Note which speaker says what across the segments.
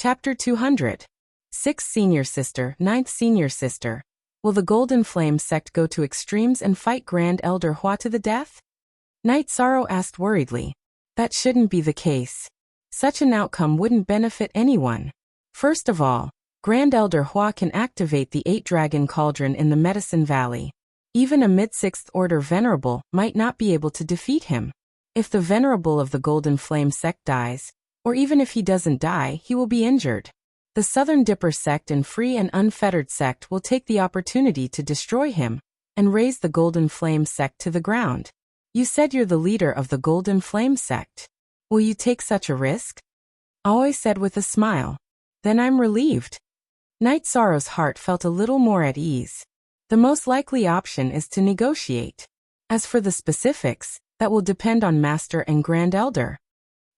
Speaker 1: Chapter 200. 6th Senior Sister, 9th Senior Sister. Will the Golden Flame sect go to extremes and fight Grand Elder Hua to the death? Night Sorrow asked worriedly. That shouldn't be the case. Such an outcome wouldn't benefit anyone. First of all, Grand Elder Hua can activate the 8-Dragon Cauldron in the Medicine Valley. Even a mid-6th Order Venerable might not be able to defeat him. If the Venerable of the Golden Flame sect dies, or even if he doesn't die, he will be injured. The Southern Dipper sect and Free and Unfettered sect will take the opportunity to destroy him and raise the Golden Flame sect to the ground. You said you're the leader of the Golden Flame sect. Will you take such a risk? Aoi said with a smile. Then I'm relieved. Night Sorrow's heart felt a little more at ease. The most likely option is to negotiate. As for the specifics, that will depend on Master and Grand Elder.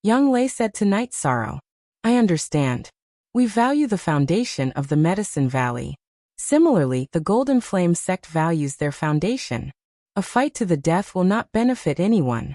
Speaker 1: Young Lei said to Night Sorrow. I understand. We value the foundation of the Medicine Valley. Similarly, the Golden Flame sect values their foundation. A fight to the death will not benefit anyone.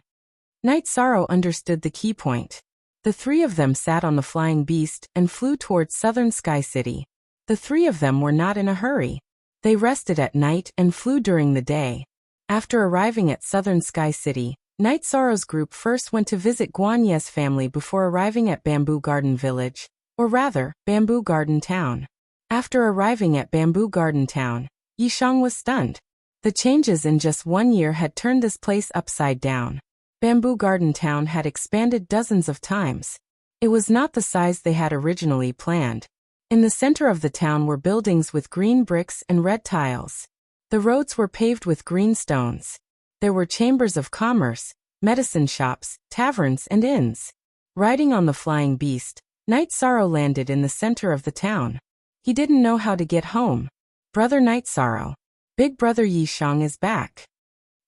Speaker 1: Night Sorrow understood the key point. The three of them sat on the flying beast and flew towards Southern Sky City. The three of them were not in a hurry. They rested at night and flew during the day. After arriving at Southern Sky City, Night Sorrow's group first went to visit Guan Ye's family before arriving at Bamboo Garden Village, or rather, Bamboo Garden Town. After arriving at Bamboo Garden Town, Yishang was stunned. The changes in just 1 year had turned this place upside down. Bamboo Garden Town had expanded dozens of times. It was not the size they had originally planned. In the center of the town were buildings with green bricks and red tiles. The roads were paved with green stones. There were chambers of commerce, medicine shops, taverns, and inns. Riding on the flying beast, Night Sorrow landed in the center of the town. He didn't know how to get home. Brother Night Sorrow. Big brother Yishang is back.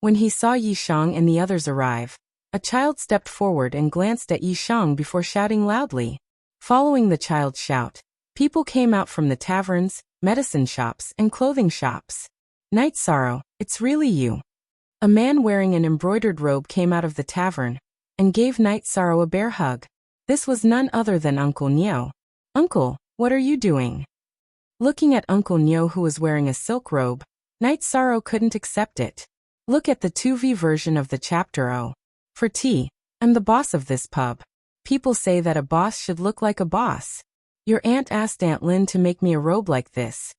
Speaker 1: When he saw Yishang and the others arrive, a child stepped forward and glanced at Yishang before shouting loudly. Following the child's shout, people came out from the taverns, medicine shops, and clothing shops. Night Sorrow, it's really you. A man wearing an embroidered robe came out of the tavern and gave Night Sorrow a bear hug. This was none other than Uncle Nyo. Uncle, what are you doing? Looking at Uncle Nyo, who was wearing a silk robe, Night Sorrow couldn't accept it. Look at the 2V version of the chapter O. For tea, I'm the boss of this pub. People say that a boss should look like a boss. Your aunt asked Aunt Lin to make me a robe like this.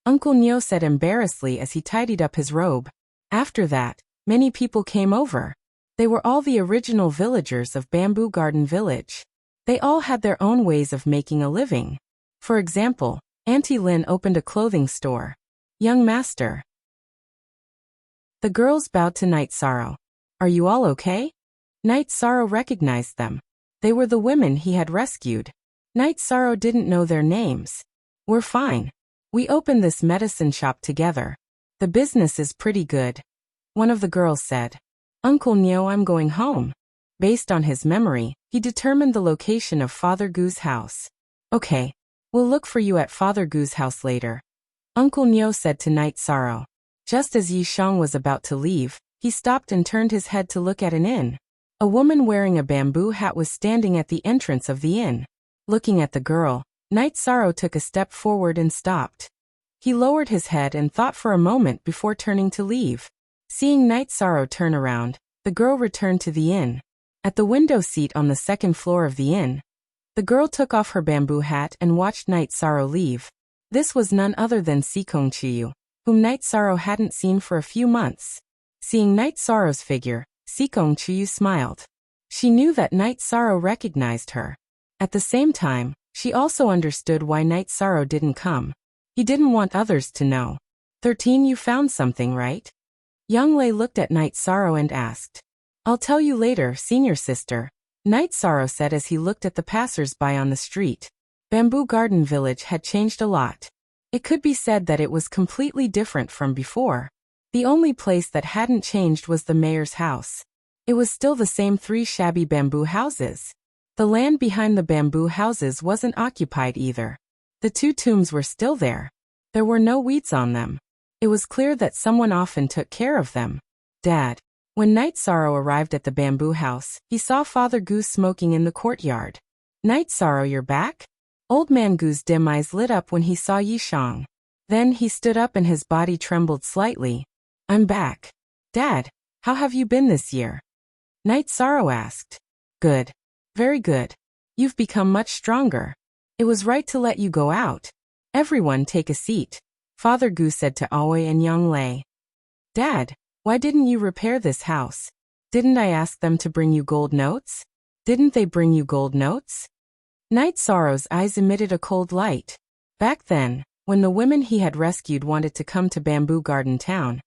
Speaker 1: Uncle Nyo said embarrassedly as he tidied up his robe. After that, many people came over. They were all the original villagers of Bamboo Garden Village. They all had their own ways of making a living. For example, Auntie Lin opened a clothing store. Young Master. The girls bowed to Night Sorrow. Are you all okay? Night Sorrow recognized them. They were the women he had rescued. Night Sorrow didn't know their names. We're fine. We opened this medicine shop together. The business is pretty good. One of the girls said. Uncle Nyo, I'm going home. Based on his memory, he determined the location of Father Gu's house. Okay, we'll look for you at Father Gu's house later. Uncle Nyo said to Night Sorrow. Just as Yishang was about to leave, he stopped and turned his head to look at an inn. A woman wearing a bamboo hat was standing at the entrance of the inn. Looking at the girl, Night Sorrow took a step forward and stopped. He lowered his head and thought for a moment before turning to leave. Seeing Night Sorrow turn around, the girl returned to the inn. At the window seat on the second floor of the inn, the girl took off her bamboo hat and watched Night Sorrow leave. This was none other than Sikong Chiyu, whom Night Sorrow hadn't seen for a few months. Seeing Night Sorrow's figure, Sikong Chiyu smiled. She knew that Night Sorrow recognized her. At the same time, she also understood why Night Sorrow didn't come. He didn't want others to know. 13, you found something, right? Young Lei looked at Night Sorrow and asked. I'll tell you later, Senior Sister. Night Sorrow said as he looked at the passers-by on the street. Bamboo Garden Village had changed a lot. It could be said that it was completely different from before. The only place that hadn't changed was the mayor's house. It was still the same 3 shabby bamboo houses. The land behind the bamboo houses wasn't occupied either. The 2 tombs were still there. There were no weeds on them. It was clear that someone often took care of them. Dad. When Night Sorrow arrived at the bamboo house, he saw Father Gu smoking in the courtyard. Night Sorrow, you're back? Old Man Gu's dim eyes lit up when he saw Yishang. Then he stood up and his body trembled slightly. I'm back. Dad, how have you been this year? Night Sorrow asked. Good. Very good. You've become much stronger. It was right to let you go out. Everyone take a seat, Father Gu said to Aoi and Yang Lei. Dad, why didn't you repair this house? Didn't I ask them to bring you gold notes? Didn't they bring you gold notes? Night Sorrow's eyes emitted a cold light. Back then, when the women he had rescued wanted to come to Bamboo Garden Town,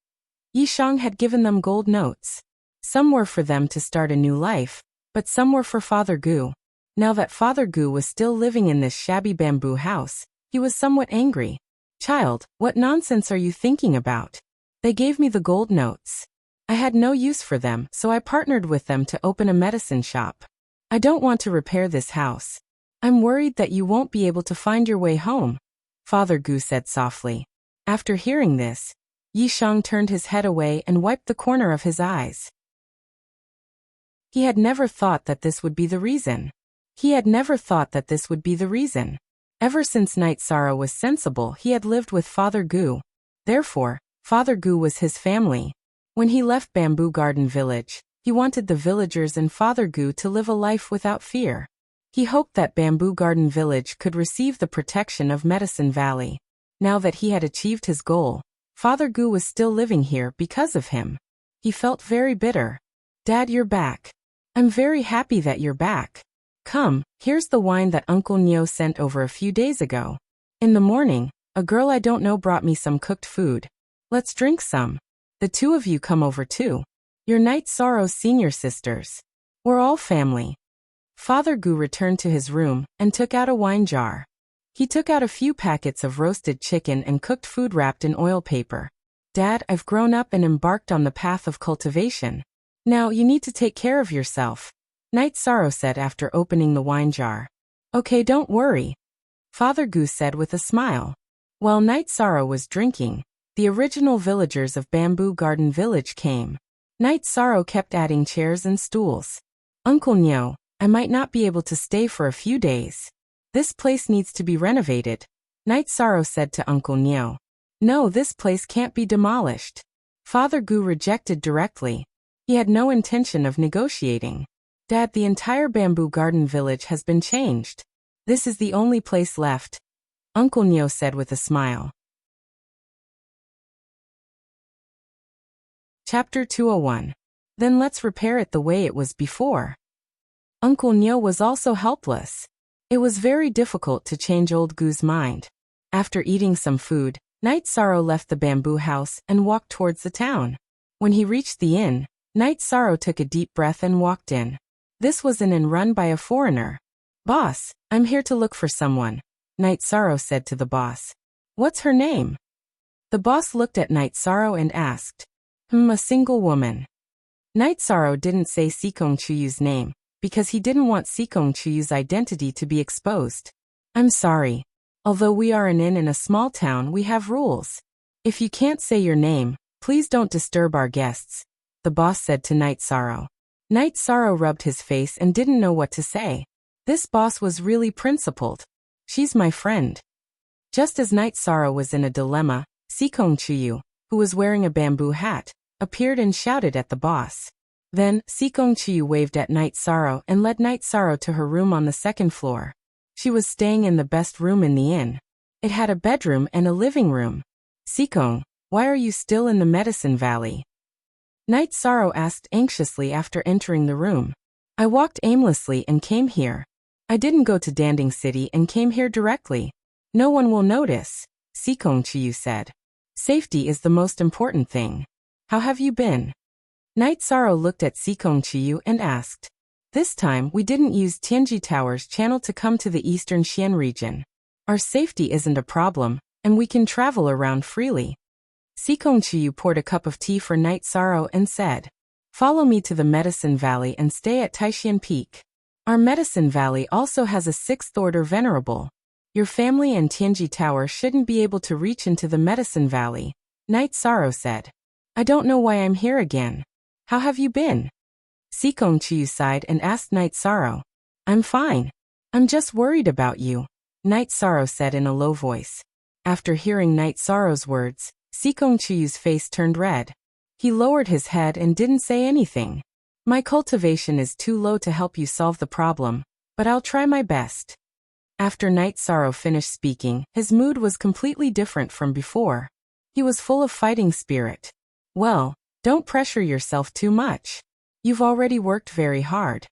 Speaker 1: Yishang had given them gold notes. Some were for them to start a new life, but some were for Father Gu. Now that Father Gu was still living in this shabby bamboo house, he was somewhat angry. Child, what nonsense are you thinking about? They gave me the gold notes. I had no use for them, so I partnered with them to open a medicine shop. I don't want to repair this house. I'm worried that you won't be able to find your way home, Father Gu said softly. After hearing this, Yishang turned his head away and wiped the corner of his eyes. He had never thought that this would be the reason. Ever since Night Sorrow was sensible, he had lived with Father Gu. Therefore, Father Gu was his family. When he left Bamboo Garden Village, he wanted the villagers and Father Gu to live a life without fear. He hoped that Bamboo Garden Village could receive the protection of Medicine Valley. Now that he had achieved his goal, Father Gu was still living here because of him. He felt very bitter. Dad, you're back. I'm very happy that you're back. Come, here's the wine that Uncle Nyo sent over a few days ago. In the morning, a girl I don't know brought me some cooked food. Let's drink some. The two of you come over too. You're Night Sorrow's senior sisters. We're all family. Father Gu returned to his room and took out a wine jar. He took out a few packets of roasted chicken and cooked food wrapped in oil paper. Dad, I've grown up and embarked on the path of cultivation. Now you need to take care of yourself, Night Sorrow said after opening the wine jar. Okay, don't worry, Father Gu said with a smile. While Night Sorrow was drinking, the original villagers of Bamboo Garden Village came. Night Sorrow kept adding chairs and stools. Uncle Nyo, I might not be able to stay for a few days. This place needs to be renovated, Night Sorrow said to Uncle Nyo. No, this place can't be demolished. Father Gu rejected directly. He had no intention of negotiating. Dad, the entire Bamboo Garden Village has been changed. This is the only place left, Uncle Nyo said with a smile. Chapter 201. Then let's repair it the way it was before. Uncle Nyo was also helpless. It was very difficult to change old Gu's mind. After eating some food, Night Sorrow left the bamboo house and walked towards the town. When he reached the inn, Night Sorrow took a deep breath and walked in. This was an inn run by a foreigner. Boss, I'm here to look for someone, Night Sorrow said to the boss. What's her name? The boss looked at Night Sorrow and asked. A single woman. Night Sorrow didn't say Sikong Chuyu's name, because he didn't want Sikong Chuyu's identity to be exposed. I'm sorry. Although we are an inn in a small town, we have rules. If you can't say your name, please don't disturb our guests, the boss said to Night Sorrow. Night Sorrow rubbed his face and didn't know what to say. This boss was really principled. She's my friend. Just as Night Sorrow was in a dilemma, Sikong Chuyu, who was wearing a bamboo hat, appeared and shouted at the boss. Then, Sikong Chuyu waved at Night Sorrow and led Night Sorrow to her room on the second floor. She was staying in the best room in the inn. It had a bedroom and a living room. Sikong, why are you still in the Medicine Valley? Night Sorrow asked anxiously after entering the room. I walked aimlessly and came here. I didn't go to Danding City and came here directly. No one will notice, Sikong Chuyu said. Safety is the most important thing. How have you been? Night Sorrow looked at Sikong Chuyu and asked. This time we didn't use Tianji Tower's channel to come to the eastern Xian region. Our safety isn't a problem, and we can travel around freely. Sikong Chuyu poured a cup of tea for Night Sorrow and said, Follow me to the Medicine Valley and stay at Taishan Peak. Our Medicine Valley also has a 6th Order Venerable. Your family and Tianji Tower shouldn't be able to reach into the Medicine Valley, Night Sorrow said. I don't know why I'm here again. How have you been? Sikong Chuyu sighed and asked Night Sorrow. I'm fine. I'm just worried about you. Night Sorrow said in a low voice. After hearing Night Sorrow's words, Sikong Chiyu's face turned red. He lowered his head and didn't say anything. My cultivation is too low to help you solve the problem, but I'll try my best. After Night Sorrow finished speaking, his mood was completely different from before. He was full of fighting spirit. Well, don't pressure yourself too much. You've already worked very hard.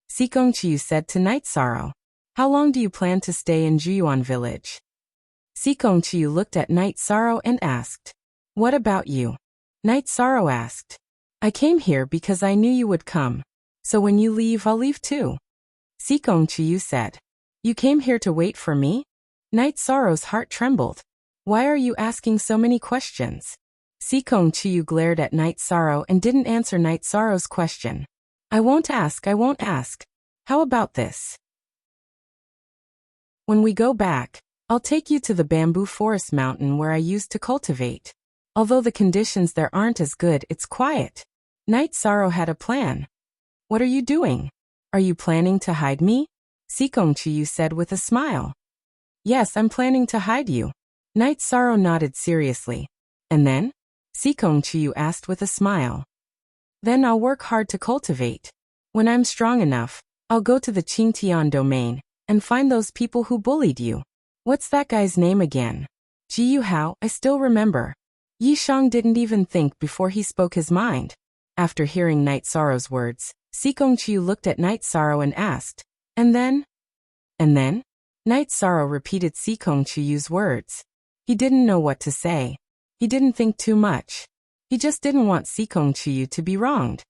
Speaker 1: Sikong Chiyu said to Night Sorrow. How long do you plan to stay in Juyuan village? Sikong Chiyu looked at Night Sorrow and asked. What about you? Night Sorrow asked. I came here because I knew you would come. So when you leave, I'll leave too. Sikong Chiyu said. You came here to wait for me? Night Sorrow's heart trembled. Why are you asking so many questions? Sikong Chiyu glared at Night Sorrow and didn't answer Night Sorrow's question. I won't ask. How about this? When we go back, I'll take you to the bamboo forest mountain where I used to cultivate. Although the conditions there aren't as good, it's quiet. Night Sorrow had a plan. What are you doing? Are you planning to hide me? Sikong Chiyu said with a smile. Yes, I'm planning to hide you. Night Sorrow nodded seriously. And then? Sikong Chiyu asked with a smile. Then I'll work hard to cultivate. When I'm strong enough, I'll go to the Qingtian domain and find those people who bullied you. What's that guy's name again? Ji Yuhao, I still remember. Yi Shang didn't even think before he spoke his mind. After hearing Night Sorrow's words, Sikong Chiyu looked at Night Sorrow and asked, And then? And then? Night Sorrow repeated Sikong Chiyu's words. He didn't know what to say. He didn't think too much. He just didn't want Sikong Chiyu to be wronged.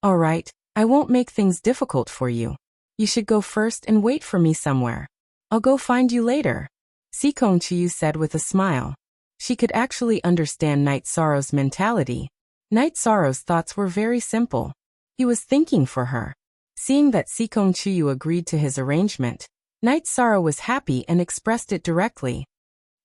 Speaker 1: All right, I won't make things difficult for you. You should go first and wait for me somewhere. I'll go find you later. Sikong Chiyu said with a smile. She could actually understand Night Sorrow's mentality. Night Sorrow's thoughts were very simple. He was thinking for her. Seeing that Sikong Chiyu agreed to his arrangement, Night Sorrow was happy and expressed it directly.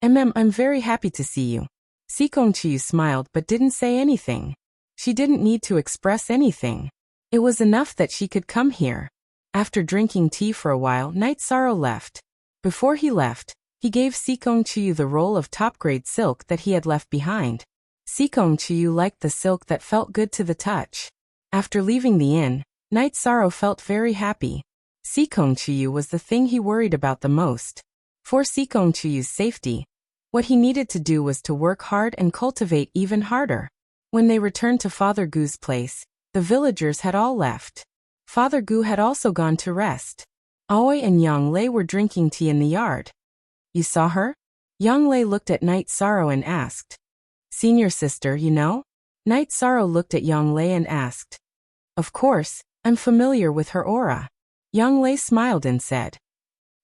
Speaker 1: I'm very happy to see you. Sikong Chiyu smiled but didn't say anything. She didn't need to express anything. It was enough that she could come here. After drinking tea for a while, Night Sorrow left. Before he left, he gave Sikong Chiyu the roll of top-grade silk that he had left behind. Sikong Chiyu liked the silk that felt good to the touch. After leaving the inn, Night Sorrow felt very happy. Sikong Chiyu was the thing he worried about the most. For Sikong Chiyu's safety, what he needed to do was to work hard and cultivate even harder. When they returned to Father Gu's place, the villagers had all left. Father Gu had also gone to rest. Aoi and Yang Lei were drinking tea in the yard. You saw her? Yang Lei looked at Night Sorrow and asked. Senior sister, you know? Night Sorrow looked at Yang Lei and asked. Of course, I'm familiar with her aura. Yang Lei smiled and said.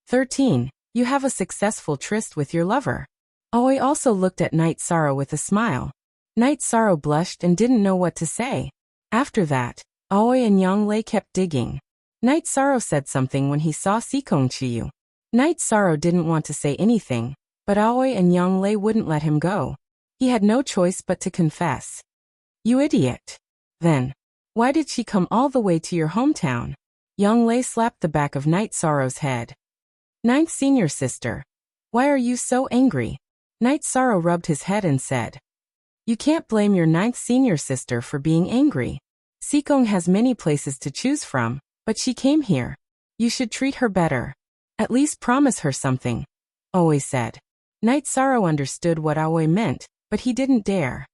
Speaker 1: 13. You have a successful tryst with your lover. Aoi also looked at Night Sorrow with a smile. Night Sorrow blushed and didn't know what to say. After that, Aoi and Yang Lei kept digging. Night Sorrow said something when he saw Sikong Chiyu. Night Sorrow didn't want to say anything, but Aoi and Yang Lei wouldn't let him go. He had no choice but to confess. You idiot. Then, why did she come all the way to your hometown? Yang Lei slapped the back of Night Sorrow's head. Ninth senior sister. Why are you so angry? Night Sorrow rubbed his head and said. You can't blame your ninth senior sister for being angry. Sikong has many places to choose from, but she came here. You should treat her better. At least promise her something. Aoi said. Night Sorrow understood what Aoi meant, but he didn't dare.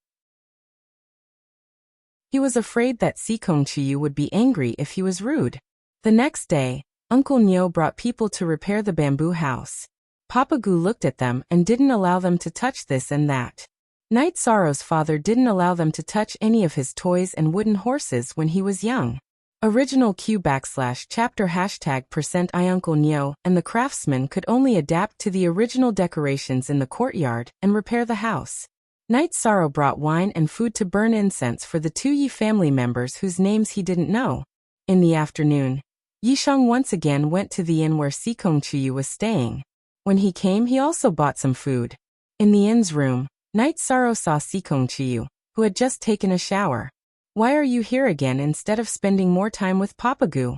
Speaker 1: He was afraid that Sikong Chiyu would be angry if he was rude. The next day, Uncle Nyo brought people to repair the bamboo house. Papa Gu looked at them and didn't allow them to touch this and that. Night Sorrow's father didn't allow them to touch any of his toys and wooden horses when he was young. Original Q/chapter #% Uncle Nyo and the craftsman could only adapt to the original decorations in the courtyard and repair the house. Night Sorrow brought wine and food to burn incense for the 2 Yi family members whose names he didn't know. In the afternoon, Yishang once again went to the inn where Sikong Chiyu was staying. When he came, he also bought some food. In the inn's room, Night Sorrow saw Sikong Chiyu, who had just taken a shower. Why are you here again instead of spending more time with Papa Gu?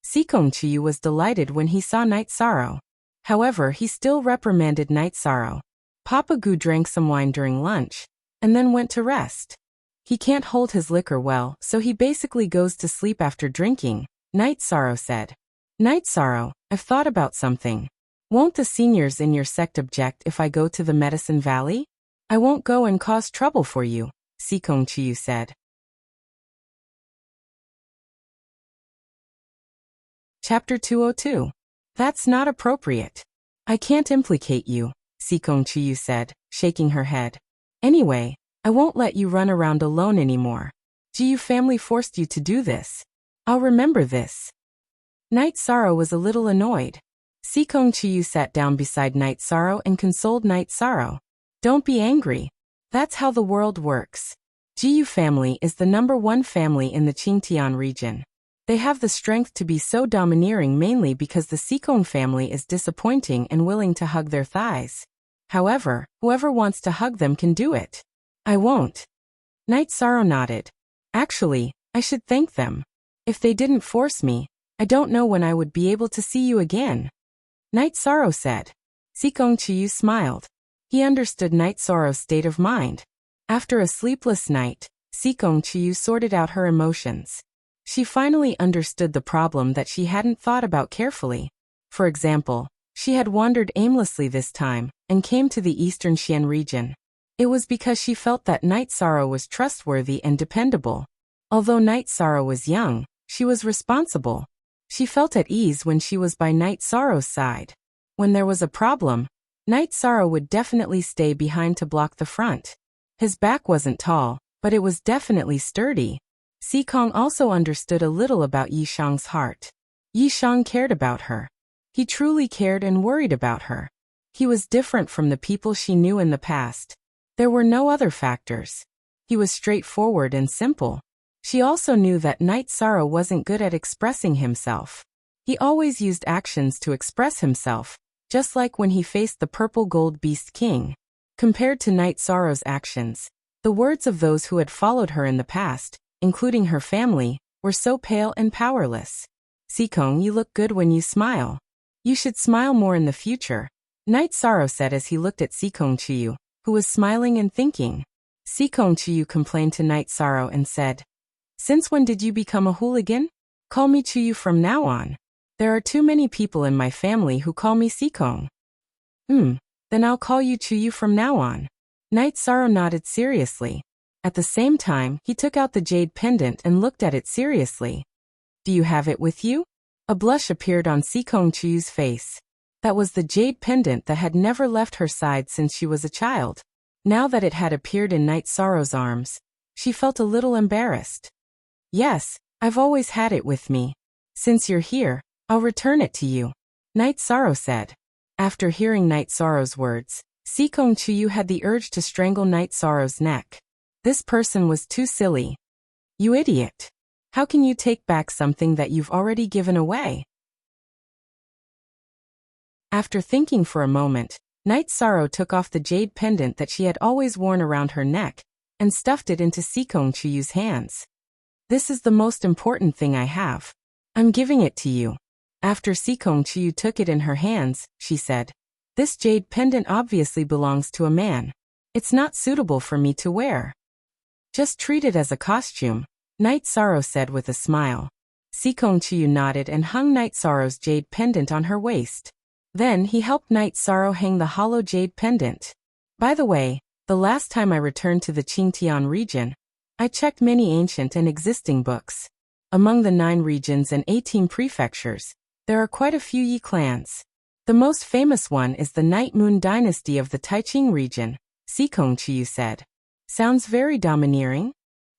Speaker 1: Sikong Chiyu was delighted when he saw Night Sorrow. However, he still reprimanded Night Sorrow. Papa Gu drank some wine during lunch, and then went to rest. He can't hold his liquor well, so he basically goes to sleep after drinking, Night Sorrow said. Night Sorrow, I've thought about something. Won't the seniors in your sect object if I go to the Medicine Valley? I won't go and cause trouble for you, Sikong Chiyu said. Chapter 202. That's not appropriate. I can't implicate you, Sikong Chiyu said, shaking her head. Anyway, I won't let you run around alone anymore. Jiyu family forced you to do this. I'll remember this. Night Sorrow was a little annoyed. Sikong Chiyu sat down beside Night Sorrow and consoled Night Sorrow. Don't be angry. That's how the world works. Jiyu family is the #1 family in the Qingtian region. They have the strength to be so domineering mainly because the Sikong family is disappointing and willing to hug their thighs. However, whoever wants to hug them can do it. I won't. Night Sorrow nodded. Actually, I should thank them. If they didn't force me, I don't know when I would be able to see you again. Night Sorrow said. Sikong Chiyu smiled. He understood Night Sorrow's state of mind. After a sleepless night, Sikong Chiyu sorted out her emotions. She finally understood the problem that she hadn't thought about carefully. For example, she had wandered aimlessly this time, and came to the Eastern Xian region. It was because she felt that Night Sorrow was trustworthy and dependable. Although Night Sorrow was young, she was responsible. She felt at ease when she was by Night Sorrow's side. When there was a problem, Night Sorrow would definitely stay behind to block the front. His back wasn't tall, but it was definitely sturdy. Sikong also understood a little about Yishang's heart. Yishang cared about her. He truly cared and worried about her. He was different from the people she knew in the past. There were no other factors. He was straightforward and simple. She also knew that Night Sorrow wasn't good at expressing himself. He always used actions to express himself, just like when he faced the Purple Gold Beast King. Compared to Night Sorrow's actions, the words of those who had followed her in the past, including her family, were so pale and powerless. Sikong, you look good when you smile. You should smile more in the future, Night Sorrow said as he looked at Sikong Chiyu, who was smiling and thinking. Sikong Chiyu complained to Night Sorrow and said, Since when did you become a hooligan? Call me Chiyu from now on. There are too many people in my family who call me Sikong. Then I'll call you Chiyu from now on. Night Sorrow nodded seriously. At the same time, he took out the jade pendant and looked at it seriously. Do you have it with you? A blush appeared on Sikong Chiyu's face. That was the jade pendant that had never left her side since she was a child. Now that it had appeared in Night Sorrow's arms, she felt a little embarrassed. Yes, I've always had it with me. Since you're here, I'll return it to you, Night Sorrow said. After hearing Night Sorrow's words, Sikong Chiyu had the urge to strangle Night Sorrow's neck. This person was too silly. You idiot. How can you take back something that you've already given away? After thinking for a moment, Night Sorrow took off the jade pendant that she had always worn around her neck, and stuffed it into Sikong Chiyu's hands. This is the most important thing I have. I'm giving it to you. After Sikong Chiyu took it in her hands, she said, This jade pendant obviously belongs to a man. It's not suitable for me to wear. Just treat it as a costume, Night Sorrow said with a smile. Sikong Chiyu nodded and hung Night Sorrow's jade pendant on her waist. Then he helped Night Sorrow hang the hollow jade pendant. By the way, the last time I returned to the Qingtian region, I checked many ancient and existing books. Among the 9 regions and 18 prefectures, there are quite a few Yi clans. The most famous one is the Night Moon dynasty of the Taiqing region, Sikong Chiyu said. Sounds very domineering?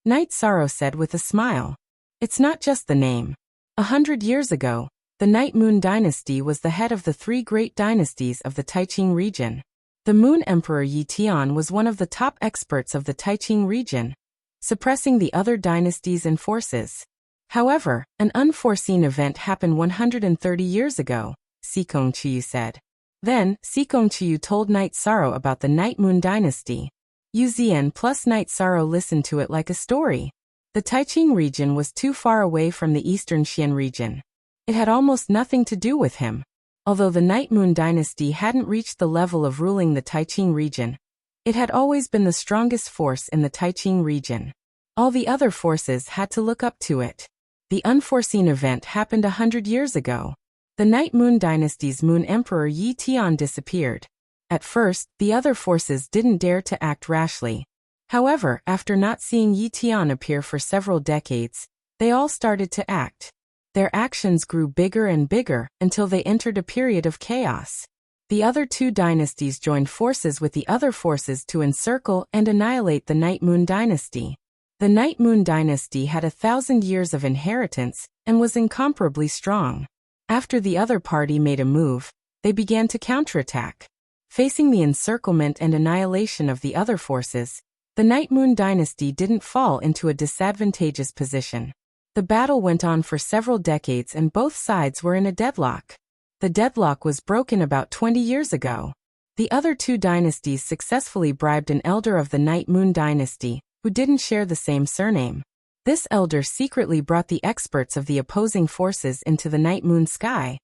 Speaker 1: Night Sorrow said with a smile. It's not just the name. 100 years ago, the Night Moon dynasty was the head of the 3 great dynasties of the Taiqing region. The Moon Emperor Yi Tian was one of the top experts of the Taiqing region, suppressing the other dynasties and forces. However, an unforeseen event happened 130 years ago, Sikong Chiyu said. Then, Sikong Chiyu told Night Sorrow about the Night Moon dynasty. Yu Zian plus Night Sorrow listened to it like a story. The Taiqing region was too far away from the Eastern Xian region. It had almost nothing to do with him. Although the Night Moon dynasty hadn't reached the level of ruling the Taiqing region, it had always been the strongest force in the Taiqing region. All the other forces had to look up to it. The unforeseen event happened 100 years ago. The Night Moon dynasty's Moon Emperor Yi Tian disappeared. At first, the other forces didn't dare to act rashly. However, after not seeing Yi Tian appear for several decades, they all started to act. Their actions grew bigger and bigger until they entered a period of chaos. The other two dynasties joined forces with the other forces to encircle and annihilate the Night Moon dynasty. The Night Moon dynasty had 1,000 years of inheritance and was incomparably strong. After the other party made a move, they began to counterattack. Facing the encirclement and annihilation of the other forces, the Night Moon dynasty didn't fall into a disadvantageous position. The battle went on for several decades and both sides were in a deadlock. The deadlock was broken about 20 years ago. The other two dynasties successfully bribed an elder of the Night Moon dynasty, who didn't share the same surname. This elder secretly brought the experts of the opposing forces into the Night Moon sky,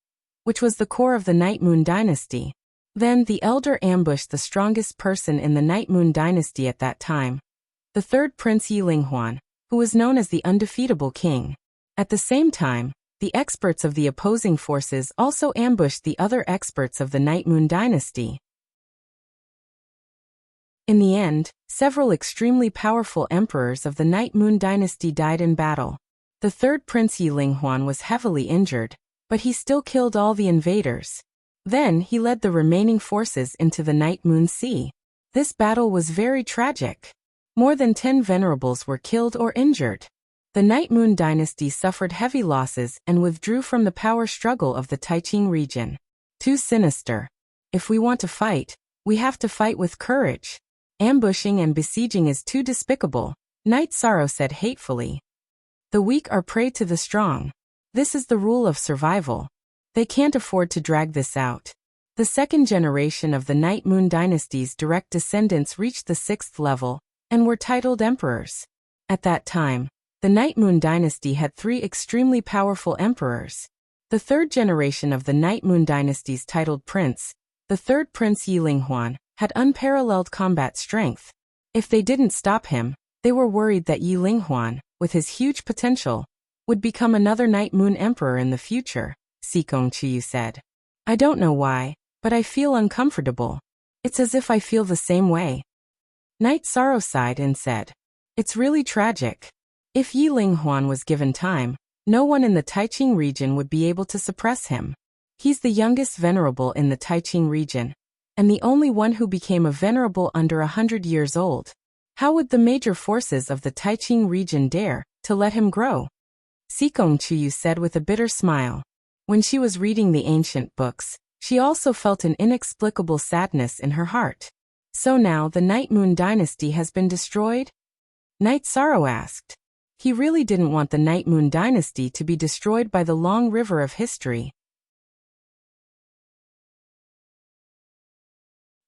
Speaker 1: which was the core of the Night Moon dynasty. Then the elder ambushed the strongest person in the Night Moon dynasty at that time, the third prince Yi Linghuan, who was known as the undefeatable king. At the same time, the experts of the opposing forces also ambushed the other experts of the Night Moon dynasty. In the end, several extremely powerful emperors of the Night Moon dynasty died in battle. The third prince Yi Linghuan was heavily injured, but he still killed all the invaders. Then he led the remaining forces into the Night Moon Sea. This battle was very tragic. More than 10 venerables were killed or injured. The Night Moon dynasty suffered heavy losses and withdrew from the power struggle of the Taiqing region. Too sinister. If we want to fight, we have to fight with courage. Ambushing and besieging is too despicable, Knight Sorrow said hatefully. The weak are prey to the strong. This is the rule of survival. They can't afford to drag this out. The second generation of the Night Moon dynasty's direct descendants reached the 6th level and were titled emperors. At that time, the Night Moon dynasty had 3 extremely powerful emperors. The third generation of the Night Moon dynasty's titled prince, the third prince Yi Linghuan, had unparalleled combat strength. If they didn't stop him, they were worried that Yi Linghuan, with his huge potential, would become another Night Moon emperor in the future, Sikong Chiyu said. I don't know why, but I feel uncomfortable. It's as if I feel the same way. Knight Sorrow sighed and said, it's really tragic. If Yi Linghuan was given time, no one in the Taiqing region would be able to suppress him. He's the youngest venerable in the Taiqing region, and the only one who became a venerable under 100 years old. How would the major forces of the Taiqing region dare to let him grow? Sikong Chiyu said with a bitter smile. When she was reading the ancient books, she also felt an inexplicable sadness in her heart. So now the Night Moon dynasty has been destroyed? Knight Sorrow asked. He really didn't want the Night Moon dynasty to be destroyed by the long river of history.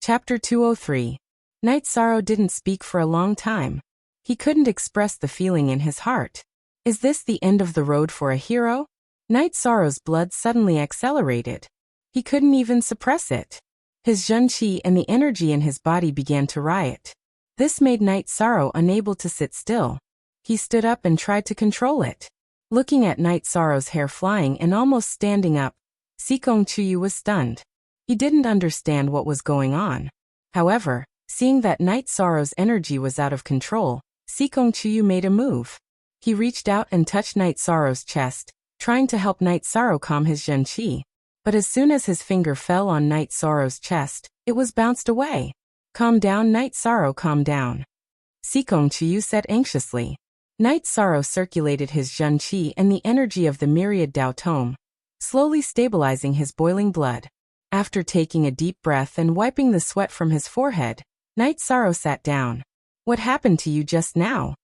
Speaker 1: Chapter 203. Knight Sorrow didn't speak for a long time. He couldn't express the feeling in his heart. Is this the end of the road for a hero? Knight Sorrow's blood suddenly accelerated. He couldn't even suppress it. His Zhenqi and the energy in his body began to riot. This made Knight Sorrow unable to sit still. He stood up and tried to control it. Looking at Knight Sorrow's hair flying and almost standing up, Sikong Chiyu was stunned. He didn't understand what was going on. However, seeing that Knight Sorrow's energy was out of control, Sikong Chiyu made a move. He reached out and touched Knight Sorrow's chest, trying to help Knight Sorrow calm his Zhenqi. But as soon as his finger fell on Knight Sorrow's chest, it was bounced away. Calm down, Knight Sorrow, calm down. Sikong Chiyu said anxiously. Knight Sorrow circulated his Zhenqi and the energy of the myriad Dao Tome, slowly stabilizing his boiling blood. After taking a deep breath and wiping the sweat from his forehead, Knight Sorrow sat down. What happened to you just now?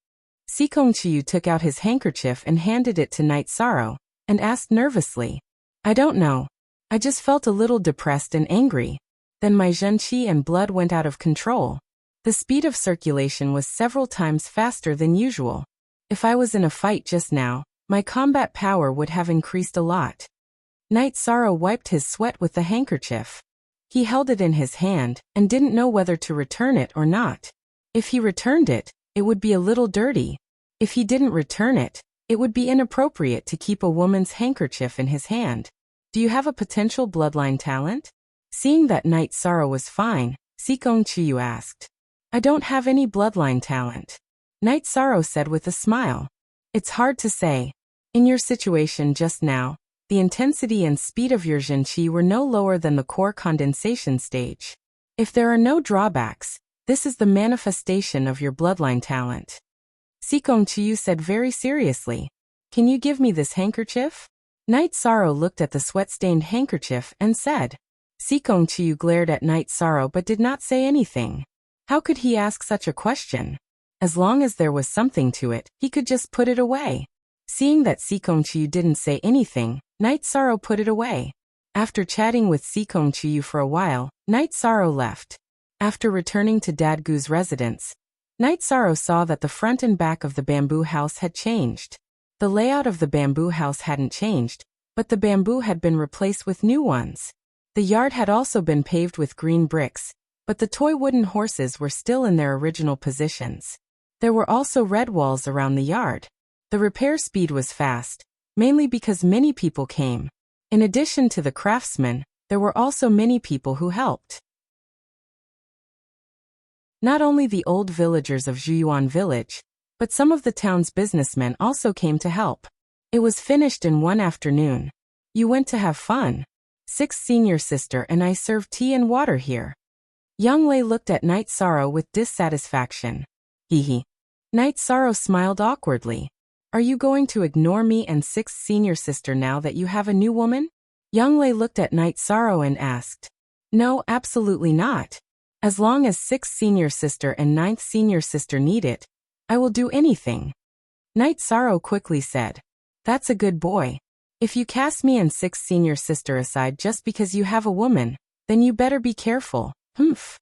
Speaker 1: Sikong Chiyu took out his handkerchief and handed it to Knight Sorrow, and asked nervously. I don't know. I just felt a little depressed and angry. Then my Zhenqi and blood went out of control. The speed of circulation was several times faster than usual. If I was in a fight just now, my combat power would have increased a lot. Night Sorrow wiped his sweat with the handkerchief. He held it in his hand and didn't know whether to return it or not. If he returned it, it would be a little dirty. If he didn't return it, it would be inappropriate to keep a woman's handkerchief in his hand. Do you have a potential bloodline talent? Seeing that Night Sorrow was fine, Sikong Chiyu asked. I don't have any bloodline talent. Night Sorrow said with a smile. It's hard to say. In your situation just now, the intensity and speed of your Zhenqi were no lower than the core condensation stage. If there are no drawbacks, this is the manifestation of your bloodline talent. Sikong Chiyu said very seriously. Can you give me this handkerchief? Night Sorrow looked at the sweat-stained handkerchief and said. Sikong Chiyu glared at Night Sorrow but did not say anything. How could he ask such a question? As long as there was something to it, he could just put it away. Seeing that Sikong Chiyu didn't say anything, Night Sorrow put it away. After chatting with Sikong Chiyu for a while, Night Sorrow left. After returning to Dadgu's residence, Night Sorrow saw that the front and back of the bamboo house had changed. The layout of the bamboo house hadn't changed, but the bamboo had been replaced with new ones. The yard had also been paved with green bricks, but the toy wooden horses were still in their original positions. There were also red walls around the yard. The repair speed was fast, mainly because many people came. In addition to the craftsmen, there were also many people who helped. Not only the old villagers of Zhuyuan village, but some of the town's businessmen also came to help. It was finished in one afternoon. You went to have fun. 6th senior sister and I served tea and water here. Young Lei looked at Night Sorrow with dissatisfaction. Hee. Night Sorrow smiled awkwardly. Are you going to ignore me and 6th senior sister now that you have a new woman? Young Lei looked at Night Sorrow and asked. No, absolutely not. As long as 6th senior sister and 9th senior sister need it, I will do anything. Night Sorrow quickly said. That's a good boy. If you cast me and 6th senior sister aside just because you have a woman, then you better be careful. Humph.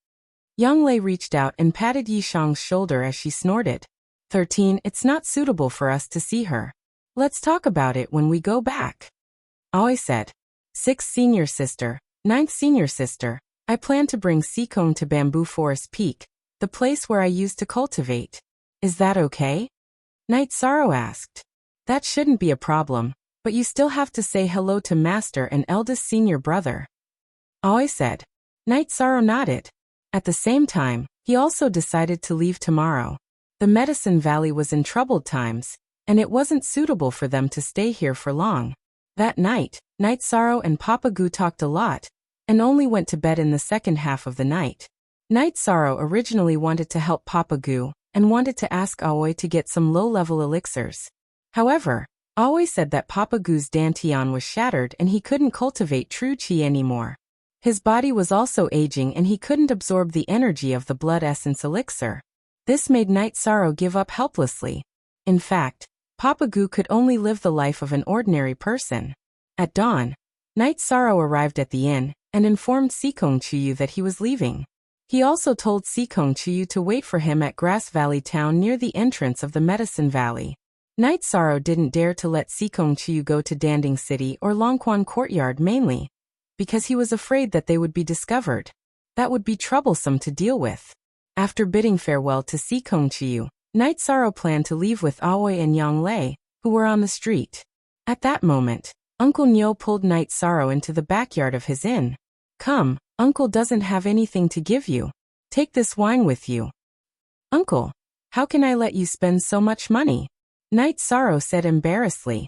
Speaker 1: Young Lei reached out and patted Yishang's shoulder as she snorted. 13. It's not suitable for us to see her. Let's talk about it when we go back. Aoi said. 6th senior sister, 9th senior sister, I plan to bring Sikong to Bamboo Forest Peak, the place where I used to cultivate. Is that okay? Night Sorrow asked. That shouldn't be a problem, but you still have to say hello to Master and eldest senior brother. Aoi said. Night Sorrow nodded. At the same time, he also decided to leave tomorrow. The Medicine Valley was in troubled times, and it wasn't suitable for them to stay here for long. That night, Night Sorrow and Papa Gu talked a lot, and only went to bed in the second half of the night. Night Sorrow originally wanted to help Papa Gu, and wanted to ask Aoi to get some low-level elixirs. However, Aoi said that Papa Gu's dantian was shattered and he couldn't cultivate true qi anymore. His body was also aging and he couldn't absorb the energy of the blood essence elixir. This made Night Sorrow give up helplessly. In fact, Papa Gu could only live the life of an ordinary person. At dawn, Night Sorrow arrived at the inn and informed Sikong Chiyu that he was leaving. He also told Sikong Chiyu to wait for him at Grass Valley Town near the entrance of the Medicine Valley. Night Sorrow didn't dare to let Sikong Chiyu go to Danding City or Longquan Courtyard mainly, because he was afraid that they would be discovered. That would be troublesome to deal with. After bidding farewell to Sikong Chiyu, Night Sorrow planned to leave with Aoi and Yang Lei, who were on the street. At that moment, Uncle Nyo pulled Night Sorrow into the backyard of his inn. Come, Uncle doesn't have anything to give you. Take this wine with you. Uncle, how can I let you spend so much money? Night Sorrow said embarrassedly.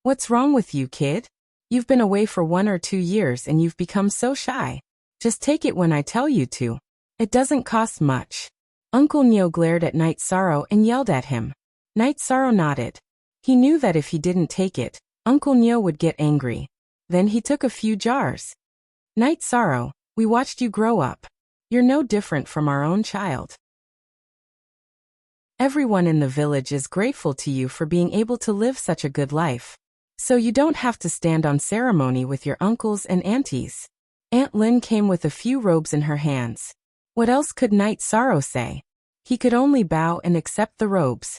Speaker 1: What's wrong with you, kid? You've been away for 1 or 2 years and you've become so shy. Just take it when I tell you to. It doesn't cost much. Uncle Nyo glared at Night Sorrow and yelled at him. Night Sorrow nodded. He knew that if he didn't take it, Uncle Nyo would get angry. Then he took a few jars. Night Sorrow, we watched you grow up. You're no different from our own child. Everyone in the village is grateful to you for being able to live such a good life. So you don't have to stand on ceremony with your uncles and aunties. Aunt Lin came with a few robes in her hands. What else could Night Sorrow say? He could only bow and accept the robes.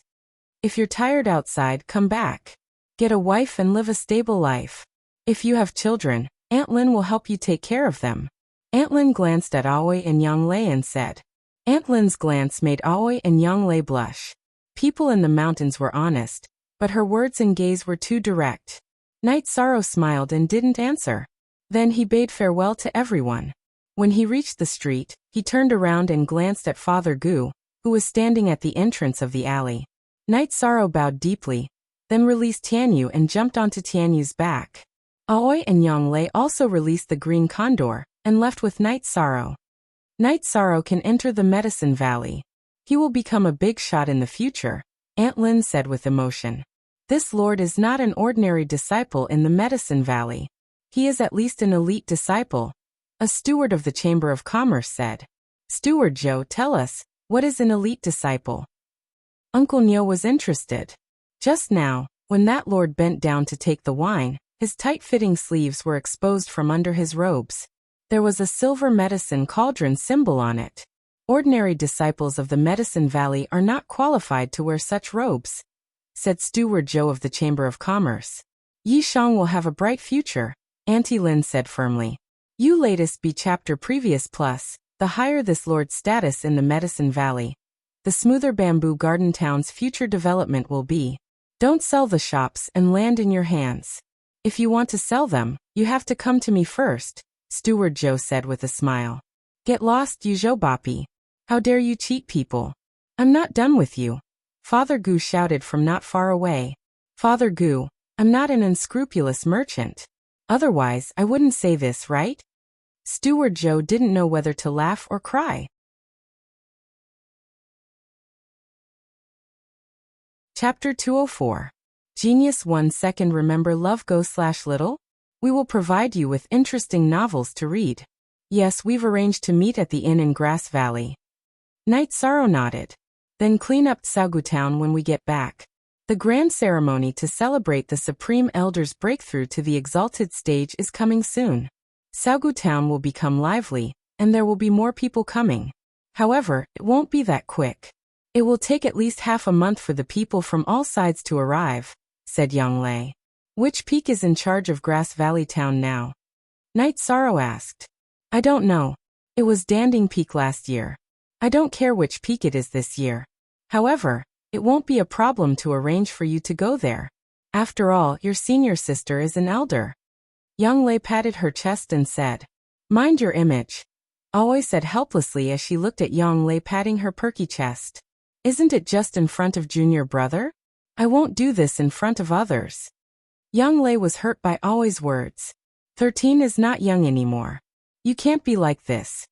Speaker 1: If you're tired outside, come back. Get a wife and live a stable life. If you have children, Aunt Lin will help you take care of them. Aunt Lin glanced at Aoi and Yang Lei and said. Aunt Lin's glance made Aoi and Yang Lei blush. People in the mountains were honest, but her words and gaze were too direct. Knight Sorrow smiled and didn't answer. Then he bade farewell to everyone. When he reached the street, he turned around and glanced at Father Gu, who was standing at the entrance of the alley. Knight Sorrow bowed deeply, then released Tianyu and jumped onto Tianyu's back. Aoi and Yang Lei also released the green condor and left with Knight Sorrow. Knight Sorrow can enter the Medicine Valley. He will become a big shot in the future, Aunt Lin said with emotion. This lord is not an ordinary disciple in the Medicine Valley. He is at least an elite disciple, a steward of the Chamber of Commerce said. Steward Zhou, tell us, what is an elite disciple? Uncle Nyo was interested. Just now, when that lord bent down to take the wine, his tight-fitting sleeves were exposed from under his robes. There was a silver medicine cauldron symbol on it. Ordinary disciples of the Medicine Valley are not qualified to wear such robes, said Steward Zhou of the Chamber of Commerce. Yi Shang will have a bright future, Auntie Lin said firmly. You latest be chapter previous plus, the higher this lord's status in the Medicine Valley, the smoother Bamboo Garden Town's future development will be. Don't sell the shops and land in your hands. If you want to sell them, you have to come to me first, Steward Zhou said with a smile. Get lost, you Zhoubapi. How dare you cheat people? I'm not done with you. Father Gu shouted from not far away. Father Gu, I'm not an unscrupulous merchant. Otherwise, I wouldn't say this, right? Steward Zhou didn't know whether to laugh or cry. Chapter 204. Genius 1 Second. Remember Love Go/Little? We will provide you with interesting novels to read. Yes, we've arranged to meet at the inn in Grass Valley. Knight Sorrow nodded. Then clean up Saga Town when we get back. The grand ceremony to celebrate the Supreme Elder's breakthrough to the exalted stage is coming soon. Saga Town will become lively, and there will be more people coming. However, it won't be that quick. It will take at least half a month for the people from all sides to arrive, said Yang Lei. Which peak is in charge of Grass Valley Town now? Knight Sorrow asked. I don't know. It was Danding Peak last year. I don't care which peak it is this year. However, it won't be a problem to arrange for you to go there. After all, your senior sister is an elder. Yang Lei patted her chest and said, Mind your image. Aoi said helplessly as she looked at Yang Lei patting her perky chest. Isn't it just in front of junior brother? I won't do this in front of others. Yang Lei was hurt by Aoi's words. 13 is not young anymore. You can't be like this.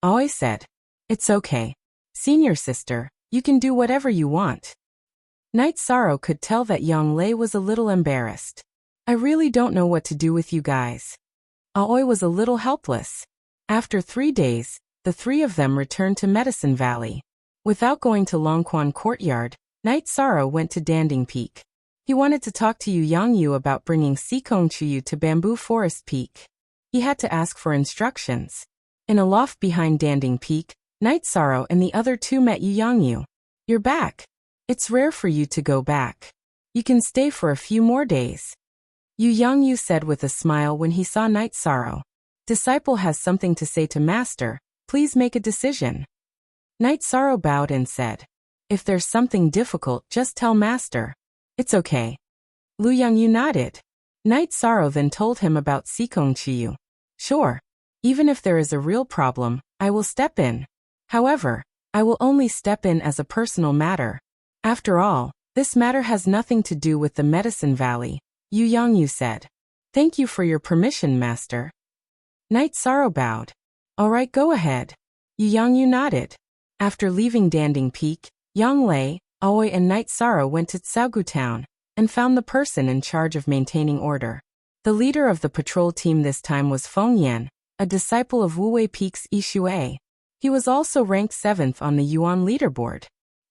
Speaker 1: Aoi said. It's okay. Senior sister, you can do whatever you want. Knight Sorrow could tell that Yang Lei was a little embarrassed. I really don't know what to do with you guys. Aoi was a little helpless. After 3 days, the three of them returned to Medicine Valley. Without going to Longquan Courtyard, Knight Sorrow went to Danding Peak. He wanted to talk to Yang Yu about bringing Sikong Chuyu to Bamboo Forest Peak. He had to ask for instructions. In a loft behind Danding Peak, Knight Sorrow and the other two met Yang Yu. You're back. It's rare for you to go back. You can stay for a few more days. Yang Yu said with a smile when he saw Knight Sorrow. Disciple has something to say to Master. Please make a decision. Knight Sorrow bowed and said, If there's something difficult, just tell Master. It's okay. Yang Yu nodded. Knight Sorrow then told him about Sikong Chuyu. Sure. Even if there is a real problem, I will step in. However, I will only step in as a personal matter. After all, this matter has nothing to do with the Medicine Valley, Yang Yu said. Thank you for your permission, Master. Knight Sorrow bowed. All right, go ahead. Yang Yu nodded. After leaving Danding Peak, Yang Lei, Aoi and Knight Sorrow went to Saga Town and found the person in charge of maintaining order. The leader of the patrol team this time was Feng Yan, a disciple of Wuwei Peak's Yi Shuai. He was also ranked 7th on the Yuan leaderboard.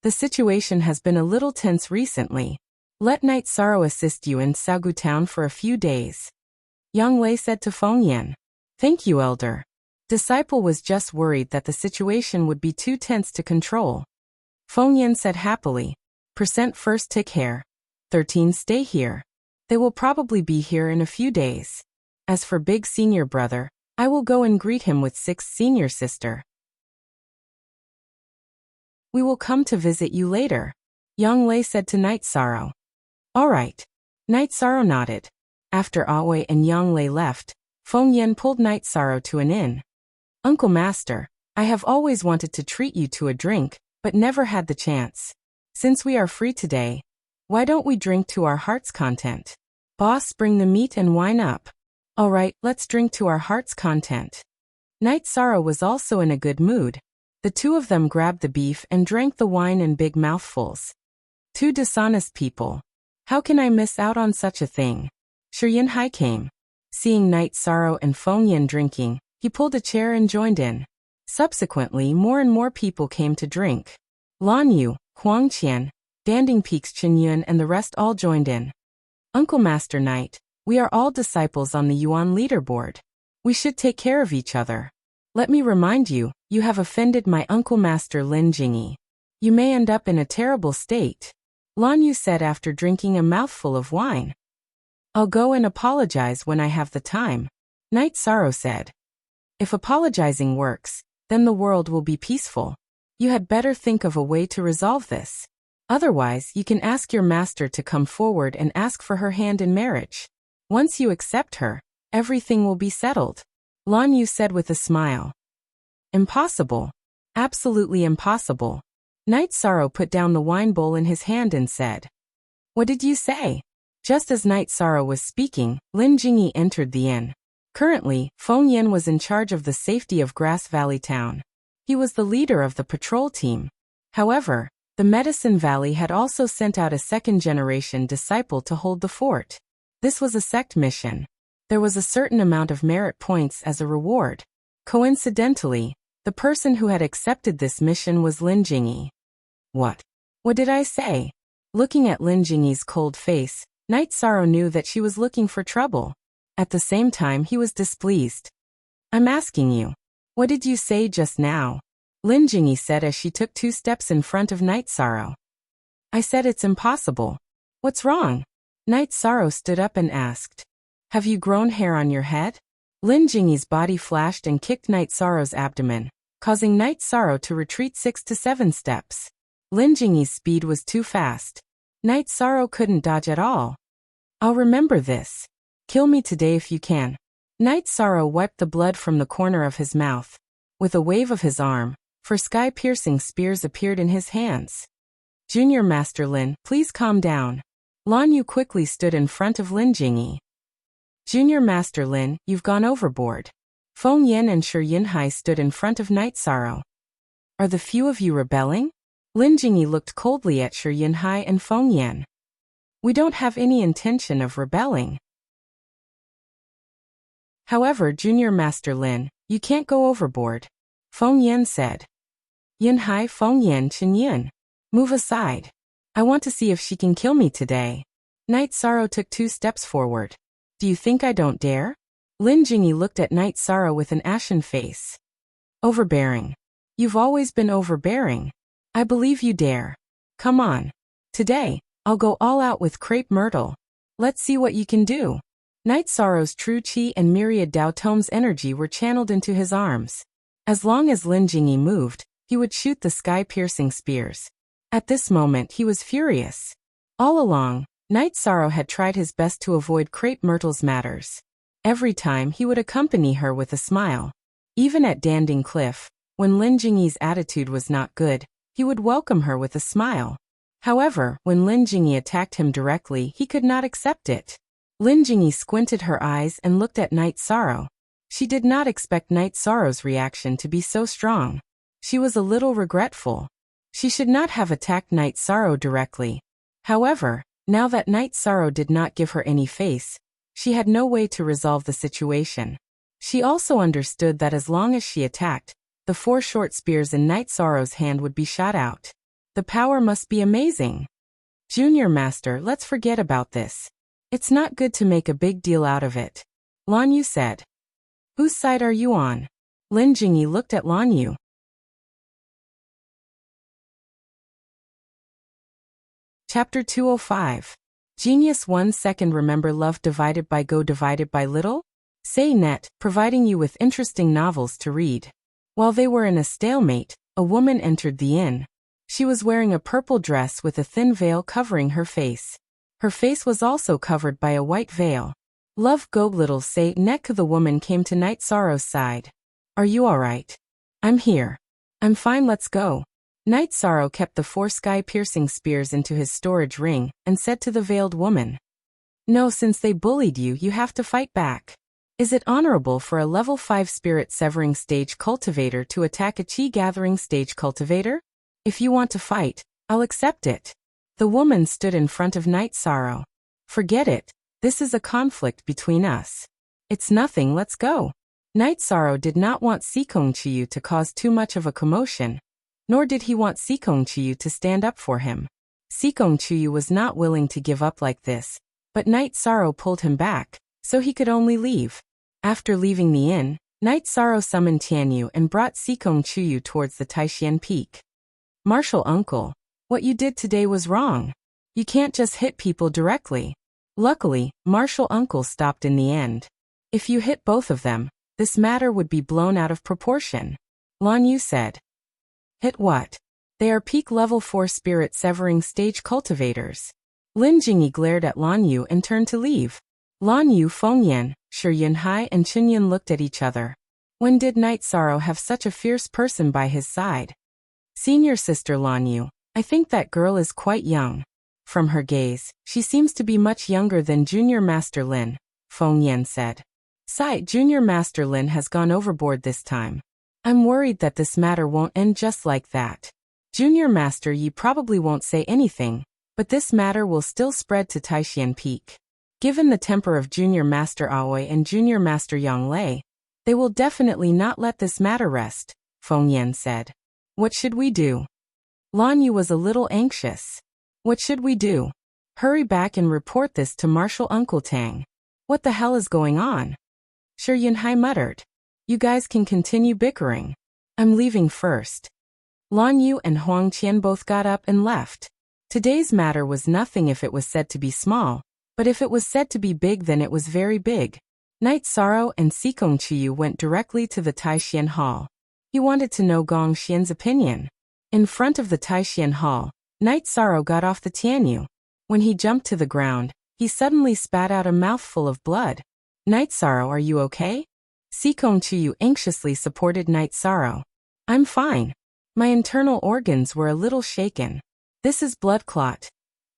Speaker 1: The situation has been a little tense recently. Let Knight Sorrow assist you in Saga Town for a few days. Yang Lei said to Feng Yan. Thank you, Elder. Disciple was just worried that the situation would be too tense to control. Feng Yan said happily. Percent first take care. 13 stay here. They will probably be here in a few days. As for big senior brother, I will go and greet him with sixth senior sister. We will come to visit you later, Yang Lei said to Night Sorrow. All right. Night Sorrow nodded. After Aoi and Yang Lei left, Feng Yan pulled Night Sorrow to an inn. Uncle Master, I have always wanted to treat you to a drink, but never had the chance. Since we are free today, why don't we drink to our heart's content? Boss, bring the meat and wine up. All right, let's drink to our heart's content. Night Sorrow was also in a good mood. The two of them grabbed the beef and drank the wine in big mouthfuls. Two dishonest people. How can I miss out on such a thing? Shi Yinhai came. Seeing Night Sorrow and Feng Yan drinking, he pulled a chair and joined in. Subsequently, more and more people came to drink. Lan Yu, Huang Qian, Danding Peaks Chen Yun and the rest all joined in. Uncle Master Knight, we are all disciples on the Yuan leaderboard. We should take care of each other. Let me remind you, you have offended my Uncle Master Lin Jingyi. You may end up in a terrible state. Lan Yu said after drinking a mouthful of wine. I'll go and apologize when I have the time, Night Sorrow said. If apologizing works, then the world will be peaceful. You had better think of a way to resolve this. Otherwise, you can ask your master to come forward and ask for her hand in marriage. Once you accept her, everything will be settled, Lan Yu said with a smile. Impossible. Absolutely impossible. Night Sorrow put down the wine bowl in his hand and said, What did you say? Just as Night Sorrow was speaking, Lin Jingyi entered the inn. Currently, Feng Yan was in charge of the safety of Grass Valley Town. He was the leader of the patrol team. However, the Medicine Valley had also sent out a second-generation disciple to hold the fort. This was a sect mission. There was a certain amount of merit points as a reward. Coincidentally, the person who had accepted this mission was Lin Jingyi. What? What did I say? Looking at Lin Jingyi's cold face, Night Sorrow knew that she was looking for trouble. At the same time, he was displeased. I'm asking you, what did you say just now? Lin Jingyi said as she took 2 steps in front of Night Sorrow. I said it's impossible. What's wrong? Night Sorrow stood up and asked. Have you grown hair on your head? Lin Jingyi's body flashed and kicked Night Sorrow's abdomen, causing Night Sorrow to retreat 6 to 7 steps. Lin Jingyi's speed was too fast. Night Sorrow couldn't dodge at all. I'll remember this. Kill me today if you can. Night Sorrow wiped the blood from the corner of his mouth. With a wave of his arm, 4 sky-piercing spears appeared in his hands. Junior Master Lin, please calm down. Lan Yu quickly stood in front of Lin Jingyi. Junior Master Lin, you've gone overboard. Feng Yan and Shi Yinhai stood in front of Night Sorrow. Are the few of you rebelling? Lin Jingyi looked coldly at Shi Yinhai and Feng Yan. We don't have any intention of rebelling. However, Junior Master Lin, you can't go overboard, Feng Yan said. Yinhai, Feng Yan, Chen Yun. Move aside. I want to see if she can kill me today. Night Sorrow took 2 steps forward. Do you think I don't dare? Lin Jingyi looked at Night Sorrow with an ashen face. Overbearing. You've always been overbearing. I believe you dare. Come on. Today, I'll go all out with crepe myrtle. Let's see what you can do. Night Sorrow's true chi and myriad Dao Tome's energy were channeled into his arms. As long as Lin Jingyi moved, he would shoot the sky-piercing spears. At this moment he was furious. All along, Night Sorrow had tried his best to avoid Crepe Myrtle's matters. Every time he would accompany her with a smile. Even at Danding Cliff, when Lin Jingyi's attitude was not good, he would welcome her with a smile. However, when Lin Jingyi attacked him directly, he could not accept it. Lin Jingyi squinted her eyes and looked at Night Sorrow. She did not expect Night Sorrow's reaction to be so strong. She was a little regretful. She should not have attacked Night Sorrow directly. However, now that Night Sorrow did not give her any face, she had no way to resolve the situation. She also understood that as long as she attacked, the 4 short spears in Night Sorrow's hand would be shot out. The power must be amazing. Junior Master, let's forget about this. It's not good to make a big deal out of it, Lan Yu said. Whose side are you on? Lin Jingyi looked at Lan Yu. Chapter 205. Genius 1 second. Remember love divided by go divided by little? Say net, providing you with interesting novels to read. While they were in a stalemate, a woman entered the inn. She was wearing a purple dress with a thin veil covering her face. Her face was also covered by a white veil. Love go little say neck. The woman came to Night Sorrow's side. Are you alright? I'm here. I'm fine, let's go. Night Sorrow kept the 4 sky-piercing spears into his storage ring and said to the veiled woman, No, since they bullied you, you have to fight back. Is it honorable for a level 5 spirit-severing stage cultivator to attack a chi-gathering stage cultivator? If you want to fight, I'll accept it. The woman stood in front of Night Sorrow. Forget it. This is a conflict between us. It's nothing, let's go. Night Sorrow did not want Sikong Chiyu to cause too much of a commotion, nor did he want Sikong Chiyu to stand up for him. Sikong Chiyu was not willing to give up like this, but Night Sorrow pulled him back, so he could only leave. After leaving the inn, Night Sorrow summoned Tianyu and brought Sikong Chiyu towards the Taishan Peak. Martial uncle, what you did today was wrong. You can't just hit people directly. Luckily, Martial uncle stopped in the end. If you hit both of them, this matter would be blown out of proportion. Lan Yu said. Hit what? They are peak level 4 spirit-severing stage cultivators. Lin Jingyi glared at Lan Yu and turned to leave. Lan Yu, Feng Yan, Shi Yunhai and Qin Yun looked at each other. When did Night Sorrow have such a fierce person by his side? Senior sister Lan Yu, I think that girl is quite young. From her gaze, she seems to be much younger than Junior Master Lin, Feng Yan said. Sigh, Junior Master Lin has gone overboard this time. I'm worried that this matter won't end just like that. Junior Master Yi probably won't say anything, but this matter will still spread to Taishan Peak. Given the temper of Junior Master Aoi and Junior Master Yang Lei, they will definitely not let this matter rest, Feng Yan said. What should we do? Lan Yu was a little anxious. What should we do? Hurry back and report this to Martial Uncle Tang. What the hell is going on? Shi Yunhai muttered. You guys can continue bickering. I'm leaving first. Lan Yu and Huang Qian both got up and left. Today's matter was nothing if it was said to be small, but if it was said to be big then it was very big. Night Sorrow and Sikong Chiyu went directly to the Taishan Hall. He wanted to know Gong Xian's opinion. In front of the Taishan Hall, Night Sorrow got off the Tianyu. When he jumped to the ground, he suddenly spat out a mouthful of blood. Night Sorrow, are you okay? Sikong Chiyu anxiously supported Night Sorrow. I'm fine. My internal organs were a little shaken. This is blood clot.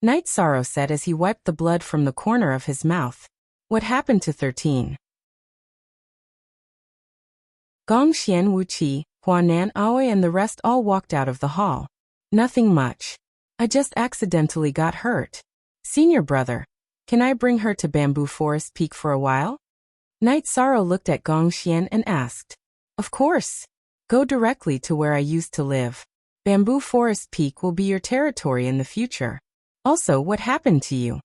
Speaker 1: Night Sorrow said as he wiped the blood from the corner of his mouth. What happened to 13? Gong Xian, Wu Qi, Huanan Aoi and the rest all walked out of the hall. Nothing much. I just accidentally got hurt. Senior brother, can I bring her to Bamboo Forest Peak for a while? Night Sorrow looked at Gong Xian and asked. Of course. Go directly to where I used to live. Bamboo Forest Peak will be your territory in the future. Also, what happened to you?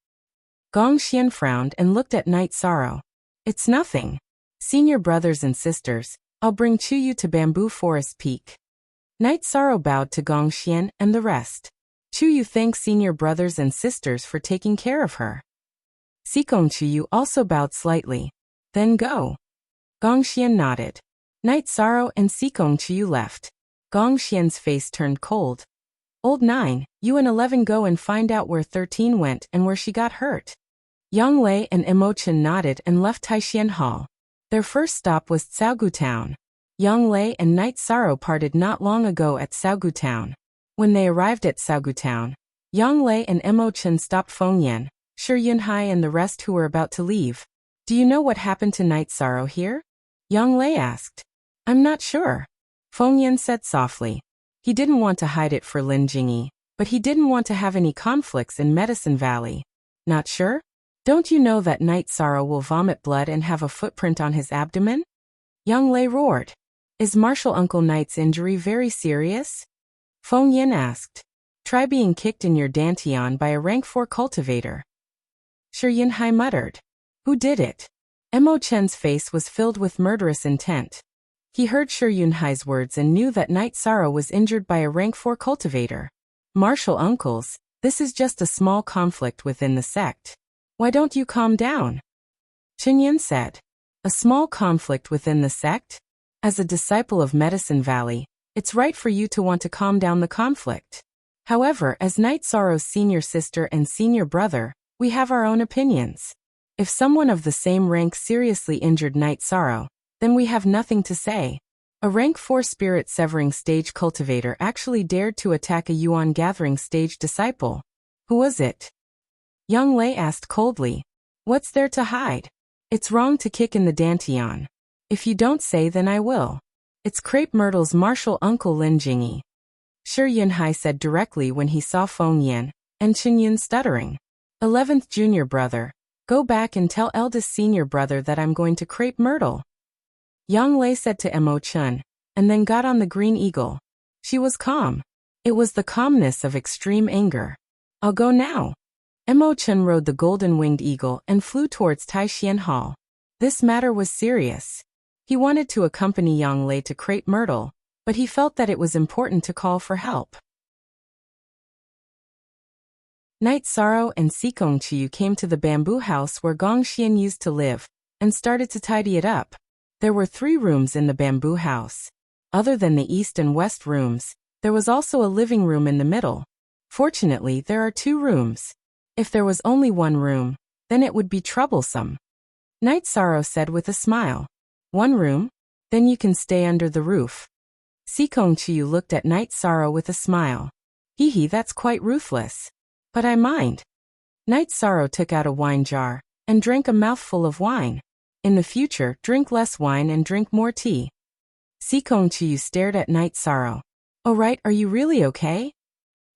Speaker 1: Gong Xian frowned and looked at Night Sorrow. It's nothing. Senior brothers and sisters, I'll bring Chuyu to Bamboo Forest Peak. Night Sorrow bowed to Gong Xian and the rest. Chuyu thanked senior brothers and sisters for taking care of her. Sikong Chuyu also bowed slightly. Then go. Gong Xian nodded. Night Sorrow and Sikong Chiyu left. Gong Xian's face turned cold. Old 9, you and 11 go and find out where 13 went and where she got hurt. Yang Lei and Emochen nodded and left Taishan Hall. Their first stop was Tsaogu Town. Yang Lei and Night Sorrow parted not long ago at Tsaogu Town. When they arrived at Tsaogu Town, Yang Lei and Emochen stopped Feng Yan, Shi Yunhai and the rest who were about to leave. Do you know what happened to Night Sorrow here? Yang Lei asked. I'm not sure. Feng Yan said softly. He didn't want to hide it for Lin Jingyi, but he didn't want to have any conflicts in Medicine Valley. Not sure? Don't you know that Night Sorrow will vomit blood and have a footprint on his abdomen? Yang Lei roared. Is Martial Uncle Night's injury very serious? Feng Yan asked. Try being kicked in your dantian by a rank 4 cultivator. Shi Yunhai muttered. Who did it? Emo Chen's face was filled with murderous intent. He heard Shi Yunhai's words and knew that Night Sorrow was injured by a rank 4 cultivator. Martial uncles, This is just a small conflict within the sect. Why don't you calm down? Chinyin said. A small conflict within the sect? As a disciple of Medicine Valley, it's right for you to want to calm down the conflict. However, as Night Sorrow's senior sister and senior brother, we have our own opinions. If someone of the same rank seriously injured Night Sorrow, then we have nothing to say. A rank 4 spirit severing stage cultivator actually dared to attack a Yuan gathering stage disciple. Who was it? Young Lei asked coldly. What's there to hide? It's wrong to kick in the dantian. If you don't say, then I will. It's Crepe Myrtle's martial uncle Lin Jingyi. Shi Yunhai said directly when he saw Feng Yan, and Qin Yun stuttering. 11th junior brother, go back and tell eldest senior brother that I'm going to Crepe Myrtle. Yang Lei said to Mo Chun, and then got on the green eagle. She was calm. It was the calmness of extreme anger. I'll go now. Mo Chun rode the golden-winged eagle and flew towards Taishian Hall. This matter was serious. He wanted to accompany Yang Lei to Crepe Myrtle, but he felt that it was important to call for help. Night Sorrow and Sikong Chiyu came to the bamboo house where Gong Xian used to live, and started to tidy it up. There were 3 rooms in the bamboo house. Other than the east and west rooms, there was also a living room in the middle. Fortunately, there are 2 rooms. If there was only 1 room, then it would be troublesome. Night Sorrow said with a smile. 1 room? Then you can stay under the roof. Sikong Chiyu looked at Night Sorrow with a smile. Hee, that's quite ruthless. But I mind. Night Sorrow took out a wine jar, and drank a mouthful of wine. In the future, drink less wine and drink more tea. Sikong Chiyu stared at Night Sorrow. Oh right, are you really okay?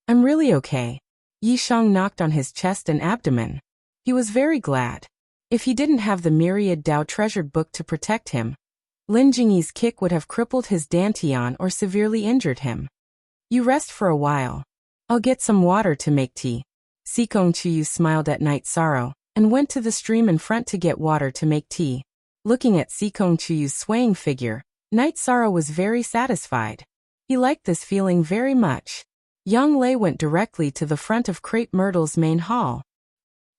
Speaker 1: I'm really okay. Yi Shang knocked on his chest and abdomen. He was very glad. If he didn't have the myriad Dao treasured book to protect him, Lin Jingyi's kick would have crippled his dantian or severely injured him. You rest for a while. I'll get some water to make tea. Sikong Chiyu smiled at Night Sorrow, and went to the stream in front to get water to make tea. Looking at Sikong Chiyu's swaying figure, Night Sorrow was very satisfied. He liked this feeling very much. Yang Lei went directly to the front of Crepe Myrtle's main hall.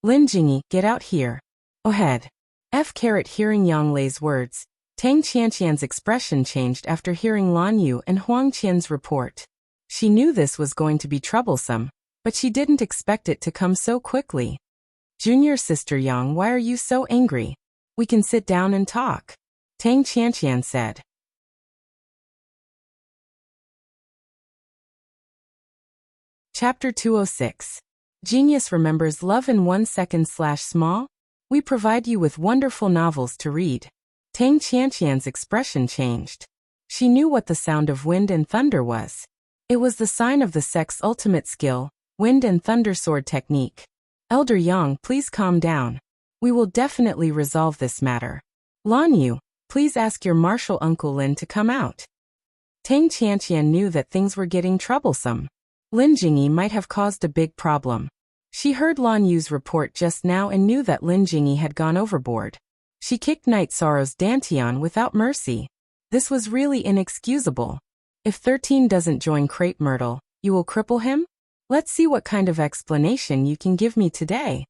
Speaker 1: Lin Jingyi, get out here. Oh head. Hearing Yang Lei's words, Tang Qianqian's expression changed after hearing Lan Yu and Huang Qian's report. She knew this was going to be troublesome, but she didn't expect it to come so quickly. Junior sister Yang, why are you so angry? We can sit down and talk. Tang Qianqian said. Chapter 206. Genius remembers love in 1 second/small? We provide you with wonderful novels to read. Tang Qianqian's expression changed. She knew what the sound of wind and thunder was. It was the sign of the sect's ultimate skill, wind and thunder sword technique. Elder Yang, please calm down. We will definitely resolve this matter. Lan Yu, please ask your martial uncle Lin to come out. Tang Qianqian knew that things were getting troublesome. Lin Jingyi might have caused a big problem. She heard Lan Yu's report just now and knew that Lin Jingyi had gone overboard. She kicked Night Sorrow's dantian without mercy. This was really inexcusable. If 13 doesn't join Crepe Myrtle, you will cripple him? Let's see what kind of explanation you can give me today.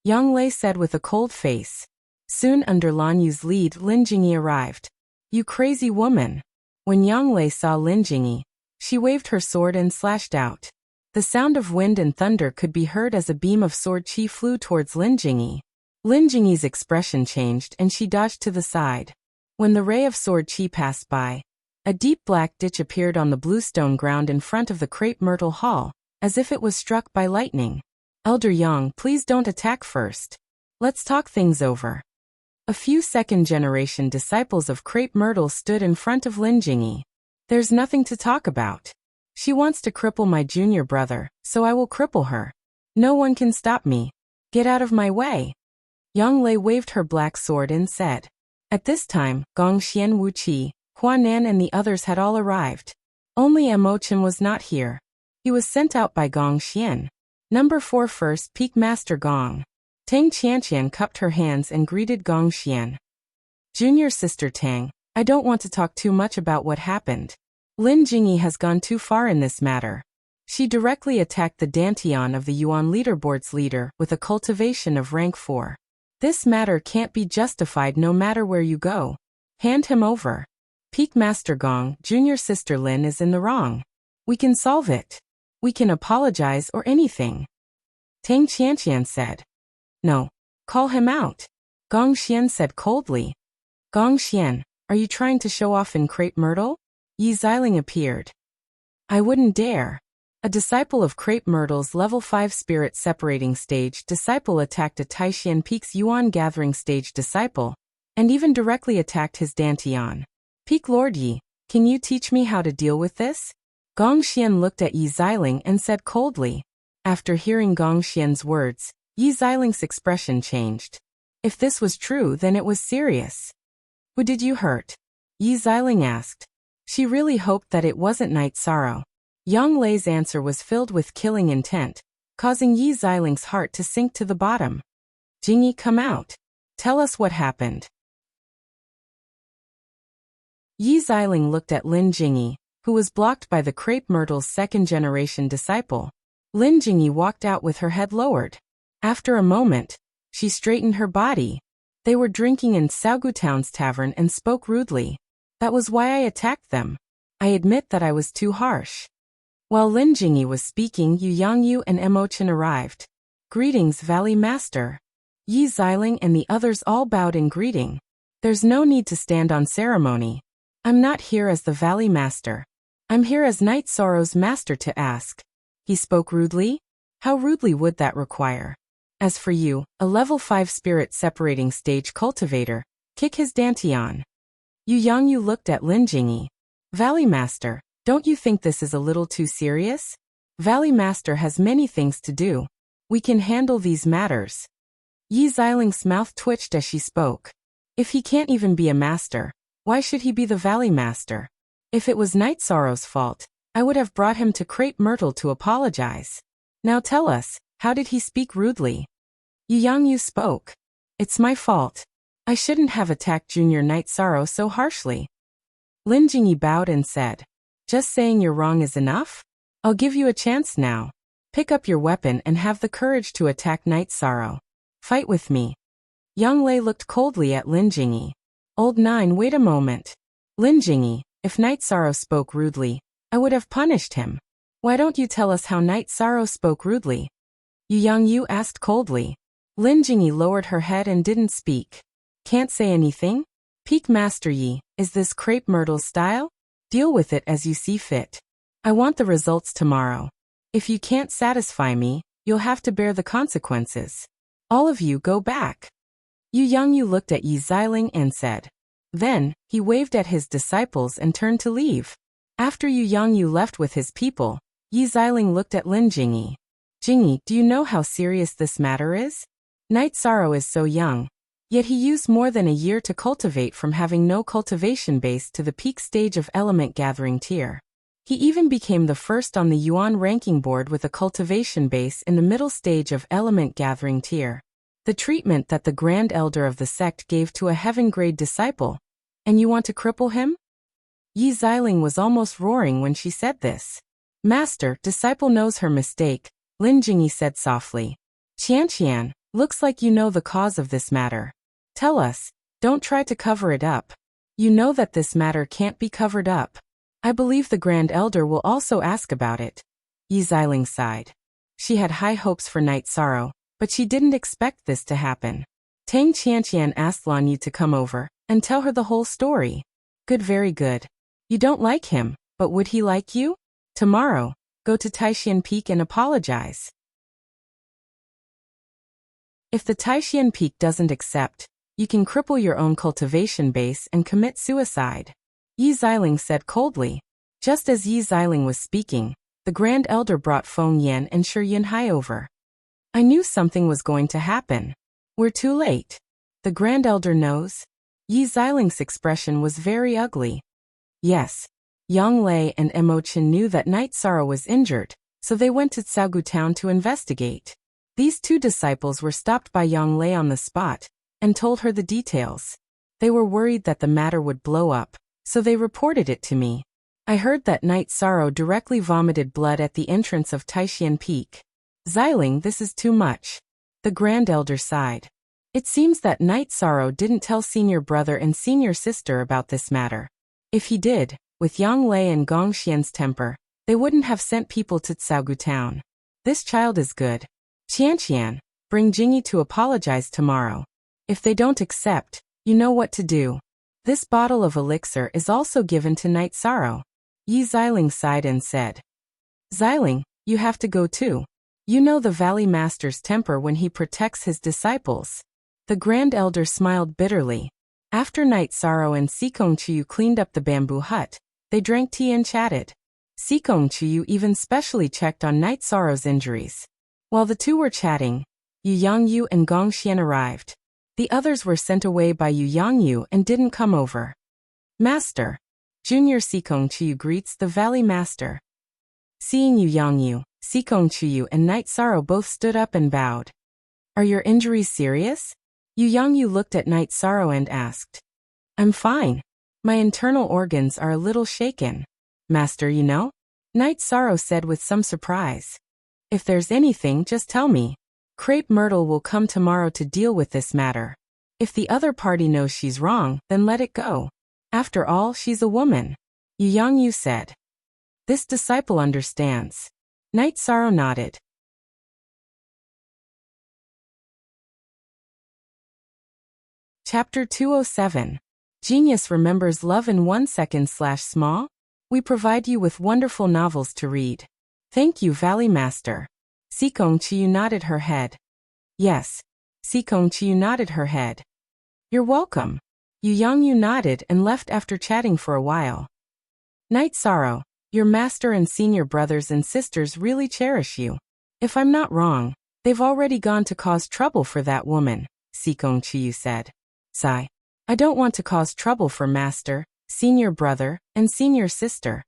Speaker 1: Yang Lei said with a cold face. Soon under Lan Yu's lead, Lin Jingyi arrived. You crazy woman. When Yang Lei saw Lin Jingyi, she waved her sword and slashed out. The sound of wind and thunder could be heard as a beam of sword chi flew towards Lin Jingyi. Lin Jingyi's expression changed and she dodged to the side. When the ray of sword chi passed by, a deep black ditch appeared on the bluestone ground in front of the Crepe Myrtle Hall, as if it was struck by lightning. Elder Yang, please don't attack first. Let's talk things over. A few second-generation disciples of Crepe Myrtle stood in front of Lin Jingyi. There's nothing to talk about. She wants to cripple my junior brother, so I will cripple her. No one can stop me. Get out of my way. Yang Lei waved her black sword and said. At this time, Gong Xian Wu Qi, Hua Nan and the others had all arrived. Only Mo Chen was not here. He was sent out by Gong Xian. Number 4 First Peak Master Gong. Tang Qianqian cupped her hands and greeted Gong Xian. Junior sister Tang, I don't want to talk too much about what happened. Lin Jingyi has gone too far in this matter. She directly attacked the Dantian of the Yuan leaderboard's leader with a cultivation of rank 4. This matter can't be justified no matter where you go. Hand him over. Peak Master Gong, junior sister Lin is in the wrong. We can solve it. We can apologize or anything. Tang Qianqian said. No. Call him out. Gong Xian said coldly. Gong Xian, are you trying to show off in Crepe Myrtle? Yi Xiling appeared. I wouldn't dare. A disciple of Crepe Myrtle's level 5 spirit separating stage disciple attacked a Taishan Peak's Yuan gathering stage disciple, and even directly attacked his Dantian. Peak Lord Yi, can you teach me how to deal with this? Gong Xian looked at Yi Xiling and said coldly. After hearing Gong Xian's words, Yi Xiling's expression changed. If this was true, then it was serious. Who did you hurt? Yi Xiling asked. She really hoped that it wasn't Night Sorrow. Yang Lei's answer was filled with killing intent, causing Yi Xiling's heart to sink to the bottom. Jingyi, come out. Tell us what happened. Yi Xiling looked at Lin Jingyi, who was blocked by the Crepe Myrtle's second-generation disciple. Lin Jingyi walked out with her head lowered. After a moment, she straightened her body. They were drinking in Saogutown's tavern and spoke rudely. That was why I attacked them. I admit that I was too harsh. While Lin Jingyi was speaking, Yu Yangyu and Emochin arrived. Greetings, Valley Master. Yi Xiling and the others all bowed in greeting. There's no need to stand on ceremony. I'm not here as the Valley Master. I'm here as Night Sorrow's master to ask. He spoke rudely? How rudely would that require? As for you, a level 5 spirit separating stage cultivator, kick his Dantian. Yu Yangyu looked at Lin Jingyi. Valley Master, don't you think this is a little too serious? Valley Master has many things to do. We can handle these matters. Yi Xiling's mouth twitched as she spoke. If he can't even be a master, why should he be the Valley Master? If it was Night Sorrow's fault, I would have brought him to Crepe Myrtle to apologize. Now tell us, how did he speak rudely? Yu Yangyu spoke. It's my fault. I shouldn't have attacked Junior Night Sorrow so harshly. Lin Jingyi bowed and said, just saying you're wrong is enough? I'll give you a chance now. Pick up your weapon and have the courage to attack Night Sorrow. Fight with me. Yang Lei looked coldly at Lin Jingyi. Old Nine, wait a moment. Lin Jingyi, if Night Sorrow spoke rudely, I would have punished him. Why don't you tell us how Night Sorrow spoke rudely? Yu Yangyu asked coldly. Lin Jingyi lowered her head and didn't speak. Can't say anything? Peak Master Yi, is this Crepe Myrtle's style? Deal with it as you see fit. I want the results tomorrow. If you can't satisfy me, you'll have to bear the consequences. All of you go back. Yu Yangyu looked at Yi Xiling and said. Then, he waved at his disciples and turned to leave. After Yu Yangyu left with his people, Yi Xiling looked at Lin Jingyi. Jingyi, do you know how serious this matter is? Night Sorrow is so young. Yet he used more than a year to cultivate from having no cultivation base to the peak stage of element gathering tier. He even became the first on the Yuan ranking board with a cultivation base in the middle stage of element gathering tier. The treatment that the Grand Elder of the sect gave to a heaven-grade disciple. And you want to cripple him? Yi Xiling was almost roaring when she said this. Master, disciple knows her mistake, Lin Jingyi said softly. Qianqian, looks like you know the cause of this matter. Tell us, don't try to cover it up. You know that this matter can't be covered up. I believe the Grand Elder will also ask about it. Yi Xiling sighed. She had high hopes for Night Sorrow, but she didn't expect this to happen. Tang Qianqian asked Lan Yu to come over and tell her the whole story. Good, very good. You don't like him, but would he like you? Tomorrow, go to Taishan Peak and apologize. If the Taishan Peak doesn't accept, you can cripple your own cultivation base and commit suicide. Yi Xiling said coldly. Just as Yi Xiling was speaking, the Grand Elder brought Feng Yan and Shi Yunhai over. I knew something was going to happen. We're too late. The Grand Elder knows. Yi Xiling's expression was very ugly. Yes. Yang Lei and Emochin knew that Night Sorrow was injured, so they went to Saogutown to investigate. These two disciples were stopped by Yang Lei on the spot and told her the details. They were worried that the matter would blow up, so they reported it to me. I heard that Night Sorrow directly vomited blood at the entrance of Taishian Peak. Xiling, this is too much. The Grand Elder sighed. It seems that Night Sorrow didn't tell senior brother and senior sister about this matter. If he did, with Yang Lei and Gong Xian's temper, they wouldn't have sent people to Tsaogu town. This child is good. Qianqian, bring Jingyi to apologize tomorrow. If they don't accept, you know what to do. This bottle of elixir is also given to Night Sorrow. Yi Xiling sighed and said. Xiling, you have to go too. You know the Valley Master's temper when he protects his disciples. The Grand Elder smiled bitterly. After Night Sorrow and Sikong Chiyu cleaned up the bamboo hut, they drank tea and chatted. Sikong Chiyu even specially checked on Night Sorrow's injuries. While the two were chatting, Yu Yangyu and Gong Xian arrived. The others were sent away by Yu Yangyu and didn't come over. Master. Junior Sikong Chiyu greets the Valley Master. Seeing Yu Yangyu, Sikong Chiyu and Night Sorrow both stood up and bowed. Are your injuries serious? Yu Yangyu looked at Night Sorrow and asked. I'm fine. My internal organs are a little shaken. Master, you know? Night Sorrow said with some surprise. If there's anything, just tell me. Crepe Myrtle will come tomorrow to deal with this matter. If the other party knows she's wrong, then let it go. After all, she's a woman. Yu Yangyu said. This disciple understands. Night Sorrow nodded. Chapter 207. Genius remembers love in 1 second/small? We provide you with wonderful novels to read. Thank you, Valley Master. Sikong Chiyu nodded her head. Yes. Sikong Chiyu nodded her head. You're welcome. Yu Yangyu nodded and left after chatting for a while. Night Sorrow, your master and senior brothers and sisters really cherish you. If I'm not wrong, they've already gone to cause trouble for that woman, Sikong Chiyu said. Sigh. I don't want to cause trouble for master, senior brother, and senior sister.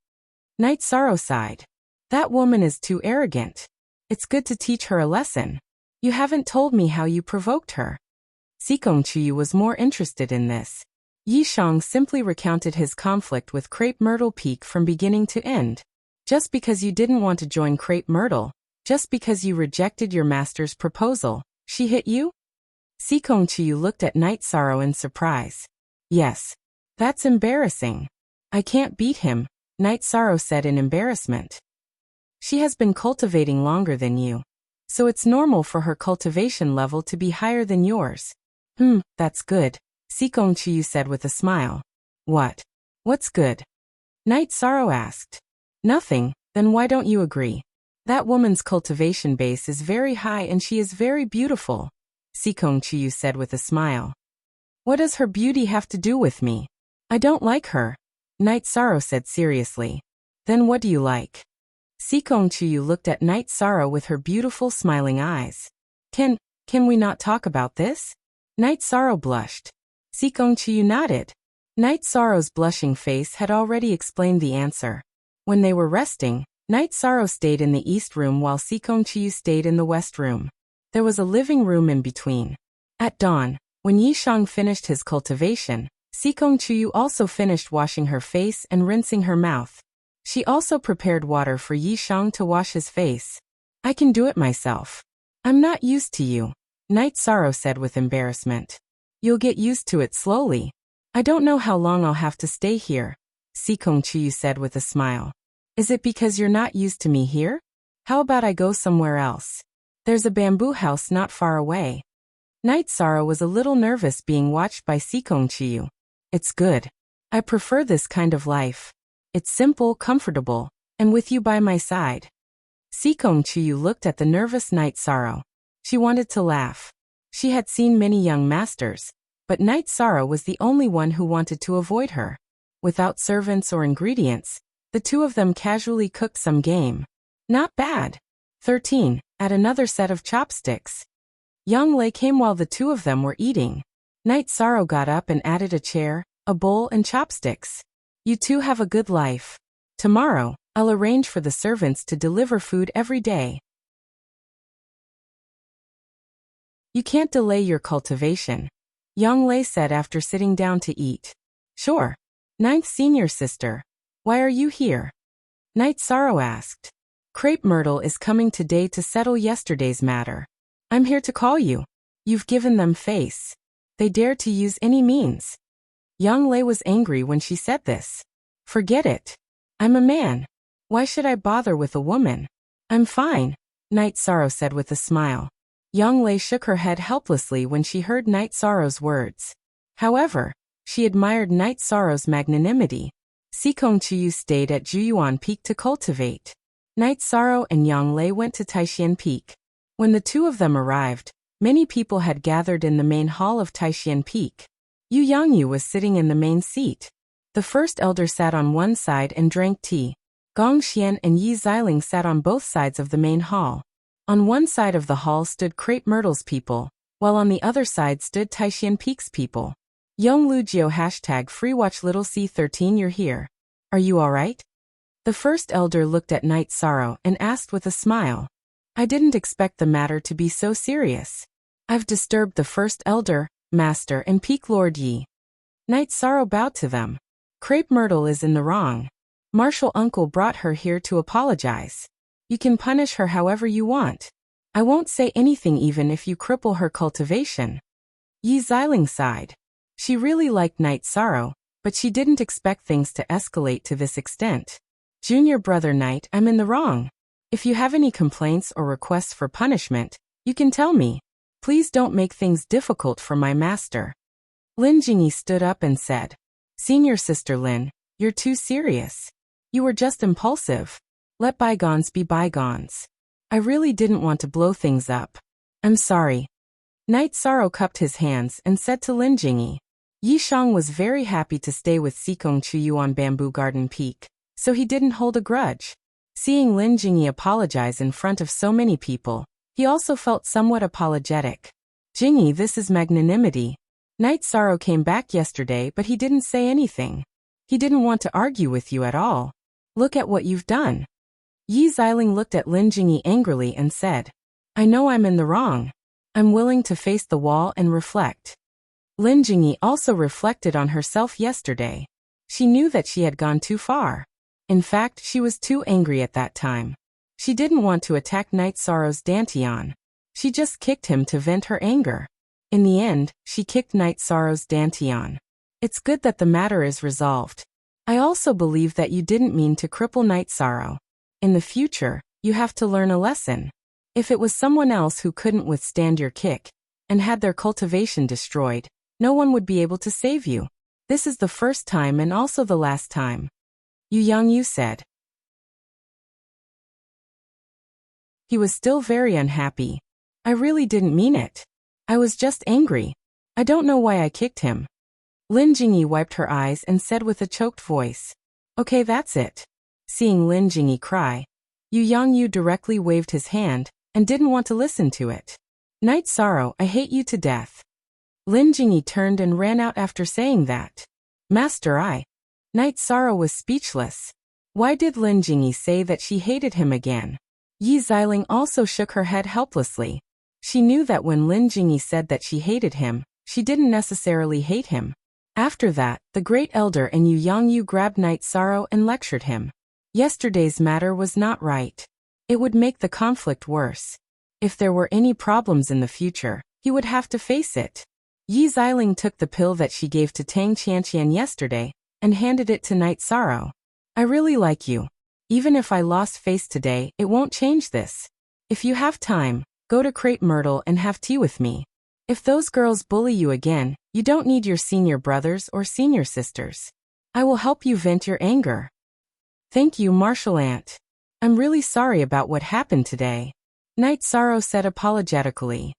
Speaker 1: Night Sorrow sighed. That woman is too arrogant. It's good to teach her a lesson. You haven't told me how you provoked her. Sikong Chiyu was more interested in this. Yi Shang simply recounted his conflict with Crepe Myrtle Peak from beginning to end. Just because you didn't want to join Crepe Myrtle, just because you rejected your master's proposal, she hit you? Sikong Chiyu looked at Night Sorrow in surprise. Yes. That's embarrassing. I can't beat him, Night Sorrow said in embarrassment. She has been cultivating longer than you. So it's normal for her cultivation level to be higher than yours. That's good, Sikong Chiyu said with a smile. What? What's good? Night Sorrow asked. Nothing, then why don't you agree? That woman's cultivation base is very high and she is very beautiful, Sikong Chiyu said with a smile. What does her beauty have to do with me? I don't like her, Night Sorrow said seriously. Then what do you like? Sikong Chiyu looked at Night Sorrow with her beautiful smiling eyes. Can we not talk about this? Night Sorrow blushed. Sikong Chiyu nodded. Night Sorrow's blushing face had already explained the answer. When they were resting, Night Sorrow stayed in the east room while Sikong Chiyu stayed in the west room. There was a living room in between. At dawn, when Yi Shang finished his cultivation, Sikong Chiyu also finished washing her face and rinsing her mouth. She also prepared water for Yi Shang to wash his face. I can do it myself. I'm not used to you, Night Sorrow said with embarrassment. You'll get used to it slowly. I don't know how long I'll have to stay here, Sikong Chiyu said with a smile. Is it because you're not used to me here? How about I go somewhere else? There's a bamboo house not far away. Night Sorrow was a little nervous being watched by Sikong Chiyu. It's good. I prefer this kind of life. It's simple, comfortable, and with you by my side. Sikong Chiyu looked at the nervous Night Sorrow. She wanted to laugh. She had seen many young masters, but Night Sorrow was the only one who wanted to avoid her. Without servants or ingredients, the two of them casually cooked some game. Not bad. 13. Add another set of chopsticks. Yang Lei came while the two of them were eating. Night Sorrow got up and added a chair, a bowl and chopsticks. You two have a good life. Tomorrow, I'll arrange for the servants to deliver food every day. You can't delay your cultivation, Yang Lei said after sitting down to eat. Sure. 9th senior sister. Why are you here? Night Sorrow asked. Crepe Myrtle is coming today to settle yesterday's matter. I'm here to call you. You've given them face. They dare to use any means. Yang Lei was angry when she said this. Forget it. I'm a man. Why should I bother with a woman? I'm fine, Night Sorrow said with a smile. Yang Lei shook her head helplessly when she heard Night Sorrow's words. However, she admired Night Sorrow's magnanimity. Sikong Chiyu stayed at Juyuan Peak to cultivate. Night Sorrow and Yang Lei went to Taishan Peak. When the two of them arrived, many people had gathered in the main hall of Taishan Peak. Yu Yangyu was sitting in the main seat. The first elder sat on one side and drank tea. Gong Xian and Yi Xiling sat on both sides of the main hall. On one side of the hall stood Crepe Myrtle's people, while on the other side stood Taishan Peak's people. Yong Lu Jio #FreeWatch Little C13 You're here. Are you alright? The first elder looked at Night Sorrow and asked with a smile. I didn't expect the matter to be so serious. I've disturbed the first elder, master and Peak Lord Yi. Night Sorrow bowed to them. Crepe Myrtle is in the wrong. Martial Uncle brought her here to apologize. You can punish her however you want. I won't say anything even if you cripple her cultivation. Yi Xiling sighed. She really liked Night Sorrow, but she didn't expect things to escalate to this extent. Junior brother Night, I'm in the wrong. If you have any complaints or requests for punishment, you can tell me. Please don't make things difficult for my master. Lin Jingyi stood up and said, Senior Sister Lin, you're too serious. You were just impulsive. Let bygones be bygones. I really didn't want to blow things up. I'm sorry. Night Sorrow cupped his hands and said to Lin Jingyi. Yi Shang was very happy to stay with Sikong Chiyu on Bamboo Garden Peak, so he didn't hold a grudge. Seeing Lin Jingyi apologize in front of so many people, he also felt somewhat apologetic. Jingyi, this is magnanimity. Night Sorrow came back yesterday but he didn't say anything. He didn't want to argue with you at all. Look at what you've done. Yi Xiling looked at Lin Jingyi angrily and said, I know I'm in the wrong. I'm willing to face the wall and reflect. Lin Jingyi also reflected on herself yesterday. She knew that she had gone too far. In fact, she was too angry at that time. She didn't want to attack Night Sorrow's Dantian. She just kicked him to vent her anger. In the end, she kicked Night Sorrow's Dantian. It's good that the matter is resolved. I also believe that you didn't mean to cripple Night Sorrow. In the future, you have to learn a lesson. If it was someone else who couldn't withstand your kick, and had their cultivation destroyed, no one would be able to save you. This is the first time and also the last time. Yu Yangyu said. He was still very unhappy. I really didn't mean it. I was just angry. I don't know why I kicked him. Lin Jingyi wiped her eyes and said with a choked voice. Okay, that's it. Seeing Lin Jingyi cry, Yu Yangyu directly waved his hand and didn't want to listen to it. Night Sorrow, I hate you to death. Lin Jingyi turned and ran out after saying that. Master, Night Sorrow was speechless. Why did Lin Jingyi say that she hated him again? Yi Xiling also shook her head helplessly. She knew that when Lin Jingyi said that she hated him, she didn't necessarily hate him. After that, the Great Elder and Yu Yangyu grabbed Night Sorrow and lectured him. Yesterday's matter was not right. It would make the conflict worse. If there were any problems in the future, he would have to face it. Yi Xiling took the pill that she gave to Tang Qianqian yesterday and handed it to Night Sorrow. I really like you. Even if I lost face today, it won't change this. If you have time, go to Crepe Myrtle and have tea with me. If those girls bully you again, you don't need your senior brothers or senior sisters. I will help you vent your anger. Thank you, Martial Aunt. I'm really sorry about what happened today. Night Sorrow said apologetically.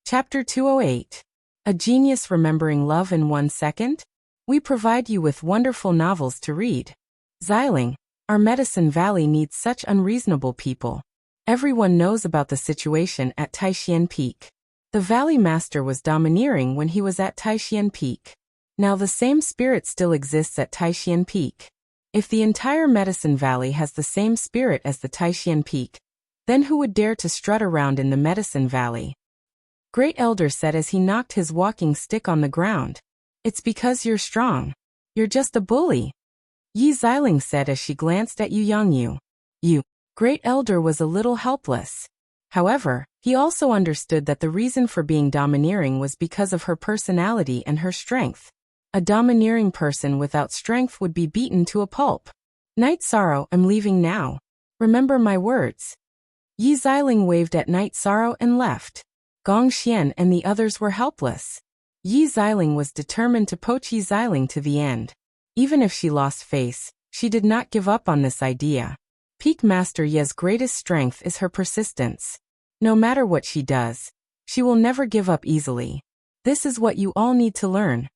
Speaker 1: Chapter 208. A Genius Remembering Love in 1 Second? We provide you with wonderful novels to read. Xiling, our Medicine Valley needs such unreasonable people. Everyone knows about the situation at Taishan Peak. The Valley Master was domineering when he was at Taishan Peak. Now the same spirit still exists at Taishan Peak. If the entire Medicine Valley has the same spirit as the Taishan Peak, then who would dare to strut around in the Medicine Valley? Great Elder said as he knocked his walking stick on the ground. It's because you're strong. You're just a bully. Yi Xiling said as she glanced at Yu Yangyu. Great Elder was a little helpless. However, he also understood that the reason for being domineering was because of her personality and her strength. A domineering person without strength would be beaten to a pulp. Night Sorrow, I'm leaving now. Remember my words. Yi Xiling waved at Night Sorrow and left. Gong Xian and the others were helpless. Yi Xiling was determined to poach Yi Xiling to the end. Even if she lost face, she did not give up on this idea. Peak Master Ye's greatest strength is her persistence. No matter what she does, she will never give up easily. This is what you all need to learn.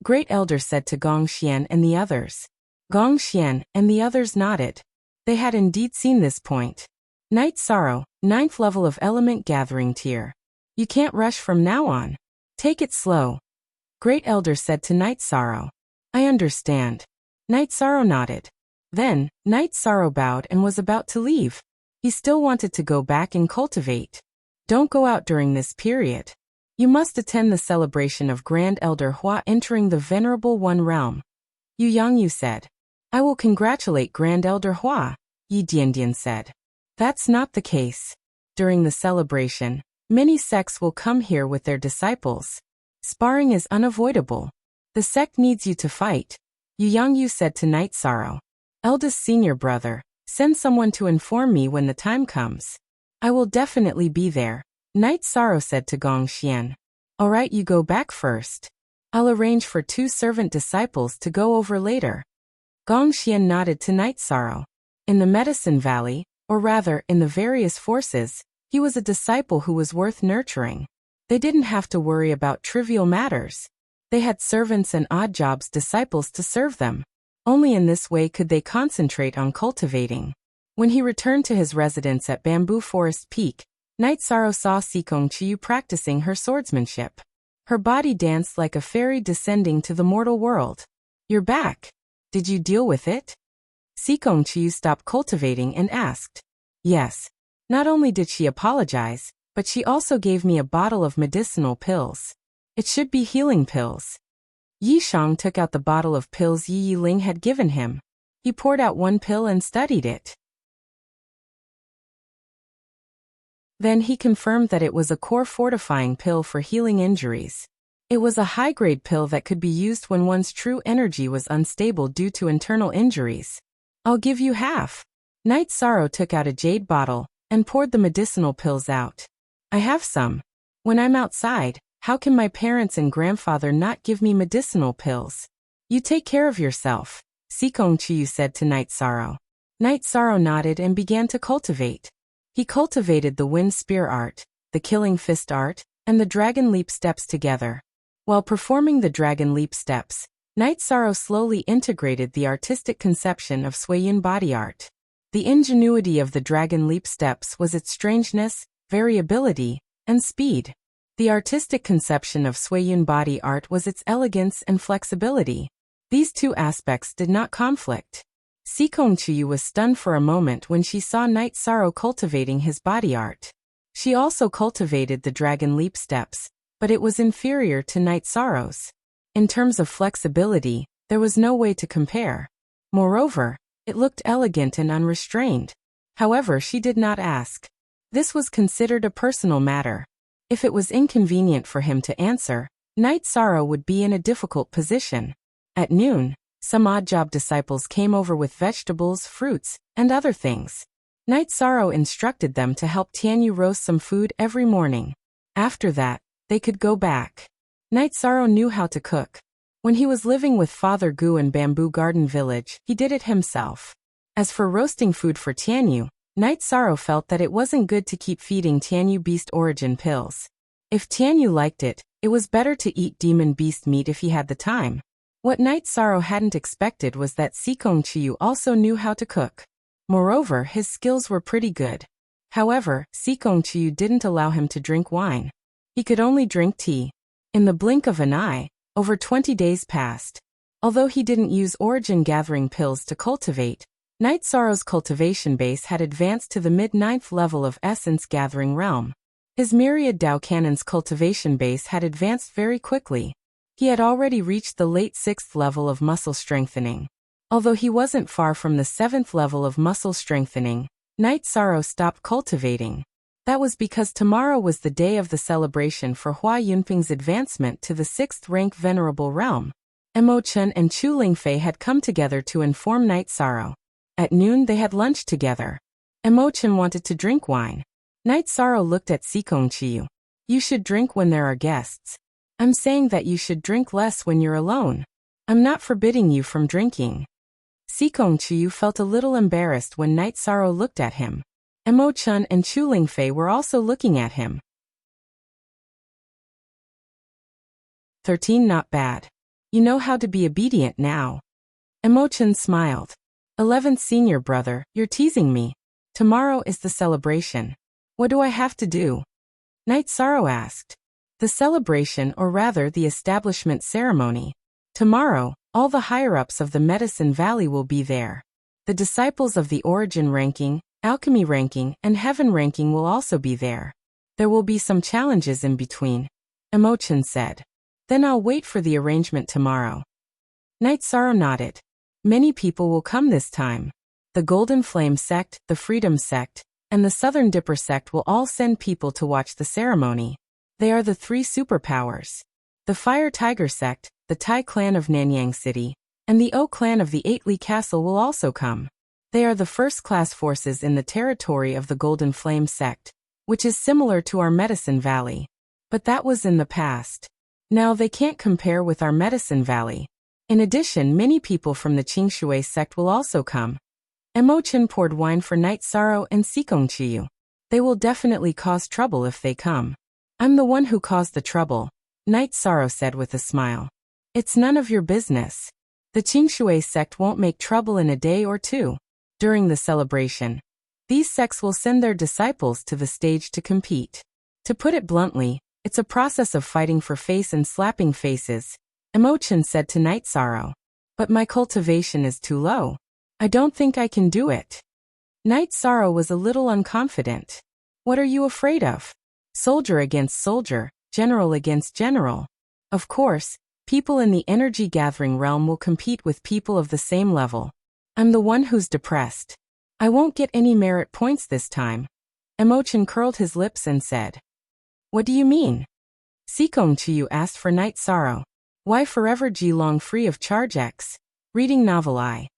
Speaker 1: Great Elder said to Gong Xian and the others. Gong Xian and the others nodded. They had indeed seen this point. Night Sorrow, 9th level of Element Gathering Tier. You can't rush from now on. Take it slow. Great Elder said to Night Sorrow. I understand. Night Sorrow nodded. Then, Night Sorrow bowed and was about to leave. He still wanted to go back and cultivate. Don't go out during this period. You must attend the celebration of Grand Elder Hua entering the Venerable One realm. Yu Yangyu said. I will congratulate Grand Elder Hua, Yi Diandian said. That's not the case. During the celebration, many sects will come here with their disciples. Sparring is unavoidable. The sect needs you to fight, Yu Yangyu said to Night Sorrow. Eldest senior brother, send someone to inform me when the time comes. I will definitely be there, Night Sorrow said to Gong Xian. Alright, you go back first. I'll arrange for 2 servant disciples to go over later. Gong Xian nodded to Night Sorrow. In the Medicine Valley, or rather in the various forces, he was a disciple who was worth nurturing. They didn't have to worry about trivial matters. They had servants and odd jobs disciples to serve them. Only in this way could they concentrate on cultivating. When he returned to his residence at Bamboo Forest Peak, Night Sorrow saw Sikong Chiyu practicing her swordsmanship. Her body danced like a fairy descending to the mortal world. You're back. Did you deal with it? Sikong Chiyu stopped cultivating and asked. Yes. Not only did she apologize, but she also gave me a bottle of medicinal pills. It should be healing pills. Yi Shang took out the bottle of pills Yi Yiling had given him. He poured out one pill and studied it. Then he confirmed that it was a core fortifying pill for healing injuries. It was a high-grade pill that could be used when one's true energy was unstable due to internal injuries. I'll give you half. Night Sorrow took out a jade bottle and poured the medicinal pills out. I have some. When I'm outside, how can my parents and grandfather not give me medicinal pills? You take care of yourself, Sikong Chiyu said to Night Sorrow. Night Sorrow nodded and began to cultivate. He cultivated the Wind Spear art, the Killing Fist art, and the Dragon Leap steps together. While performing the Dragon Leap steps, Night Sorrow slowly integrated the artistic conception of Suiyun body art. The ingenuity of the Dragon Leap steps was its strangeness, variability, and speed. The artistic conception of Suiyun body art was its elegance and flexibility. These two aspects did not conflict. Sikong Chiyu was stunned for a moment when she saw Night Sorrow cultivating his body art. She also cultivated the Dragon Leap steps, but it was inferior to Night Sorrow's. In terms of flexibility, there was no way to compare. Moreover, it looked elegant and unrestrained. However, she did not ask. This was considered a personal matter. If it was inconvenient for him to answer, Night Sorrow would be in a difficult position. At noon, some odd-job disciples came over with vegetables, fruits, and other things. Night Sorrow instructed them to help Tianyu roast some food every morning. After that, they could go back. Night Sorrow knew how to cook. When he was living with Father Gu in Bamboo Garden Village, he did it himself. As for roasting food for Tianyu, Night Sorrow felt that it wasn't good to keep feeding Tianyu beast origin pills. If Tianyu liked it, it was better to eat demon beast meat if he had the time. What Night Sorrow hadn't expected was that Sikong Chiyu also knew how to cook. Moreover, his skills were pretty good. However, Sikong Chiyu didn't allow him to drink wine. He could only drink tea. In the blink of an eye, over 20 days passed. Although he didn't use origin gathering pills to cultivate, Night Sorrow's cultivation base had advanced to the mid-9th level of essence gathering realm. His myriad Dao Cannon's cultivation base had advanced very quickly. He had already reached the late 6th level of muscle strengthening. Although he wasn't far from the 7th level of muscle strengthening, Night Sorrow stopped cultivating. That was because tomorrow was the day of the celebration for Hua Yunping's advancement to the 6th rank Venerable Realm. Mo Chun and Chu Lingfei had come together to inform Night Sorrow. At noon they had lunch together. Mo Chun wanted to drink wine. Night Sorrow looked at Sikong Chiyu. You should drink when there are guests. I'm saying that you should drink less when you're alone. I'm not forbidding you from drinking. Sikong Chiyu felt a little embarrassed when Night Sorrow looked at him. Mo Chun and Chu Lingfei were also looking at him. 13 Not bad. You know how to be obedient now. Mo Chun smiled. 11th senior brother, you're teasing me. Tomorrow is the celebration. What do I have to do? Night Sorrow asked. The celebration, or rather the establishment ceremony. Tomorrow, all the higher-ups of the Medicine Valley will be there. The disciples of the Origin ranking, Alchemy ranking, and Heaven ranking will also be there. There will be some challenges in between, Mo Chun said. Then I'll wait for the arrangement tomorrow. Night Sorrow nodded. Many people will come this time. The Golden Flame sect, the Freedom sect, and the Southern Dipper sect will all send people to watch the ceremony. They are the 3 superpowers. The Fire Tiger sect, the Tai clan of Nanyang City, and the O clan of the 8 Castle will also come. They are the first-class forces in the territory of the Golden Flame sect, which is similar to our Medicine Valley. But that was in the past. Now they can't compare with our Medicine Valley. In addition, many people from the Qingshui sect will also come. Mo Chun poured wine for Night Sorrow and Sikong Chiyu. They will definitely cause trouble if they come. I'm the one who caused the trouble, Night Sorrow said with a smile. It's none of your business. The Qingshui sect won't make trouble in a day or two. During the celebration, these sects will send their disciples to the stage to compete. To put it bluntly, it's a process of fighting for face and slapping faces, Mo Chun said to Night Sorrow. But my cultivation is too low. I don't think I can do it. Night Sorrow was a little unconfident. What are you afraid of? Soldier against soldier, general against general. Of course, people in the energy gathering realm will compete with people of the same level. I'm the one who's depressed. I won't get any merit points this time. Mo Chun curled his lips and said. What do you mean? Sikong Chiyu asked for Night Sorrow. Why forever G-long free of charge X? Reading novel I.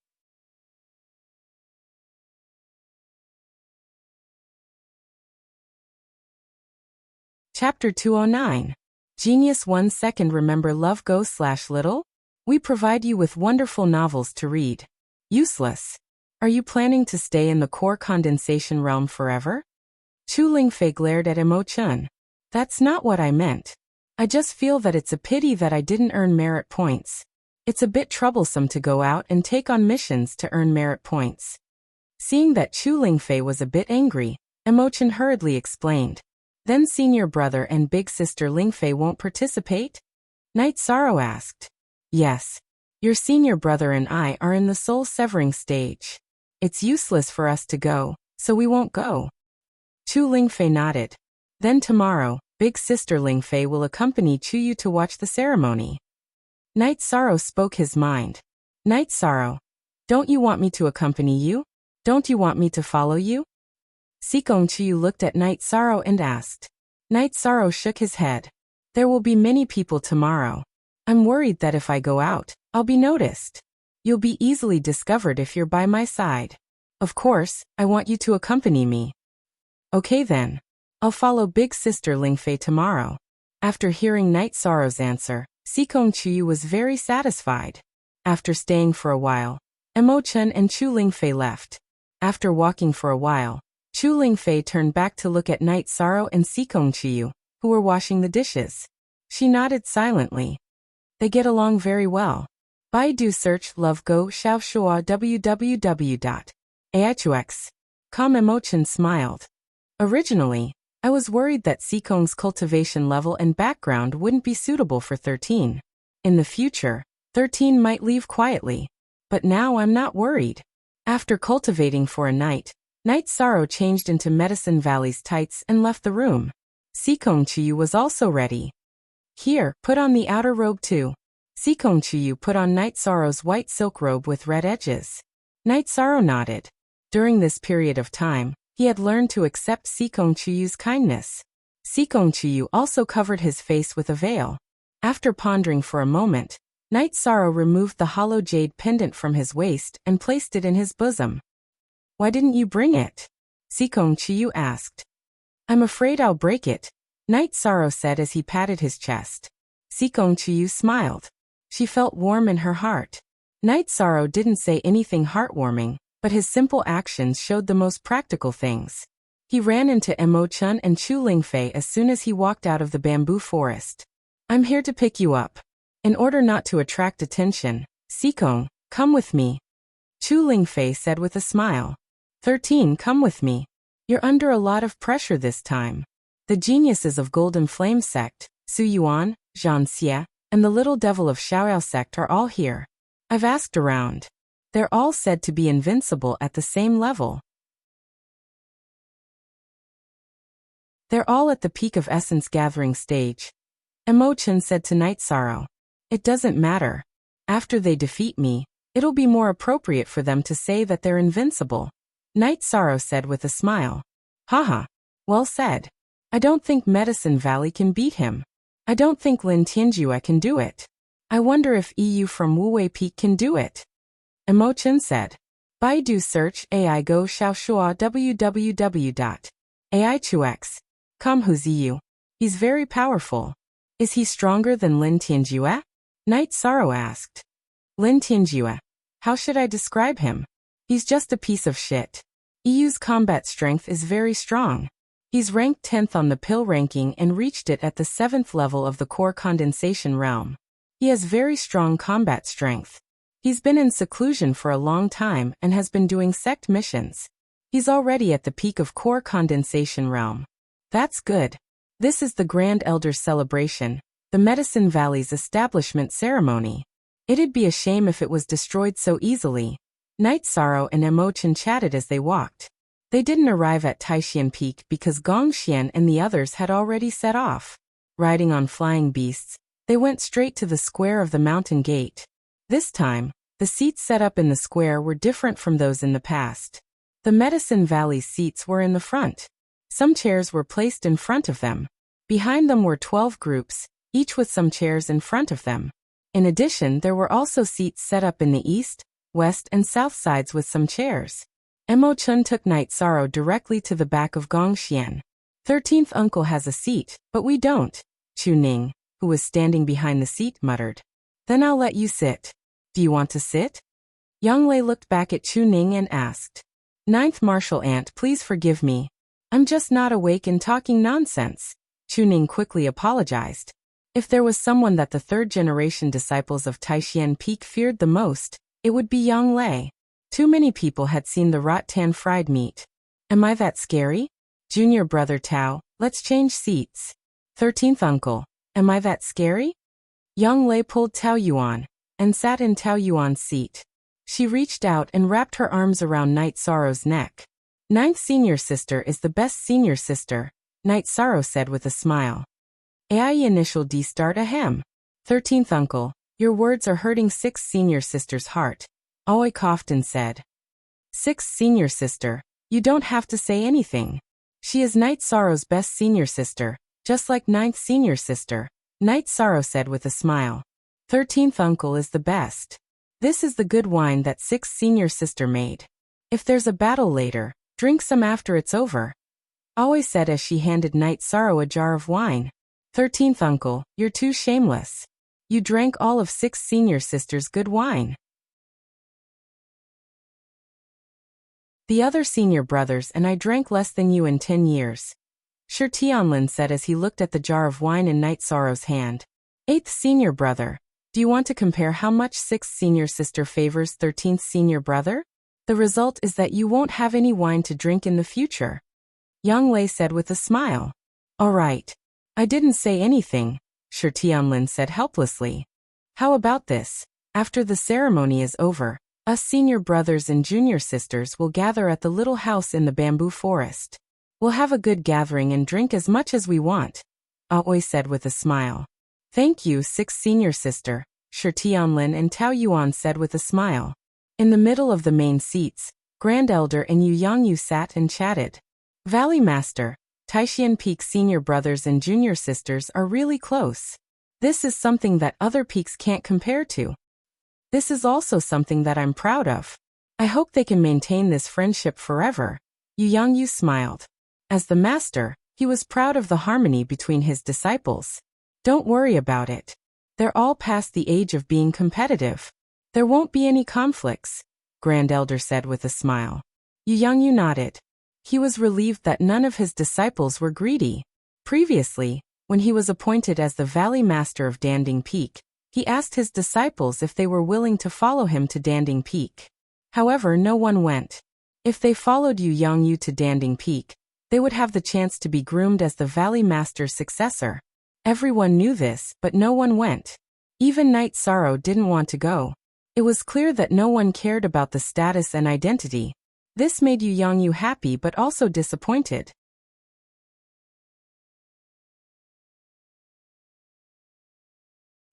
Speaker 1: Chapter 209. Genius 1 second. Remember Love Go/Little? We provide you with wonderful novels to read. Useless. Are you planning to stay in the core condensation realm forever? Chu Lingfei glared at Mo Chun. That's not what I meant. I just feel that it's a pity that I didn't earn merit points. It's a bit troublesome to go out and take on missions to earn merit points. Seeing that Chu Lingfei was a bit angry, Mo Chun hurriedly explained. Then senior brother and big sister Lingfei won't participate? Night Sorrow asked. Yes. Your senior brother and I are in the soul severing stage. It's useless for us to go, so we won't go. Chu Lingfei nodded. Then tomorrow, big sister Lingfei will accompany Chuyu to watch the ceremony. Night Sorrow spoke his mind. Night Sorrow, don't you want me to accompany you? Don't you want me to follow you? Sikong Chiyu looked at Night Sorrow and asked. Night Sorrow shook his head. There will be many people tomorrow. I'm worried that if I go out, I'll be noticed. You'll be easily discovered if you're by my side. Of course, I want you to accompany me. Okay then. I'll follow big sister Lingfei tomorrow. After hearing Night Sorrow's answer, Sikong Chiyu was very satisfied. After staying for a while, Mo Chun and Chu Lingfei left. After walking for a while, Chu Lingfei turned back to look at Night Sorrow and Sikong Chiyu, who were washing the dishes. She nodded silently. They get along very well. Baidu search Love Go Xiao Shua www.aichux.com. Mo Chun smiled. Originally, I was worried that Sikong's cultivation level and background wouldn't be suitable for 13. In the future, 13 might leave quietly. But now I'm not worried. After cultivating for a night, Night Sorrow changed into Medicine Valley's tights and left the room. Sikong Chiyu was also ready. Here, put on the outer robe too. Sikong Chiyu put on Night Sorrow's white silk robe with red edges. Night Sorrow nodded. During this period of time, he had learned to accept Sikong Chiyu's kindness. Sikong Chiyu also covered his face with a veil. After pondering for a moment, Night Sorrow removed the hollow jade pendant from his waist and placed it in his bosom. "Why didn't you bring it?" Sikong Chiyu asked. "I'm afraid I'll break it," Night Sorrow said as he patted his chest. Sikong Chiyu smiled. She felt warm in her heart. Night Sorrow didn't say anything heartwarming, but his simple actions showed the most practical things. He ran into Emo-chun and Chu Lingfei as soon as he walked out of the bamboo forest. "I'm here to pick you up." In order not to attract attention, "Sikong, come with me," Chu Lingfei said with a smile. 13, come with me. You're under a lot of pressure this time. The geniuses of Golden Flame Sect, Su Yuan, Zhan Xie, and the Little Devil of Xiaoyao Sect are all here. I've asked around. They're all said to be invincible at the same level. They're all at the peak of essence gathering stage. Emo-chan said to Night Sorrow. It doesn't matter. After they defeat me, it'll be more appropriate for them to say that they're invincible. Night Sorrow said with a smile. Haha. Well said. I don't think Medicine Valley can beat him. I don't think Lin Tianjue can do it. I wonder if EU from Wuwei Peak can do it. Emo-chan said. Baidu search AI Go Xiaoshua www.ai2x.com. Who's EU? He's very powerful. Is he stronger than Lin Tianjue? Night Sorrow asked. Lin Tianjue. How should I describe him? He's just a piece of shit. EU's combat strength is very strong. He's ranked 10th on the pill ranking and reached it at the 7th level of the core condensation realm. He has very strong combat strength. He's been in seclusion for a long time and has been doing sect missions. He's already at the peak of core condensation realm. That's good. This is the Grand Elder's celebration, the Medicine Valley's establishment ceremony. It'd be a shame if it was destroyed so easily. Night Sorrow and Emo-chan chatted as they walked. They didn't arrive at Taixian Peak because Gongxian and the others had already set off. Riding on flying beasts, they went straight to the square of the mountain gate. This time, the seats set up in the square were different from those in the past. The Medicine Valley seats were in the front. Some chairs were placed in front of them. Behind them were 12 groups, each with some chairs in front of them. In addition, there were also seats set up in the east, west, and south sides with some chairs. Emo-chun took Night Sorrow directly to the back of Gongxian. 13th uncle has a seat, but we don't, Chu Ning, who was standing behind the seat, muttered. Then I'll let you sit. Do you want to sit? Yang Lei looked back at Chu Ning and asked. 9th martial aunt, please forgive me. I'm just not awake and talking nonsense. Chu Ning quickly apologized. If there was someone that the third-generation disciples of Taixian Peak feared the most, it would be Yang Lei. Too many people had seen the rattan fried meat. Am I that scary? Junior brother Tao, let's change seats. 13th uncle, am I that scary? Yang Lei pulled Tao Yuan and sat in Tao Yuan's seat. She reached out and wrapped her arms around Night Sorrow's neck. 9th senior sister is the best senior sister, Night Sorrow said with a smile. AI initial D start ahem. 13th uncle, your words are hurting 6th senior sister's heart. Aoi coughed and said. 6th senior sister, you don't have to say anything. She is Night Sorrow's best senior sister, just like 9th senior sister, Night Sorrow said with a smile. 13th uncle is the best. This is the good wine that 6th senior sister made. If there's a battle later, drink some after it's over. Aoi said as she handed Night Sorrow a jar of wine. 13th uncle, you're too shameless. You drank all of 6th senior sister's good wine. The other senior brothers and I drank less than you in 10 years. Sure, Tianlin said as he looked at the jar of wine in Night Sorrow's hand. 8th senior brother, do you want to compare how much 6th senior sister favors 13th senior brother? The result is that you won't have any wine to drink in the future. Yang Lei said with a smile. All right. I didn't say anything, Sure Tianlin said helplessly. How about this? After the ceremony is over, us senior brothers and junior sisters will gather at the little house in the bamboo forest. We'll have a good gathering and drink as much as we want, Aoi said with a smile. Thank you, sixth senior sister, Shi Tianlin and Tao Yuan said with a smile. In the middle of the main seats, Grand Elder and Yu Yangyu sat and chatted. Valley Master, Taishian Peak senior brothers and junior sisters are really close. This is something that other peaks can't compare to. This is also something that I'm proud of. I hope they can maintain this friendship forever. Yu Yangyu smiled. As the master, he was proud of the harmony between his disciples. Don't worry about it. They're all past the age of being competitive. There won't be any conflicts, Grand Elder said with a smile. Yu Yangyu nodded. He was relieved that none of his disciples were greedy. Previously, when he was appointed as the Valley Master of Danding Peak, he asked his disciples if they were willing to follow him to Danding Peak. However, no one went. If they followed Yu Yangyu to Danding Peak, they would have the chance to be groomed as the Valley Master's successor. Everyone knew this, but no one went. Even Night Sorrow didn't want to go. It was clear that no one cared about the status and identity. This made Yu Yangyu happy but also disappointed.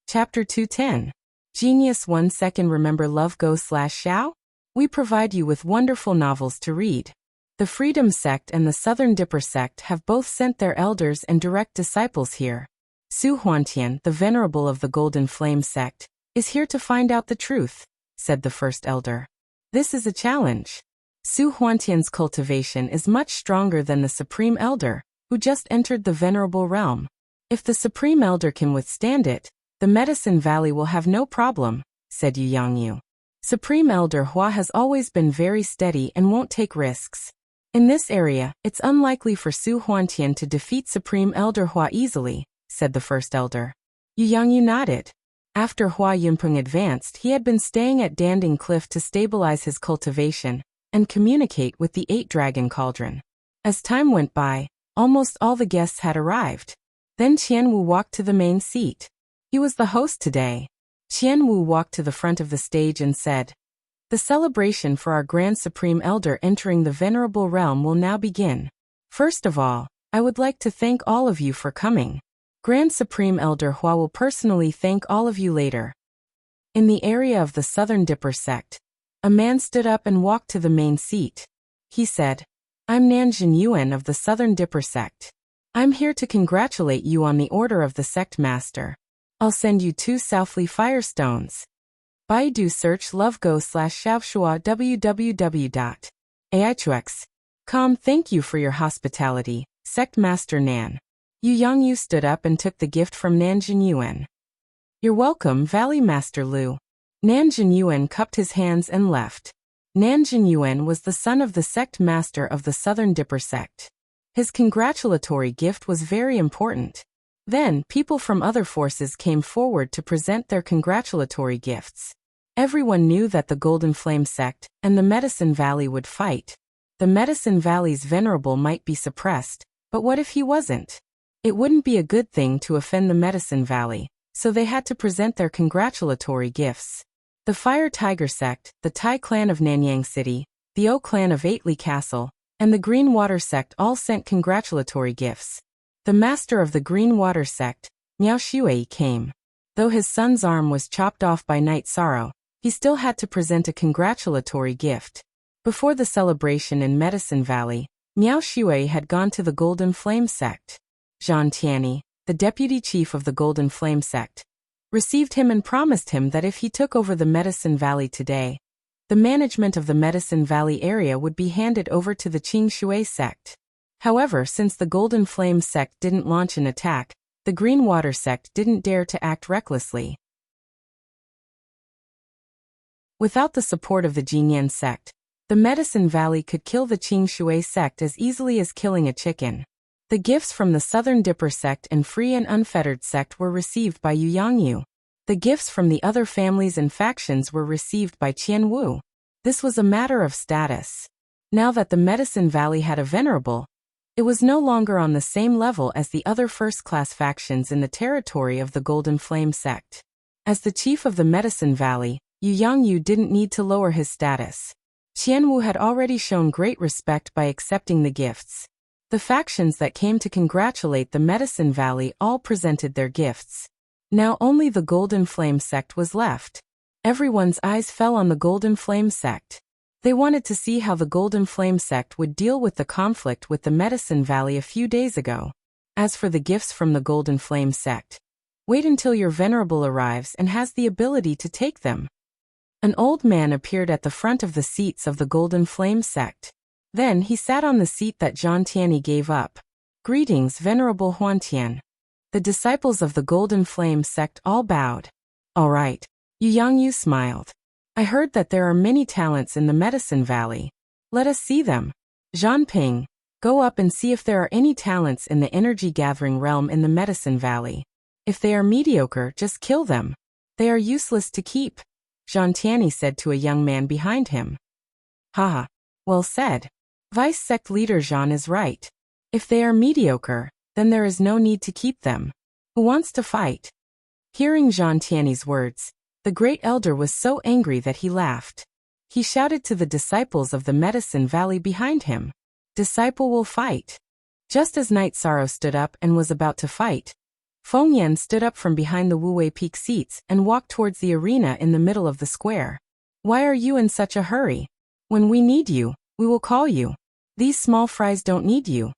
Speaker 1: Chapter 210. Genius 1 Second Remember Love Go/Xiao? We provide you with wonderful novels to read. The Freedom Sect and the Southern Dipper Sect have both sent their elders and direct disciples here. Su Huantian, the Venerable of the Golden Flame Sect, is here to find out the truth, said the first elder. This is a challenge. Su Huantian's cultivation is much stronger than the Supreme Elder, who just entered the Venerable Realm. If the Supreme Elder can withstand it, the Medicine Valley will have no problem, said Yu Yangyu. Supreme Elder Hua has always been very steady and won't take risks. In this area, it's unlikely for Su Huantian to defeat Supreme Elder Hua easily, said the first elder. Yu Yangyu nodded. After Hua Yunpeng advanced, he had been staying at Danding Cliff to stabilize his cultivation and communicate with the 8-Dragon Cauldron. As time went by, almost all the guests had arrived. Then Qianwu walked to the main seat. He was the host today. Qianwu walked to the front of the stage and said, "The celebration for our Grand Supreme Elder entering the Venerable Realm will now begin. First of all, I would like to thank all of you for coming. Grand Supreme Elder Hua will personally thank all of you later." In the area of the Southern Dipper Sect, a man stood up and walked to the main seat. He said, "I'm Nanjin Yuan of the Southern Dipper Sect. I'm here to congratulate you on the order of the Sect Master. I'll send you 2 Southly Firestones." Baidu search lovego/Xiaoshua www.aichuex.com. Thank you for your hospitality, Sect Master Nan. Yu Yangyu stood up and took the gift from Nanjin Yuan. "You're welcome, Valley Master Lu." Nanjin Yuan cupped his hands and left. Nanjin Yuan was the son of the Sect Master of the Southern Dipper Sect. His congratulatory gift was very important. Then, people from other forces came forward to present their congratulatory gifts. Everyone knew that the Golden Flame Sect and the Medicine Valley would fight. The Medicine Valley's Venerable might be suppressed, but what if he wasn't? It wouldn't be a good thing to offend the Medicine Valley, so they had to present their congratulatory gifts. The Fire Tiger Sect, the Tai Clan of Nanyang City, the O Clan of Aitley Castle, and the Green Water Sect all sent congratulatory gifts. The master of the Green Water Sect, Miao Shuei, came. Though his son's arm was chopped off by Night Sorrow, he still had to present a congratulatory gift. Before the celebration in Medicine Valley, Miao Shuei had gone to the Golden Flame Sect. Zhang Tianyi, the deputy chief of the Golden Flame Sect, received him and promised him that if he took over the Medicine Valley today, the management of the Medicine Valley area would be handed over to the Qing Shui Sect. However, since the Golden Flame Sect didn't launch an attack, the Green Water Sect didn't dare to act recklessly. Without the support of the Jinyan Sect, the Medicine Valley could kill the Qing Shui Sect as easily as killing a chicken. The gifts from the Southern Dipper Sect and Free and Unfettered Sect were received by Yu Yangyu. The gifts from the other families and factions were received by Qian Wu. This was a matter of status. Now that the Medicine Valley had a venerable, it was no longer on the same level as the other first-class factions in the territory of the Golden Flame Sect. As the chief of the Medicine Valley, Yu Yangyu didn't need to lower his status. Qian Wu had already shown great respect by accepting the gifts. The factions that came to congratulate the Medicine Valley all presented their gifts. Now only the Golden Flame sect was left. Everyone's eyes fell on the Golden Flame sect. They wanted to see how the Golden Flame sect would deal with the conflict with the Medicine Valley a few days ago. As for the gifts from the Golden Flame sect, wait until your venerable arrives and has the ability to take them. An old man appeared at the front of the seats of the Golden Flame sect. Then he sat on the seat that Zhang Tianyi gave up. Greetings, Venerable Huantian. The disciples of the Golden Flame sect all bowed. All right. Yu Yangyu smiled. I heard that there are many talents in the Medicine Valley. Let us see them. Zhanping, go up and see if there are any talents in the energy-gathering realm in the Medicine Valley. If they are mediocre, just kill them. They are useless to keep, Zhang Tianyi said to a young man behind him. Haha. Well said. Vice Sect Leader Zhan is right. If they are mediocre, then there is no need to keep them. Who wants to fight? Hearing Zhang Tianyi's words, the Great Elder was so angry that he laughed. He shouted to the disciples of the Medicine Valley behind him. Disciple will fight. Just as Knight Sorrow stood up and was about to fight, Feng Yan stood up from behind the Wuwei Peak seats and walked towards the arena in the middle of the square. Why are you in such a hurry? When we need you, we will call you. These small fries don't need you.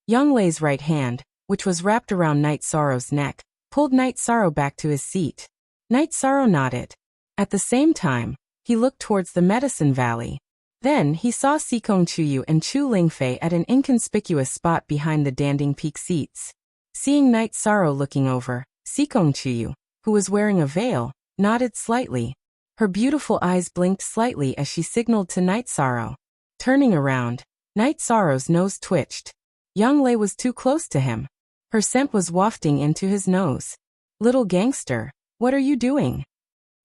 Speaker 1: Young Lei's right hand, which was wrapped around Knight Sorrow's neck, pulled Knight Sorrow back to his seat. Knight Sorrow nodded. At the same time, he looked towards the Medicine Valley. Then he saw Xikong Chuyu and Chu Lingfei at an inconspicuous spot behind the Danding Peak seats. Seeing Knight Sorrow looking over, Xikong Chuyu, who was wearing a veil, nodded slightly. Her beautiful eyes blinked slightly as she signaled to Knight Sorrow. Turning around, Knight Sorrow's nose twitched. Young Lei was too close to him. Her scent was wafting into his nose. Little gangster, what are you doing?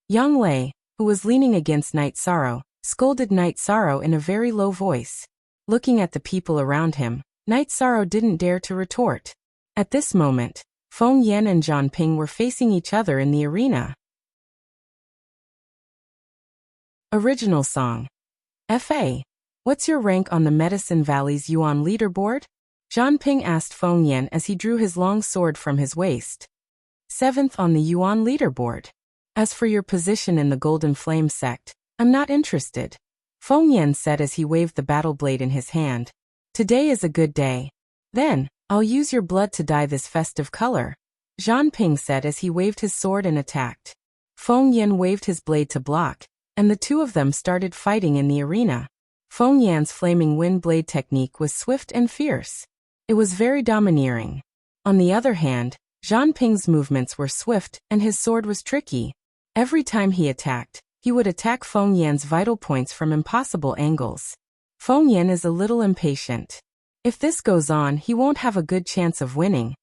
Speaker 1: Young Lei, who was leaning against Knight Sorrow, scolded Knight Sorrow in a very low voice. Looking at the people around him, Knight Sorrow didn't dare to retort. At this moment, Feng Yan and Zhanping were facing each other in the arena. Original song. F.A. What's your rank on the Medicine Valley's Yuan leaderboard? Zhanping asked Feng Yan as he drew his long sword from his waist. 7th on the Yuan leaderboard. As for your position in the Golden Flame sect, I'm not interested, Feng Yan said as he waved the battle blade in his hand. Today is a good day. Then, I'll use your blood to dye this festive color, Zhanping said as he waved his sword and attacked. Feng Yan waved his blade to block, and the two of them started fighting in the arena. Feng Yan's flaming wind blade technique was swift and fierce. It was very domineering. On the other hand, Zhanping's movements were swift and his sword was tricky. Every time he attacked, he would attack Feng Yan's vital points from impossible angles. Feng Yan is a little impatient. If this goes on, he won't have a good chance of winning,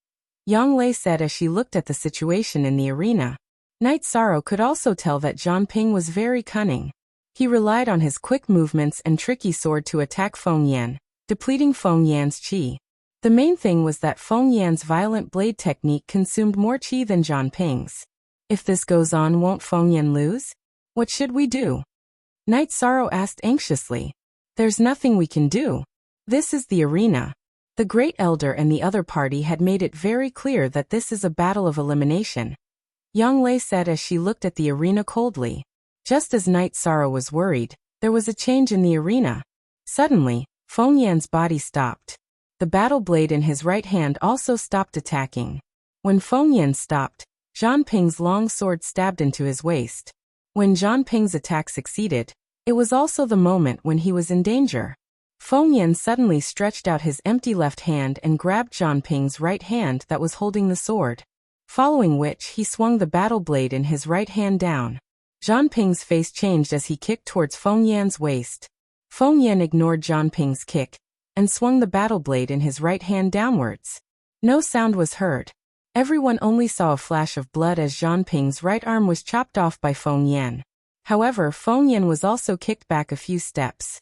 Speaker 1: Yang Lei said as she looked at the situation in the arena. Knight Sorrow could also tell that Zhanping was very cunning. He relied on his quick movements and tricky sword to attack Feng Yan, depleting Feng Yan's qi. The main thing was that Feng Yan's violent blade technique consumed more qi than Zhanping's. If this goes on, won't Feng Yan lose? What should we do? Knight Sorrow asked anxiously. There's nothing we can do. This is the arena. The Great Elder and the other party had made it very clear that this is a battle of elimination, Yang Lei said as she looked at the arena coldly. Just as Knight Sorrow was worried, there was a change in the arena. Suddenly, Feng Yan's body stopped. The battle blade in his right hand also stopped attacking. When Feng Yan stopped, Zhanping's long sword stabbed into his waist. When Zhanping's attack succeeded, it was also the moment when he was in danger. Feng Yan suddenly stretched out his empty left hand and grabbed Zhanping's right hand that was holding the sword. Following which he swung the battle blade in his right hand down. Zhanping's face changed as he kicked towards Feng Yan's waist. Feng Yan ignored Zhanping's kick and swung the battle blade in his right hand downwards. No sound was heard. Everyone only saw a flash of blood as Zhanping's right arm was chopped off by Feng Yan. However, Feng Yan was also kicked back a few steps.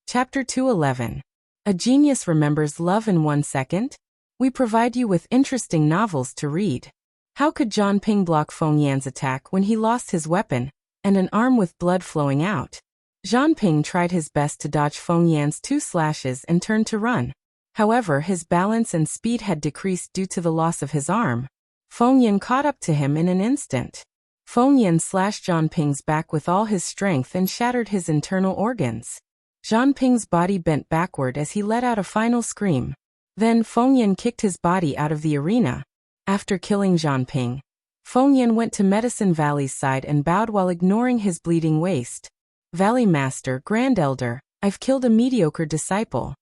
Speaker 1: Chapter 211. A Genius Remembers Love in 1 Second? We provide you with interesting novels to read. How could Zhanping block Feng Yan's attack when he lost his weapon? and an arm with blood flowing out. Zhanping tried his best to dodge Feng Yan's 2 slashes and turned to run. However, his balance and speed had decreased due to the loss of his arm. Feng Yan caught up to him in an instant. Feng Yan slashed Zhanping's back with all his strength and shattered his internal organs. Zhanping's body bent backward as he let out a final scream. Then Feng Yan kicked his body out of the arena. After killing Zhanping, Feng Yan went to Medicine Valley's side and bowed while ignoring his bleeding waist. Valley Master, Grand Elder, I've killed a mediocre disciple.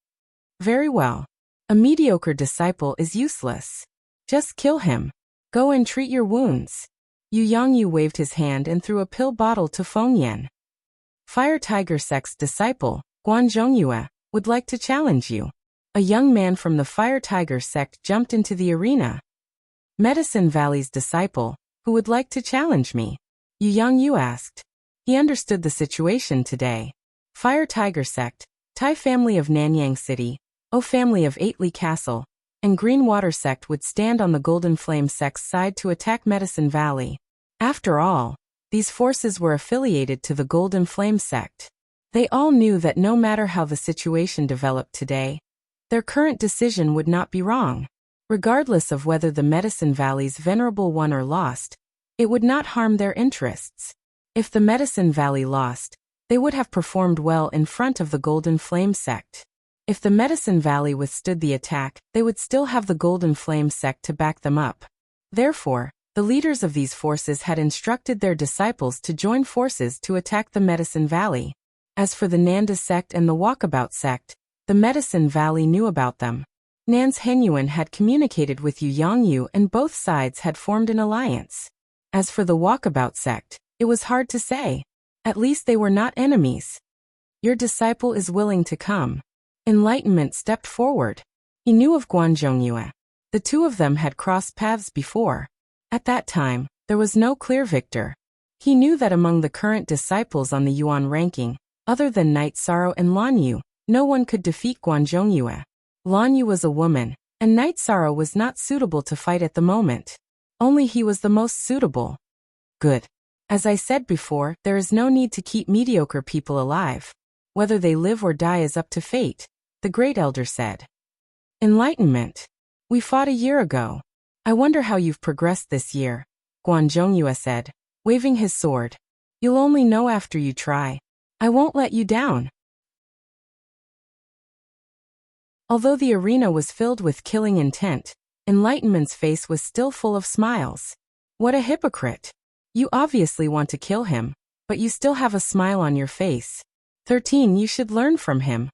Speaker 1: Very well. A mediocre disciple is useless. Just kill him. Go and treat your wounds. Yu Yangyu waved his hand and threw a pill bottle to Feng Yan. Fire Tiger Sect's disciple, Guan Zhongyue, would like to challenge you. A young man from the Fire Tiger Sect jumped into the arena. Medicine Valley's disciple, who would like to challenge me? Yu Yangyu asked. He understood the situation today. Fire Tiger Sect, Tai family of Nanyang City, O family of Eightley Castle, and Green Water Sect would stand on the Golden Flame Sect's side to attack Medicine Valley. After all, these forces were affiliated to the Golden Flame Sect. They all knew that no matter how the situation developed today, their current decision would not be wrong. Regardless of whether the Medicine Valley's Venerable won or lost, it would not harm their interests. If the Medicine Valley lost, they would have performed well in front of the Golden Flame Sect. If the Medicine Valley withstood the attack, they would still have the Golden Flame Sect to back them up. Therefore, the leaders of these forces had instructed their disciples to join forces to attack the Medicine Valley. As for the Nanda Sect and the Walkabout Sect, the Medicine Valley knew about them. Nan's Henyuan had communicated with Yu Yangyu and both sides had formed an alliance. As for the Walkabout Sect, it was hard to say. At least they were not enemies. Your disciple is willing to come. Enlightenment stepped forward. He knew of Guan Zhongyue. The two of them had crossed paths before. At that time, there was no clear victor. He knew that among the current disciples on the Yuan ranking, other than Night Sorrow and Lan Yu, no one could defeat Guan Zhongyue. Lan Yu was a woman, and Night Sorrow was not suitable to fight at the moment. Only he was the most suitable. Good. As I said before, there is no need to keep mediocre people alive. Whether they live or die is up to fate, the Great Elder said. Enlightenment. We fought a year ago. I wonder how you've progressed this year, Guan Zhongyue said, waving his sword. You'll only know after you try. I won't let you down. Although the arena was filled with killing intent, Enlightenment's face was still full of smiles. What a hypocrite. You obviously want to kill him, but you still have a smile on your face. 13 You should learn from him,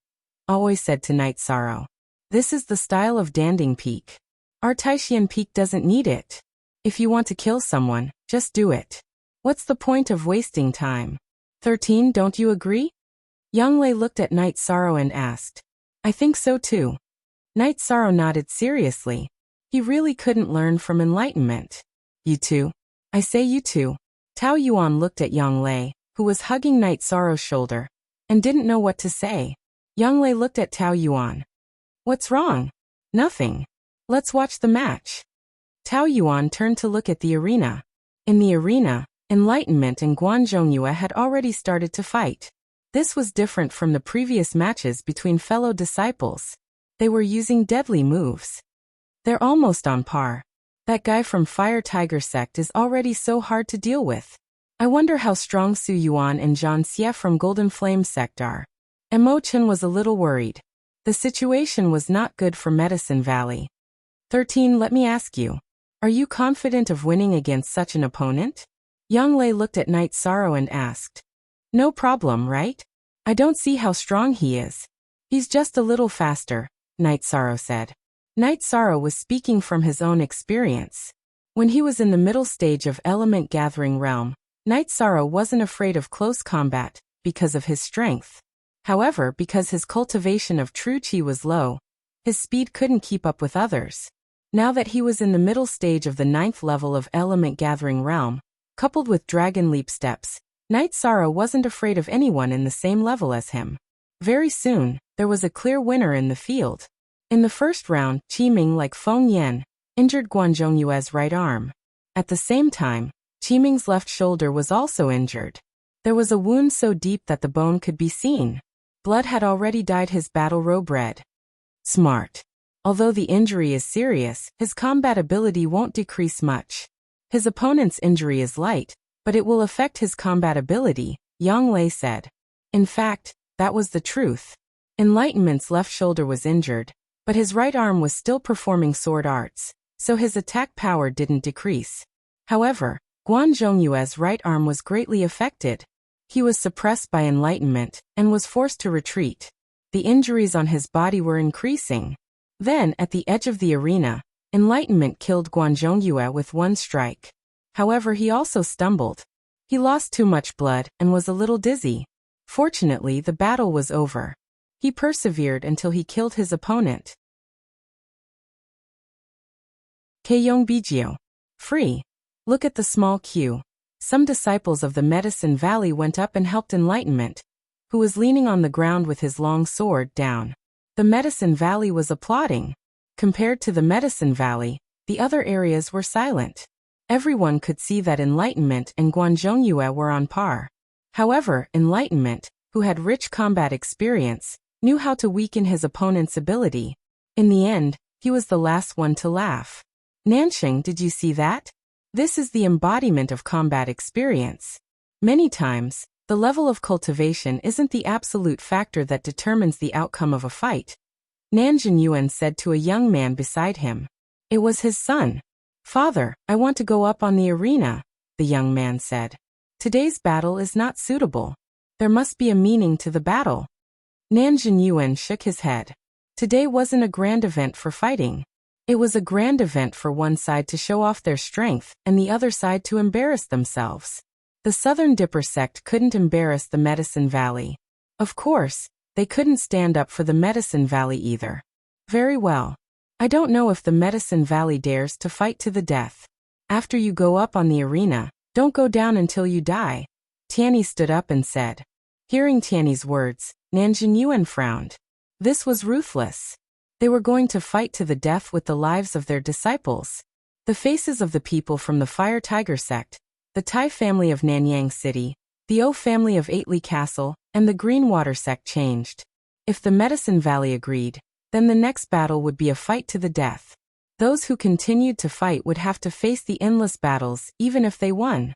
Speaker 1: always said to Night Sorrow. This is the style of Danding Peak. Our Taishian Peak doesn't need it. If you want to kill someone, just do it. What's the point of wasting time? 13 Don't you agree? Yang Lei looked at Night Sorrow and asked. I think so too. Night Sorrow nodded seriously. He really couldn't learn from Enlightenment. You too. I say you too. Tao Yuan looked at Yang Lei, who was hugging Night Sorrow's shoulder, and didn't know what to say. Yang Lei looked at Tao Yuan. What's wrong? Nothing. Let's watch the match. Tao Yuan turned to look at the arena. In the arena, Enlightenment and Guan Zhongyue had already started to fight. This was different from the previous matches between fellow disciples. They were using deadly moves. They're almost on par. That guy from Fire Tiger Sect is already so hard to deal with. I wonder how strong Su Yuan and Zhan Xie from Golden Flame Sect are. Mo Chen was a little worried. The situation was not good for Medicine Valley. 13 Let me ask you. Are you confident of winning against such an opponent? Yang Lei looked at Night Sorrow and asked. No problem, right? I don't see how strong he is. He's just a little faster, Night Sorrow said. Night Sorrow was speaking from his own experience. When he was in the middle stage of Element Gathering Realm, Night Sorrow wasn't afraid of close combat, because of his strength. However, because his cultivation of true Qi was low, his speed couldn't keep up with others. Now that he was in the middle stage of the 9th level of Element Gathering Realm, coupled with Dragon Leap steps, Night Sorrow wasn't afraid of anyone in the same level as him. Very soon, there was a clear winner in the field. In the first round, Qi Ming, like Feng Yan, injured Guan Zhongyue's right arm. At the same time, Qi Ming's left shoulder was also injured. There was a wound so deep that the bone could be seen. Blood had already dyed his battle robe red. Smart. Although the injury is serious, his combat ability won't decrease much. His opponent's injury is light, but it will affect his combat ability, Yang Lei said. In fact, that was the truth. Enlightenment's left shoulder was injured, but his right arm was still performing sword arts, so his attack power didn't decrease. However, Guan Zhongyue's right arm was greatly affected. He was suppressed by enlightenment and was forced to retreat. The injuries on his body were increasing. Then, at the edge of the arena, enlightenment killed Guan Zhongyue with one strike. However, he also stumbled. He lost too much blood and was a little dizzy. Fortunately, the battle was over. He persevered until he killed his opponent. Keiyong Bijio. Free. Look at the small queue. Some disciples of the Medicine Valley went up and helped Enlightenment, who was leaning on the ground with his long sword down. The Medicine Valley was applauding. Compared to the Medicine Valley, the other areas were silent. Everyone could see that Enlightenment and Guan Zhongyue were on par. However, Enlightenment, who had rich combat experience, knew how to weaken his opponent's ability. In the end, he was the last one to laugh. Nanxing, did you see that? This is the embodiment of combat experience. Many times, the level of cultivation isn't the absolute factor that determines the outcome of a fight. Nanjun Yuan said to a young man beside him. It was his son. Father, I want to go up on the arena, the young man said. Today's battle is not suitable. There must be a meaning to the battle. Nanjun Yuan shook his head. Today wasn't a grand event for fighting. It was a grand event for one side to show off their strength and the other side to embarrass themselves. The Southern Dipper sect couldn't embarrass the Medicine Valley. Of course, they couldn't stand up for the Medicine Valley either. Very well. I don't know if the Medicine Valley dares to fight to the death. After you go up on the arena, don't go down until you die. Tianyi stood up and said. Hearing Tianyi's words, Nanjun Yuan frowned. This was ruthless. They were going to fight to the death with the lives of their disciples. The faces of the people from the Fire Tiger sect, the Tai family of Nanyang City, the O family of Aitley Castle, and the Greenwater sect changed. If the Medicine Valley agreed, then the next battle would be a fight to the death. Those who continued to fight would have to face the endless battles, even if they won.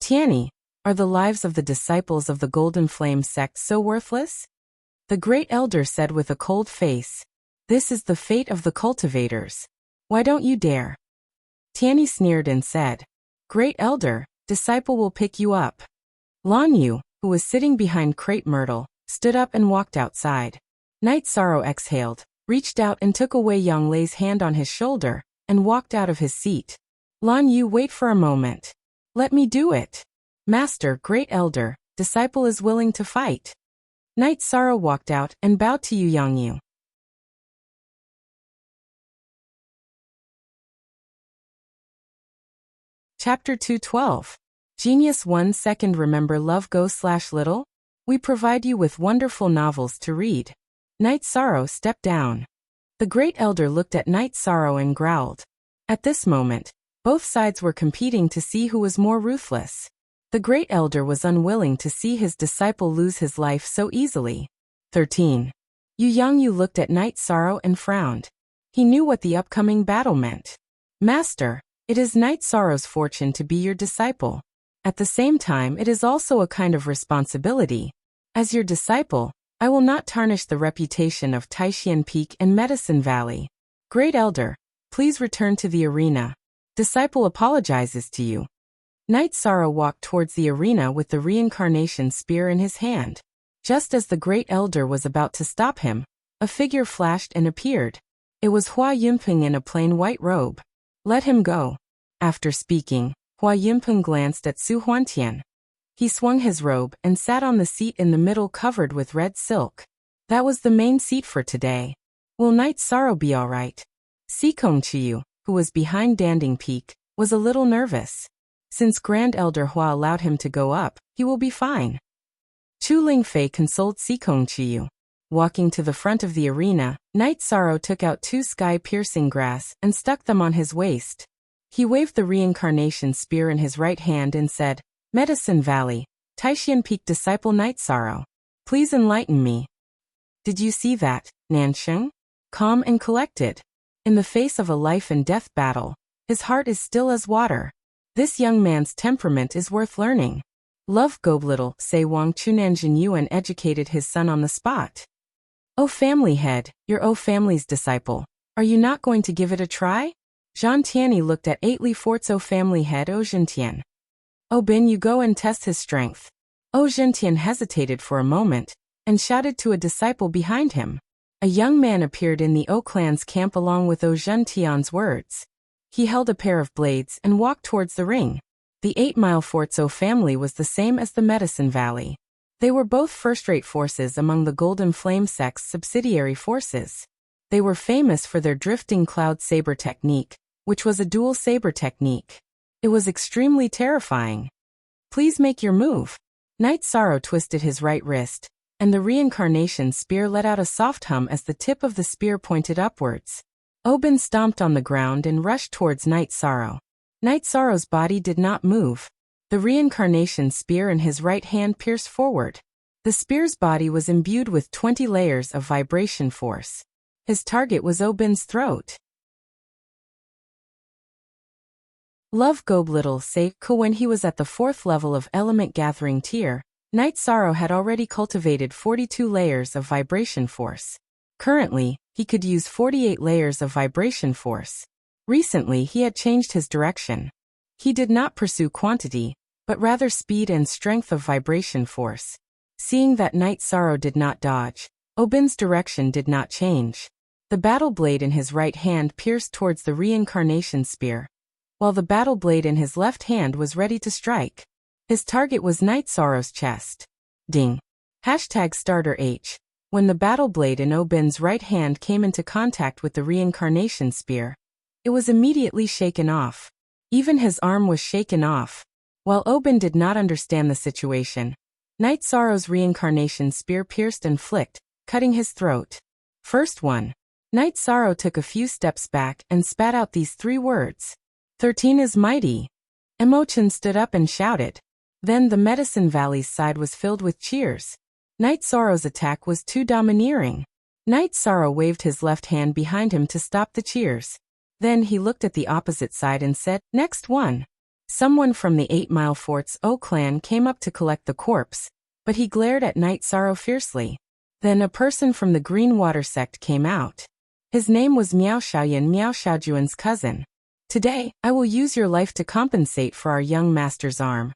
Speaker 1: Tianyi, are the lives of the disciples of the Golden Flame sect so worthless? The great elder said with a cold face. This is the fate of the cultivators. Why don't you dare? Tianyi sneered and said. Great elder, disciple will pick you up. Lan Yu, who was sitting behind Crepe Myrtle, stood up and walked outside. Night Sorrow exhaled, reached out and took away Yang Lei's hand on his shoulder, and walked out of his seat. Lan Yu, wait for a moment. Let me do it. Master, great elder, disciple is willing to fight. Night Sorrow walked out and bowed to Yang Yu. Chapter 212. Genius 1 Second. Remember Love Go/Little? We provide you with wonderful novels to read. Night Sorrow stepped down. The great elder looked at Night Sorrow and growled. At this moment, both sides were competing to see who was more ruthless. The great elder was unwilling to see his disciple lose his life so easily. 13. Yang Yu looked at Night Sorrow and frowned. He knew what the upcoming battle meant. Master, it is Night Sorrow's fortune to be your disciple. At the same time, it is also a kind of responsibility. As your disciple, I will not tarnish the reputation of Taishan Peak and Medicine Valley. Great Elder, please return to the arena. Disciple apologizes to you. Night Sorrow walked towards the arena with the reincarnation spear in his hand. Just as the Great Elder was about to stop him, a figure flashed and appeared. It was Hua Yunpeng in a plain white robe. Let him go. After speaking, Hua Yunpeng glanced at Su Huantian. He swung his robe and sat on the seat in the middle covered with red silk. That was the main seat for today. Will Night Sorrow be all right? Sikong Chiyu, who was behind Danding Peak, was a little nervous. Since Grand Elder Hua allowed him to go up, he will be fine. Chu Lingfei consoled Sikong Chiyu. Walking to the front of the arena, Night Sorrow took out 2 sky-piercing grass and stuck them on his waist. He waved the reincarnation spear in his right hand and said, Medicine Valley, Taishan Peak disciple Night Sorrow. Please enlighten me. Did you see that, Nansheng? Calm and collected. In the face of a life and death battle, his heart is still as water. This young man's temperament is worth learning. Love Gob Little, say Wang Chunanjin Yuan educated his son on the spot. O family head, you're O family's disciple. Are you not going to give it a try? Zhang Tianyi looked at 8 Li Fort's O family head O Zhentian. O Bin, you go and test his strength. O Zhentian hesitated for a moment, and shouted to a disciple behind him. A young man appeared in the O clan's camp along with O Zhentian's words. He held a pair of blades and walked towards the ring. The 8 Mile Fort's O family was the same as the Medicine Valley. They were both first-rate forces among the Golden Flame sect's subsidiary forces. They were famous for their drifting cloud saber technique, which was a dual saber technique. It was extremely terrifying. Please make your move. Night Sorrow twisted his right wrist, and the reincarnation spear let out a soft hum as the tip of the spear pointed upwards. Obin stomped on the ground and rushed towards Night Sorrow. Night Sorrow's body did not move. The reincarnation spear in his right hand pierced forward. The spear's body was imbued with 20 layers of vibration force. His target was Obin's throat. Love Gob Little say when he was at the 4th level of Element Gathering tier, Night Sorrow had already cultivated 42 layers of vibration force. Currently, he could use 48 layers of vibration force. Recently he had changed his direction. He did not pursue quantity, but rather speed and strength of vibration force. Seeing that Night Sorrow did not dodge, Obin's direction did not change. The battle blade in his right hand pierced towards the reincarnation spear, while the battle blade in his left hand was ready to strike. His target was Night Sorrow's chest. Ding. #starter H. When the battle blade in Obin's right hand came into contact with the reincarnation spear, it was immediately shaken off. Even his arm was shaken off. While Obin did not understand the situation, Night Sorrow's reincarnation spear pierced and flicked, cutting his throat. First one. Night Sorrow took a few steps back and spat out these 3 words. 13 is mighty. Emochan stood up and shouted. Then the Medicine Valley's side was filled with cheers. Night Sorrow's attack was too domineering. Night Sorrow waved his left hand behind him to stop the cheers. Then he looked at the opposite side and said, next one. Someone from the 8 Mile Fort's O clan came up to collect the corpse, but he glared at Night Sorrow fiercely. Then a person from the Green Water sect came out. His name was Miao Xiaoyan, Miao Xiaojuan's cousin. Today, I will use your life to compensate for our young master's arm,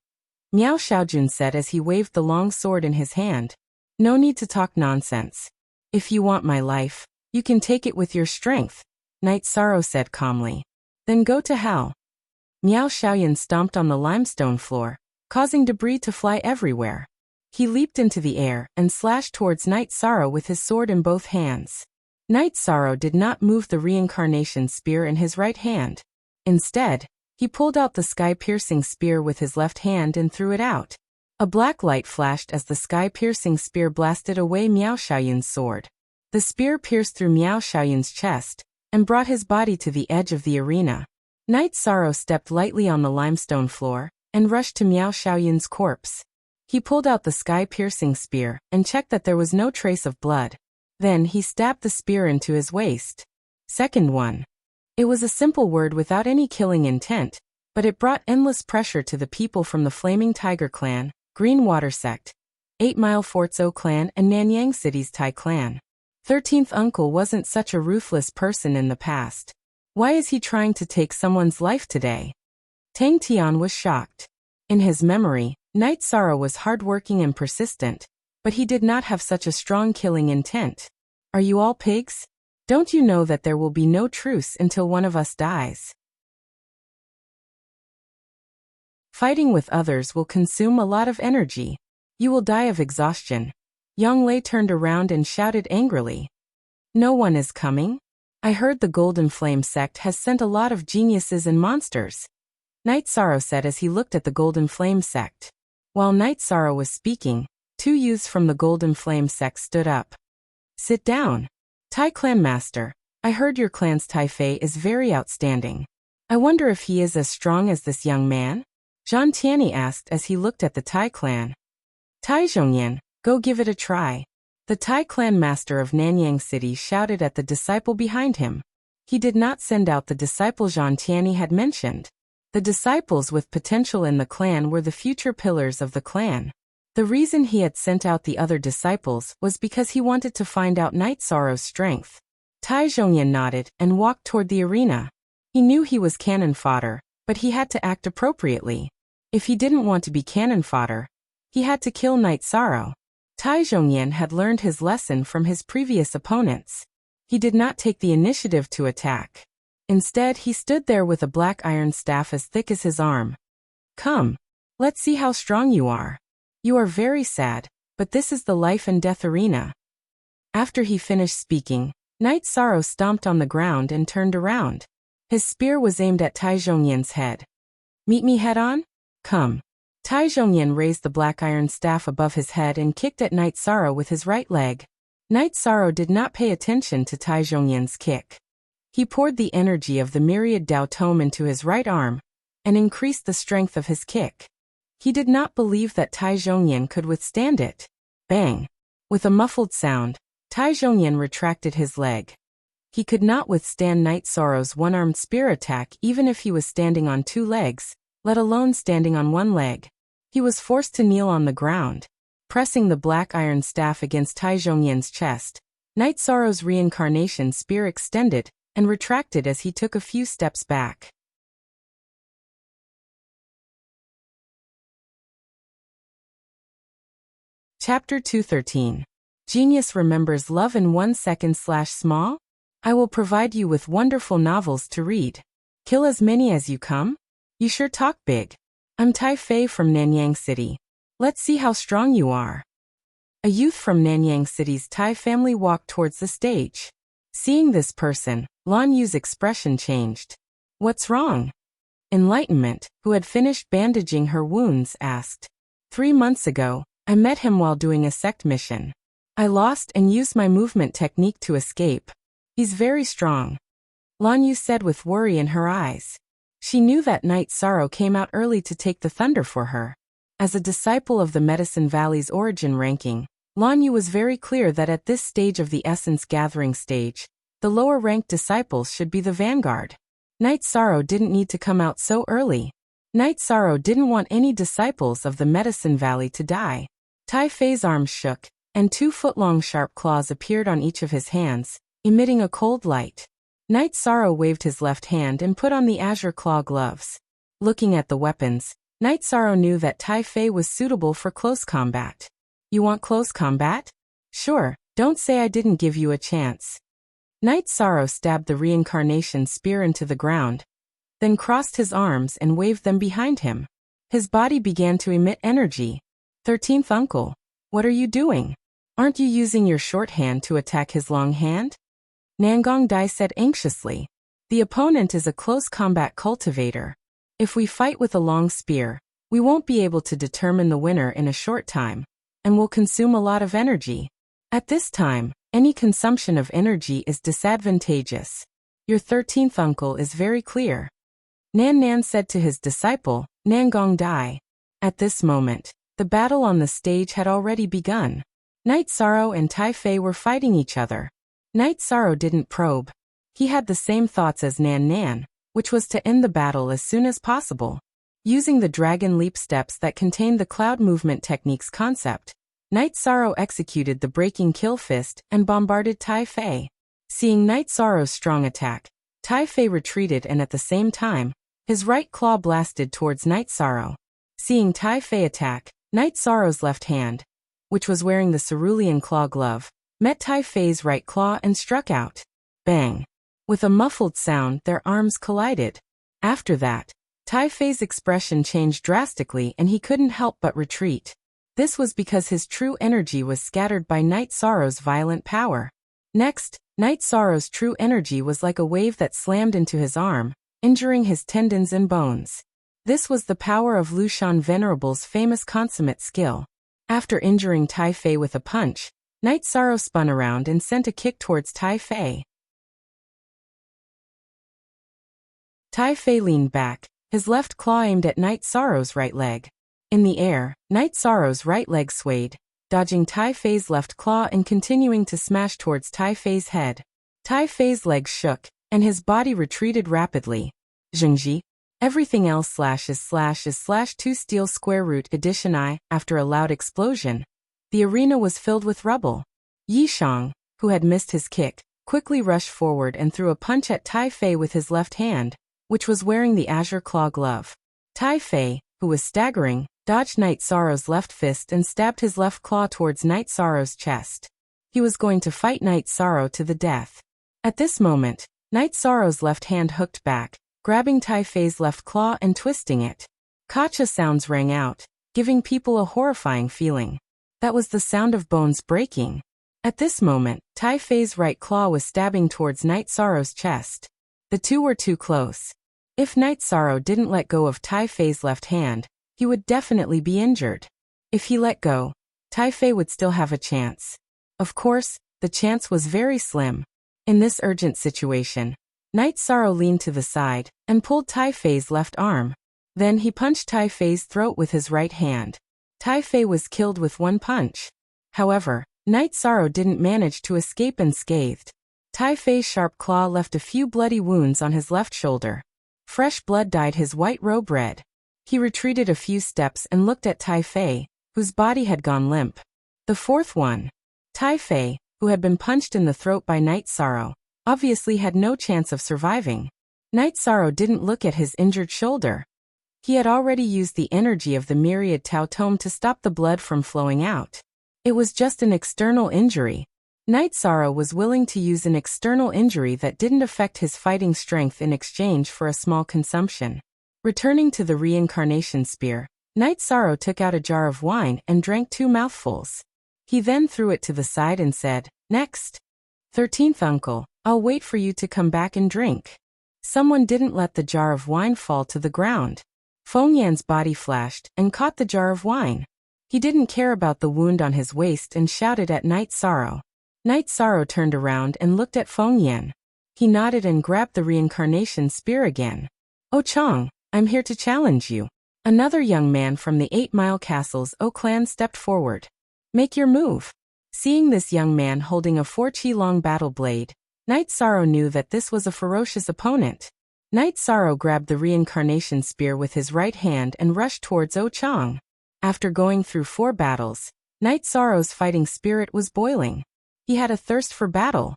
Speaker 1: Miao Xiaojun said as he waved the long sword in his hand. No need to talk nonsense. If you want my life, you can take it with your strength, Night Sorrow said calmly. Then go to hell. Miao Xiaoyan stomped on the limestone floor, causing debris to fly everywhere. He leaped into the air and slashed towards Night Sorrow with his sword in both hands. Night Sorrow did not move the reincarnation spear in his right hand. Instead, he pulled out the sky-piercing spear with his left hand and threw it out. A black light flashed as the sky-piercing spear blasted away Miao Xiaoyun's sword. The spear pierced through Miao Xiaoyun's chest and brought his body to the edge of the arena. Night Sorrow stepped lightly on the limestone floor and rushed to Miao Xiaoyun's corpse. He pulled out the sky-piercing spear and checked that there was no trace of blood. Then he stabbed the spear into his waist. Second one. It was a simple word without any killing intent, but it brought endless pressure to the people from the Flaming Tiger clan, Green Water sect, 8 Mile Fort's O clan and Nanyang City's Tai clan. 13th uncle wasn't such a ruthless person in the past. Why is he trying to take someone's life today? Tang Tian was shocked. In his memory, Night Sorrow was hardworking and persistent, but he did not have such a strong killing intent. Are you all pigs? Don't you know that there will be no truce until one of us dies? Fighting with others will consume a lot of energy. You will die of exhaustion. Yang Lei turned around and shouted angrily. No one is coming? I heard the Golden Flame sect has sent a lot of geniuses and monsters, Night Sorrow said as he looked at the Golden Flame sect. While Night Sorrow was speaking, 2 youths from the Golden Flame sect stood up. Sit down. Tai Clan Master, I heard your clan's Tai Fei is very outstanding. I wonder if he is as strong as this young man? Zhang Tianyi asked as he looked at the Tai clan. Tai Zhongyan, go give it a try. The Tai clan master of Nanyang City shouted at the disciple behind him. He did not send out the disciple Zhang Tianyi had mentioned. The disciples with potential in the clan were the future pillars of the clan. The reason he had sent out the other disciples was because he wanted to find out Night Sorrow's strength. Tai Zhongyan nodded and walked toward the arena. He knew he was cannon fodder, but he had to act appropriately. If he didn't want to be cannon fodder, he had to kill Night Sorrow. Tai Zhongyan had learned his lesson from his previous opponents. He did not take the initiative to attack. Instead, he stood there with a black iron staff as thick as his arm. Come. Let's see how strong you are. You are very sad, but this is the life and death arena. After he finished speaking, Night Sorrow stomped on the ground and turned around. His spear was aimed at Tai Zhongyan's head. Meet me head on? Come. Tai Zhongyan raised the black iron staff above his head and kicked at Night Sorrow with his right leg. Night Sorrow did not pay attention to Tai Zhongyan's kick. He poured the energy of the myriad Dao Tome into his right arm and increased the strength of his kick. He did not believe that Tai Zhongyan could withstand it. Bang! With a muffled sound, Tai Zhongyan retracted his leg. He could not withstand Night Sorrow's one-armed spear attack even if he was standing on two legs, let alone standing on one leg. He was forced to kneel on the ground. Pressing the black iron staff against Tai Zhongyan's chest, Night Sorrow's reincarnation spear extended and retracted as he took a few steps back. Chapter 213. Genius remembers love in 1 second/small? I will provide you with wonderful novels to read. Kill as many as you come? You sure talk big. I'm Tai Fei from Nanyang City. Let's see how strong you are. A youth from Nanyang City's Tai family walked towards the stage. Seeing this person, Lan Yu's expression changed. What's wrong? Enlightenment, who had finished bandaging her wounds, asked. 3 months ago, I met him while doing a sect mission. I lost and used my movement technique to escape. He's very strong. Lan Yu said with worry in her eyes. She knew that Night Sorrow came out early to take the thunder for her. As a disciple of the Medicine Valley's origin ranking, Lan Yu was very clear that at this stage of the essence gathering stage, the lower-ranked disciples should be the vanguard. Night Sorrow didn't need to come out so early. Night Sorrow didn't want any disciples of the Medicine Valley to die. Tai Fei's arms shook, and 2-foot-long sharp claws appeared on each of his hands, emitting a cold light. Night Sorrow waved his left hand and put on the azure claw gloves. Looking at the weapons, Night Sorrow knew that Tai Fei was suitable for close combat. You want close combat? Sure, don't say I didn't give you a chance. Night Sorrow stabbed the reincarnation spear into the ground, then crossed his arms and waved them behind him. His body began to emit energy. 13th uncle, what are you doing? Aren't you using your short hand to attack his long hand? Nangong Dai said anxiously. The opponent is a close combat cultivator. If we fight with a long spear, we won't be able to determine the winner in a short time, and will consume a lot of energy. At this time, any consumption of energy is disadvantageous. Your 13th uncle is very clear. Nan Nan said to his disciple, Nangong Dai. At this moment, the battle on the stage had already begun. Night Sorrow and Tai Fei were fighting each other. Night Sorrow didn't probe. He had the same thoughts as Nan Nan, which was to end the battle as soon as possible. Using the dragon leap steps that contained the cloud movement technique's concept, Night Sorrow executed the breaking kill fist and bombarded Tai Fei. Seeing Night Sorrow's strong attack, Tai Fei retreated and at the same time, his right claw blasted towards Night Sorrow. Seeing Tai Fei attack, Night Sorrow's left hand, which was wearing the cerulean claw glove, met Tai Fei's right claw and struck out. Bang! With a muffled sound, their arms collided. After that, Tai Fei's expression changed drastically and he couldn't help but retreat. This was because his true energy was scattered by Night Sorrow's violent power. Next, Night Sorrow's true energy was like a wave that slammed into his arm, injuring his tendons and bones. This was the power of Lushan Venerable's famous consummate skill. After injuring Tai Fei with a punch, Night Sorrow spun around and sent a kick towards Tai Fei. Tai Fei leaned back, his left claw aimed at Night Sorrow's right leg. In the air, Night Sorrow's right leg swayed, dodging Tai Fei's left claw and continuing to smash towards Tai Fei's head. Tai Fei's legs shook, and his body retreated rapidly. Zhengji. Everything else /2 steel square root edition I. After a loud explosion, the arena was filled with rubble. Yi Shang, who had missed his kick, quickly rushed forward and threw a punch at Tai Fei with his left hand, which was wearing the azure claw glove. Tai Fei, who was staggering, dodged Night Sorrow's left fist and stabbed his left claw towards Night Sorrow's chest. He was going to fight Night Sorrow to the death. At this moment, Night Sorrow's left hand hooked back, grabbing Tai Fei's left claw and twisting it. Kacha sounds rang out, giving people a horrifying feeling. That was the sound of bones breaking. At this moment, Tai Fei's right claw was stabbing towards Night Sorrow's chest. The two were too close. If Night Sorrow didn't let go of Tai Fei's left hand, he would definitely be injured. If he let go, Tai Fei would still have a chance. Of course, the chance was very slim. In this urgent situation, Night Sorrow leaned to the side and pulled Tai Fei's left arm. Then he punched Tai Fei's throat with his right hand. Tai Fei was killed with one punch. However, Night Sorrow didn't manage to escape unscathed. Tai Fei's sharp claw left a few bloody wounds on his left shoulder. Fresh blood dyed his white robe red. He retreated a few steps and looked at Tai Fei, whose body had gone limp. The fourth one. Tai Fei, who had been punched in the throat by Night Sorrow, obviously had no chance of surviving. Night Sorrow didn't look at his injured shoulder. He had already used the energy of the myriad Tao Tome to stop the blood from flowing out. It was just an external injury. Night Sorrow was willing to use an external injury that didn't affect his fighting strength in exchange for a small consumption. Returning to the reincarnation spear, Night Sorrow took out a jar of wine and drank 2 mouthfuls. He then threw it to the side and said, "Next. 13th uncle, I'll wait for you to come back and drink." Someone didn't let the jar of wine fall to the ground. Feng Yan's body flashed and caught the jar of wine. He didn't care about the wound on his waist and shouted at Night Sorrow. Night Sorrow turned around and looked at Feng Yan. He nodded and grabbed the reincarnation spear again. "Oh Chang, I'm here to challenge you." Another young man from the 8 Mile Castle's O clan stepped forward. "Make your move." Seeing this young man holding a 4-chi-long battle blade, Night Sorrow knew that this was a ferocious opponent. Night Sorrow grabbed the reincarnation spear with his right hand and rushed towards O Chang. After going through 4 battles, Night Sorrow's fighting spirit was boiling. He had a thirst for battle.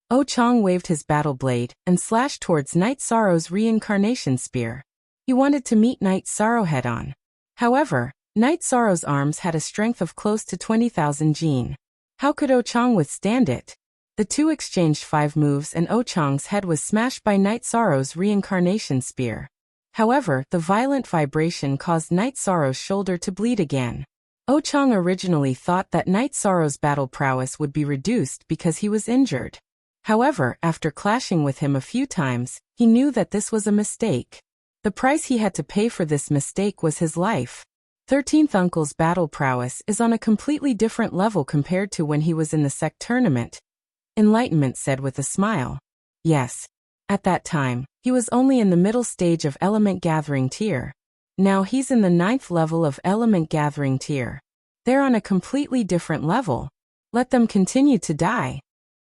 Speaker 1: O Chang waved his battle blade and slashed towards Night Sorrow's reincarnation spear. He wanted to meet Night Sorrow head-on. However, Night Sorrow's arms had a strength of close to 20,000 jin. How could O Chang withstand it? The two exchanged 5 moves and O Chang's head was smashed by Night Sorrow's reincarnation spear. However, the violent vibration caused Night Sorrow's shoulder to bleed again. O Chang originally thought that Night Sorrow's battle prowess would be reduced because he was injured. However, after clashing with him a few times, he knew that this was a mistake. The price he had to pay for this mistake was his life. 13th Uncle's battle prowess is on a completely different level compared to when he was in the sect tournament. Enlightenment said with a smile. Yes. At that time, he was only in the middle stage of element gathering tier. Now he's in the 9th level of element gathering tier. They're on a completely different level. Let them continue to die.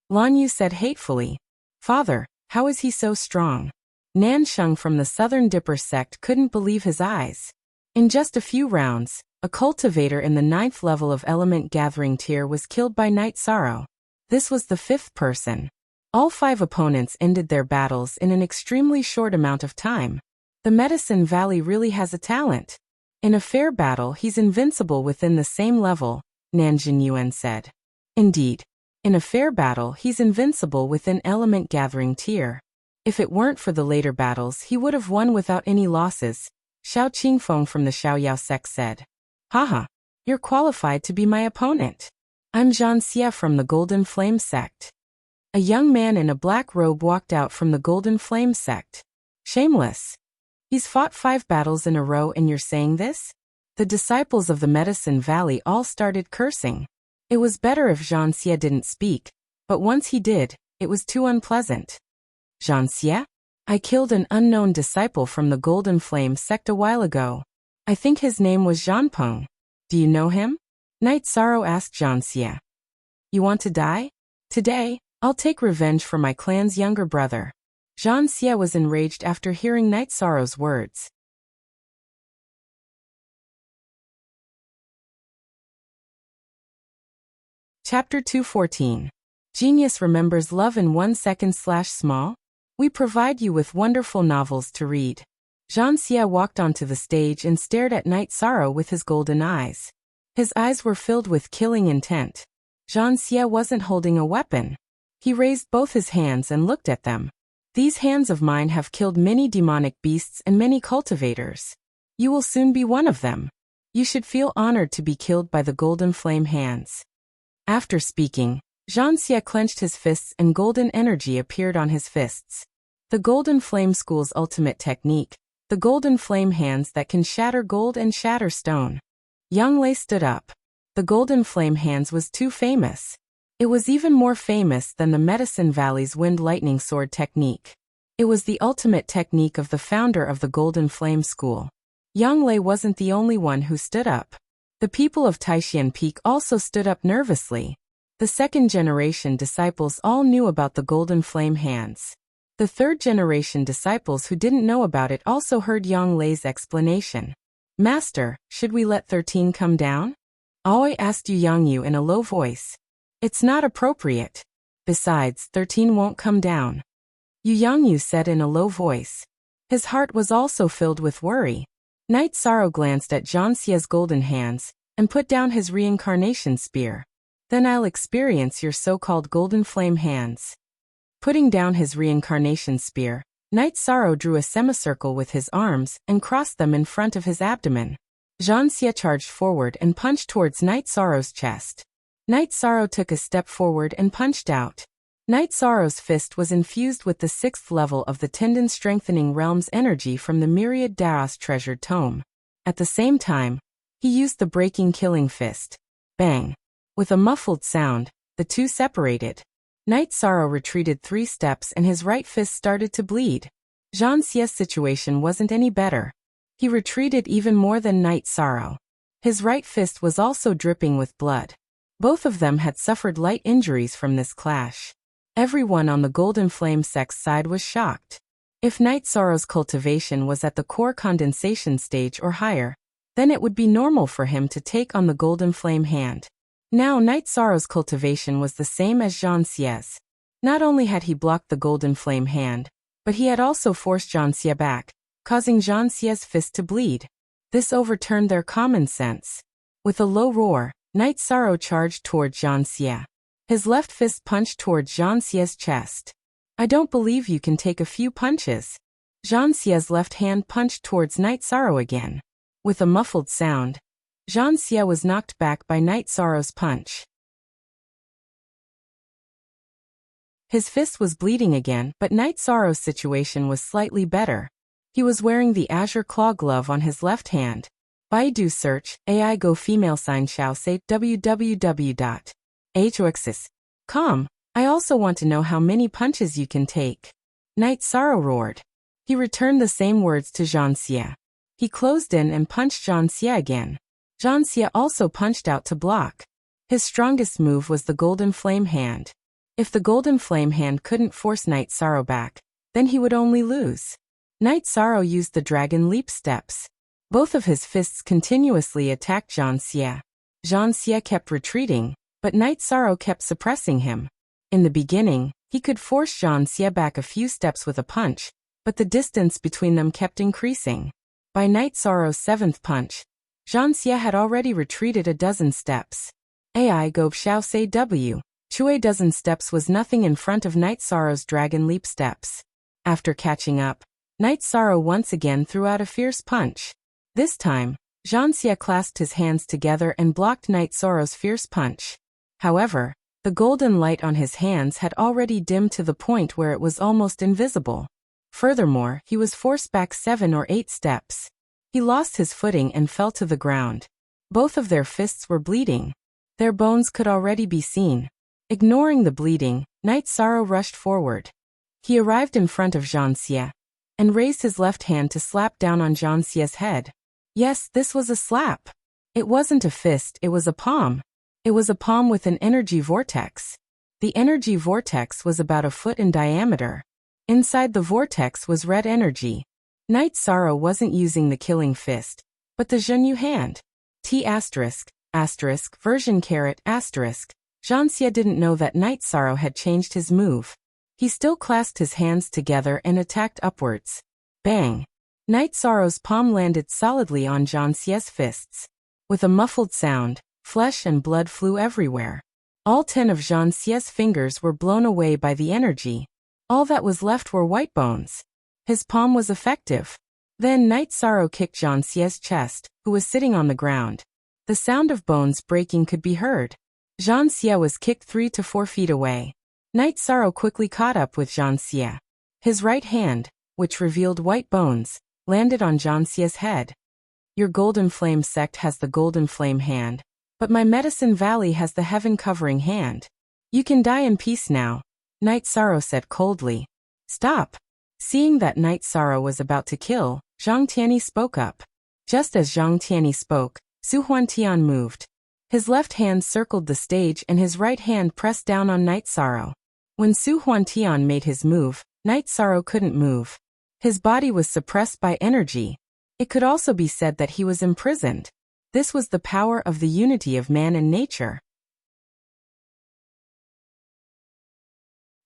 Speaker 1: Lan Yu said hatefully. Father, how is he so strong? Nan Sheng from the Southern Dipper sect couldn't believe his eyes. In just a few rounds, a cultivator in the 9th level of element gathering tier was killed by Night Sorrow. This was the 5th person. All 5 opponents ended their battles in an extremely short amount of time. The Medicine Valley really has a talent. In a fair battle he's invincible within the same level, Nanjin Yuan said. Indeed. In a fair battle he's invincible within element gathering tier. If it weren't for the later battles he would have won without any losses, Xiao Qingfeng from the Xiaoyao sect said. Haha, you're qualified to be my opponent. I'm Zhan Xie from the Golden Flame sect. A young man in a black robe walked out from the Golden Flame sect. Shameless. He's fought 5 battles in a row and you're saying this? The disciples of the Medicine Valley all started cursing. It was better if Zhan Xie didn't speak, but once he did, it was too unpleasant. Zhan Xie? I killed an unknown disciple from the Golden Flame sect a while ago. I think his name was Zhanpeng. Do you know him? Knight Sorrow asked Zhanxia. You want to die? Today, I'll take revenge for my clan's younger brother. Zhanxia was enraged after hearing Knight Sorrow's words. Chapter 214. Genius remembers love in 1 second/small? We provide you with wonderful novels to read. Zhanxia walked onto the stage and stared at Knight Sorrow with his golden eyes. His eyes were filled with killing intent. Zhanxia wasn't holding a weapon. He raised both his hands and looked at them. These hands of mine have killed many demonic beasts and many cultivators. You will soon be one of them. You should feel honored to be killed by the Golden Flame hands. After speaking, Zhanxia clenched his fists and golden energy appeared on his fists. The Golden Flame School's ultimate technique, the Golden Flame hands that can shatter gold and shatter stone. Yang Lei stood up. The Golden Flame hands was too famous. It was even more famous than the Medicine Valley's Wind Lightning Sword technique. It was the ultimate technique of the founder of the Golden Flame School. Yang Lei wasn't the only one who stood up. The people of Taixian Peak also stood up nervously. The second-generation disciples all knew about the Golden Flame hands. The third-generation disciples who didn't know about it also heard Yang Lei's explanation. Master, should we let 13 come down? Aoi asked Yu Yangyu in a low voice. It's not appropriate. Besides, 13 won't come down. Yu Yangyu said in a low voice. His heart was also filled with worry. Knight Sorrow glanced at Zhanxia's golden hands and put down his reincarnation spear. Then I'll experience your so-called Golden Flame hands. Putting down his reincarnation spear, Knight Sorrow drew a semicircle with his arms and crossed them in front of his abdomen. Zhanxia charged forward and punched towards Knight Sorrow's chest. Knight Sorrow took a step forward and punched out. Knight Sorrow's fist was infused with the 6th level of the tendon-strengthening realm's energy from the Myriad Daos treasured tome. At the same time, he used the breaking killing fist. Bang! With a muffled sound, the two separated. Knight Sorrow retreated 3 steps and his right fist started to bleed. Zhanxia's situation wasn't any better. He retreated even more than Knight Sorrow. His right fist was also dripping with blood. Both of them had suffered light injuries from this clash. Everyone on the Golden Flame sect's side was shocked. If Knight Sorrow's cultivation was at the core condensation stage or higher, then it would be normal for him to take on the Golden Flame hand. Now Knight Sorrow's cultivation was the same as Zhanxia's. Not only had he blocked the Golden Flame hand, but he had also forced Zhanxia back, causing Zhanxia's fist to bleed. This overturned their common sense. With a low roar, Knight Sorrow charged toward Zhanxia. His left fist punched towards Zhanxia's chest. I don't believe you can take a few punches. Zhanxia's left hand punched towards Knight Sorrow again. With a muffled sound, Zhanxia was knocked back by Knight Sorrow's punch. His fist was bleeding again, but Knight Sorrow's situation was slightly better. He was wearing the Azure Claw glove on his left hand. Baidu search, AI Go female sign Xiao say www.hoxis.com. I also want to know how many punches you can take. Knight Sorrow roared. He returned the same words to Zhanxia. He closed in and punched Zhanxia again. Zhanxia also punched out to block. His strongest move was the Golden Flame hand. If the Golden Flame hand couldn't force Knight Sorrow back, then he would only lose. Knight Sorrow used the Dragon Leap steps. Both of his fists continuously attacked Zhanxia. Zhanxia kept retreating, but Knight Sorrow kept suppressing him. In the beginning, he could force Zhanxia back a few steps with a punch, but the distance between them kept increasing. By Knight Sorrow's 7th punch, Zhanxia had already retreated a dozen steps. AI Go Xiao say W. Chui dozen steps was nothing in front of Knight Sorrow's Dragon Leap steps. After catching up, Knight Sorrow once again threw out a fierce punch. This time, Zhanxia clasped his hands together and blocked Knight Sorrow's fierce punch. However, the golden light on his hands had already dimmed to the point where it was almost invisible. Furthermore, he was forced back 7 or 8 steps. He lost his footing and fell to the ground. Both of their fists were bleeding. Their bones could already be seen. Ignoring the bleeding, Knight Sorrow rushed forward. He arrived in front of Zhang Xie and raised his left hand to slap down on Zhang Xie's head. Yes, this was a slap. It wasn't a fist, it was a palm. It was a palm with an energy vortex. The energy vortex was about a foot in diameter. Inside the vortex was red energy. Night Sorrow wasn't using the killing fist, but the Zhenyu hand. T***, version caret asterisk. Zhang Xie didn't know that Night Sorrow had changed his move. He still clasped his hands together and attacked upwards. Bang! Night Sorrow's palm landed solidly on Zhang Xie's fists. With a muffled sound, flesh and blood flew everywhere. All 10 of Zhang Xie's fingers were blown away by the energy. All that was left were white bones. His palm was effective. Then Night Sorrow kicked Zhang Xie's chest, who was sitting on the ground. The sound of bones breaking could be heard. Zhang Xie was kicked 3 to 4 feet away. Night Sorrow quickly caught up with Zhang Xie. His right hand, which revealed white bones, landed on Zhang Xie's head. Your Golden Flame sect has the Golden Flame hand, but my Medicine Valley has the heaven-covering hand. You can die in peace now, Night Sorrow said coldly. Stop. Seeing that Night Sorrow was about to kill, Zhang Tianyi spoke up. Just as Zhang Tianyi spoke, Su Huantian moved. His left hand circled the stage and his right hand pressed down on Night Sorrow. When Su Huantian made his move, Night Sorrow couldn't move. His body was suppressed by energy. It could also be said that he was imprisoned. This was the power of the unity of man and nature.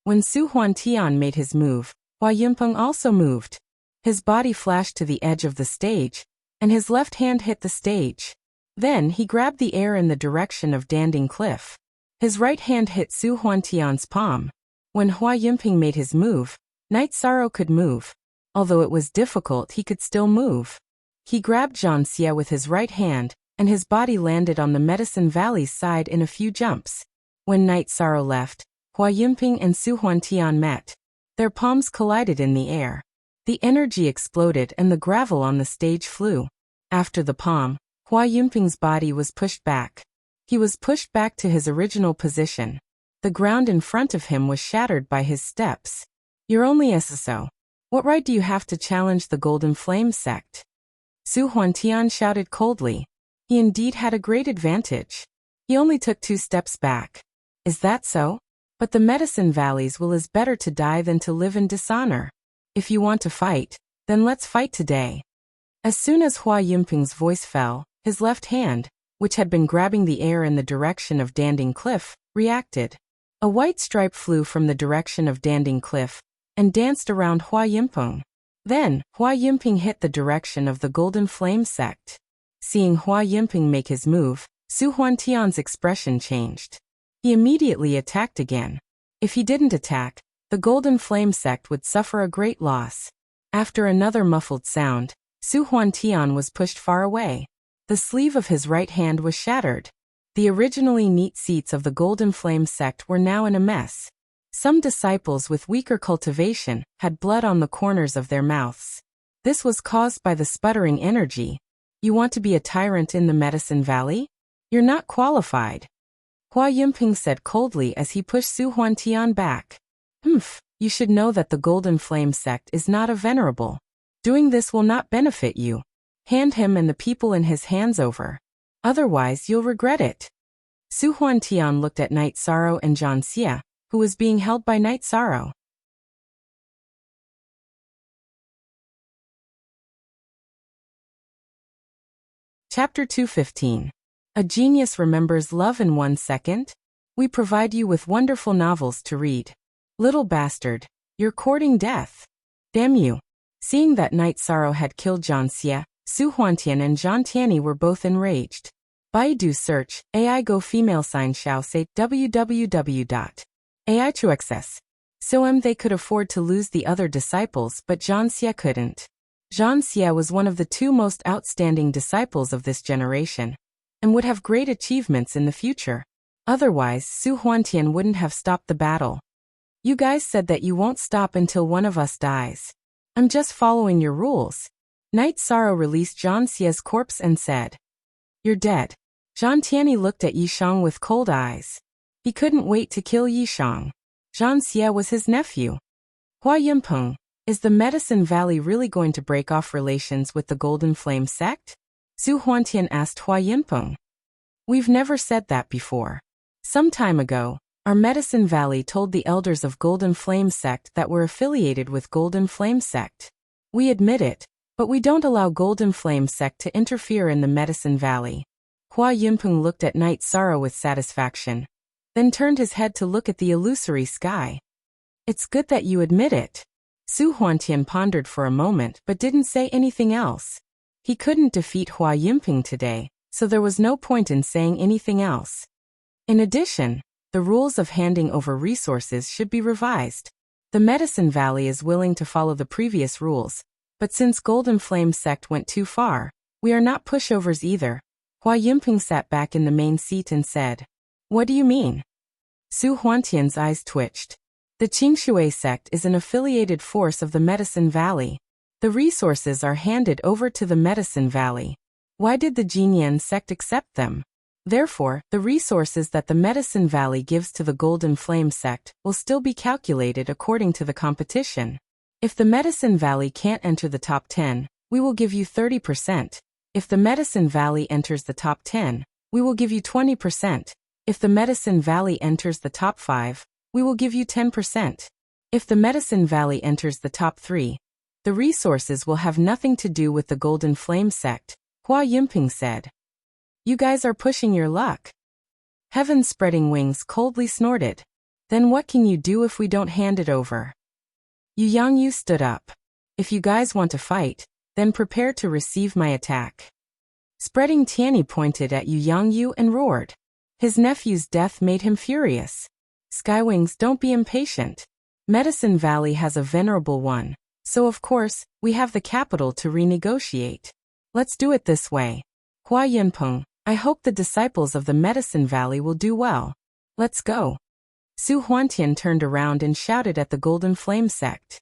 Speaker 1: When Su Huantian made his move, Hua Yunpeng also moved. His body flashed to the edge of the stage, and his left hand hit the stage. Then he grabbed the air in the direction of Danding Cliff. His right hand hit Su Huantian's palm. When Hua Yunpeng made his move, Night Sorrow could move. Although it was difficult, he could still move. He grabbed Zhang Xie with his right hand, and his body landed on the Medicine Valley's side in a few jumps. When Night Sorrow left, Hua Yunpeng and Su Huantian met. Their palms collided in the air. The energy exploded and the gravel on the stage flew. After the palm, Hua Yunpeng's body was pushed back. He was pushed back to his original position. The ground in front of him was shattered by his steps. You're only SSO. What right do you have to challenge the Golden Flame sect? Su Huantian shouted coldly. He indeed had a great advantage. He only took 2 steps back. Is that so? But the Medicine Valleys will is better to die than to live in dishonor. If you want to fight, then let's fight today. As soon as Hua Yunpeng's voice fell, his left hand, which had been grabbing the air in the direction of Danding Cliff, reacted. A white stripe flew from the direction of Danding Cliff and danced around Hua Yunpeng. Then, Hua Yunpeng hit the direction of the Golden Flame sect. Seeing Hua Yunpeng make his move, Su Huantian's expression changed. He immediately attacked again. If he didn't attack, the Golden Flame sect would suffer a great loss. After another muffled sound, Su Huantian was pushed far away. The sleeve of his right hand was shattered. The originally neat seats of the Golden Flame sect were now in a mess. Some disciples with weaker cultivation had blood on the corners of their mouths. This was caused by the sputtering energy. You want to be a tyrant in the Medicine Valley? You're not qualified. Hua Yunpeng said coldly as he pushed Su Huantian back. You should know that the Golden Flame sect is not a venerable. Doing this will not benefit you. Hand him and the people in his hands over. Otherwise you'll regret it. Su Huantian looked at Night Sorrow and Zhang Xie, who was being held by Night Sorrow. Chapter 215. A Genius Remembers Love in 1 Second? We provide you with wonderful novels to read. Little bastard, you're courting death. Damn you. Seeing that Night Sorrow had killed Zhang Xie, Su Huantian and Zhang Tianyi were both enraged. Baidu search, AI go female sign shall say www.ai2xs. So they could afford to lose the other disciples, but Zhang Xie couldn't. Zhang Xie was one of the 2 most outstanding disciples of this generation, and would have great achievements in the future. Otherwise, Su Huantian wouldn't have stopped the battle. You guys said that you won't stop until one of us dies. I'm just following your rules. Night Sorrow released Zhang Xie's corpse and said, You're dead. Zhang Tianyi looked at Yishang with cold eyes. He couldn't wait to kill Yishang. Zhang Xie was his nephew. Hua Yinpeng, is the Medicine Valley really going to break off relations with the Golden Flame sect? Su Huantian asked Hua Yinpeng. We've never said that before. Some time ago, our Medicine Valley told the elders of Golden Flame sect that we're affiliated with Golden Flame sect. We admit it, but we don't allow Golden Flame sect to interfere in the Medicine Valley. Hua Yinpeng looked at Night Sorrow with satisfaction, then turned his head to look at the illusory sky. It's good that you admit it. Su Huantian pondered for a moment but didn't say anything else. He couldn't defeat Hua Yinpeng today, so there was no point in saying anything else. In addition, the rules of handing over resources should be revised. The Medicine Valley is willing to follow the previous rules, but since Golden Flame sect went too far, we are not pushovers either. Hua Yinpeng sat back in the main seat and said, "What do you mean?" Su Huantian's eyes twitched. The Qingshui sect is an affiliated force of the Medicine Valley. The resources are handed over to the Medicine Valley. Why did the Jinyan sect accept them? Therefore, the resources that the Medicine Valley gives to the Golden Flame sect will still be calculated according to the competition. If the Medicine Valley can't enter the top 10, we will give you 30%. If the Medicine Valley enters the top 10, we will give you 20%. If the Medicine Valley enters the top 5, we will give you 10%. If the Medicine Valley enters the top 3, the resources will have nothing to do with the Golden Flame sect, Hua Yinpeng said. You guys are pushing your luck. Heaven Spreading Wings coldly snorted. Then what can you do if we don't hand it over? Yu Yangyu stood up. If you guys want to fight, then prepare to receive my attack. Spreading Tianyi pointed at Yu Yangyu and roared. His nephew's death made him furious. Skywings, don't be impatient. Medicine Valley has a venerable one, so of course, we have the capital to renegotiate. Let's do it this way. Hua Yinpeng, I hope the disciples of the Medicine Valley will do well. Let's go. Su Huantian turned around and shouted at the Golden Flame sect.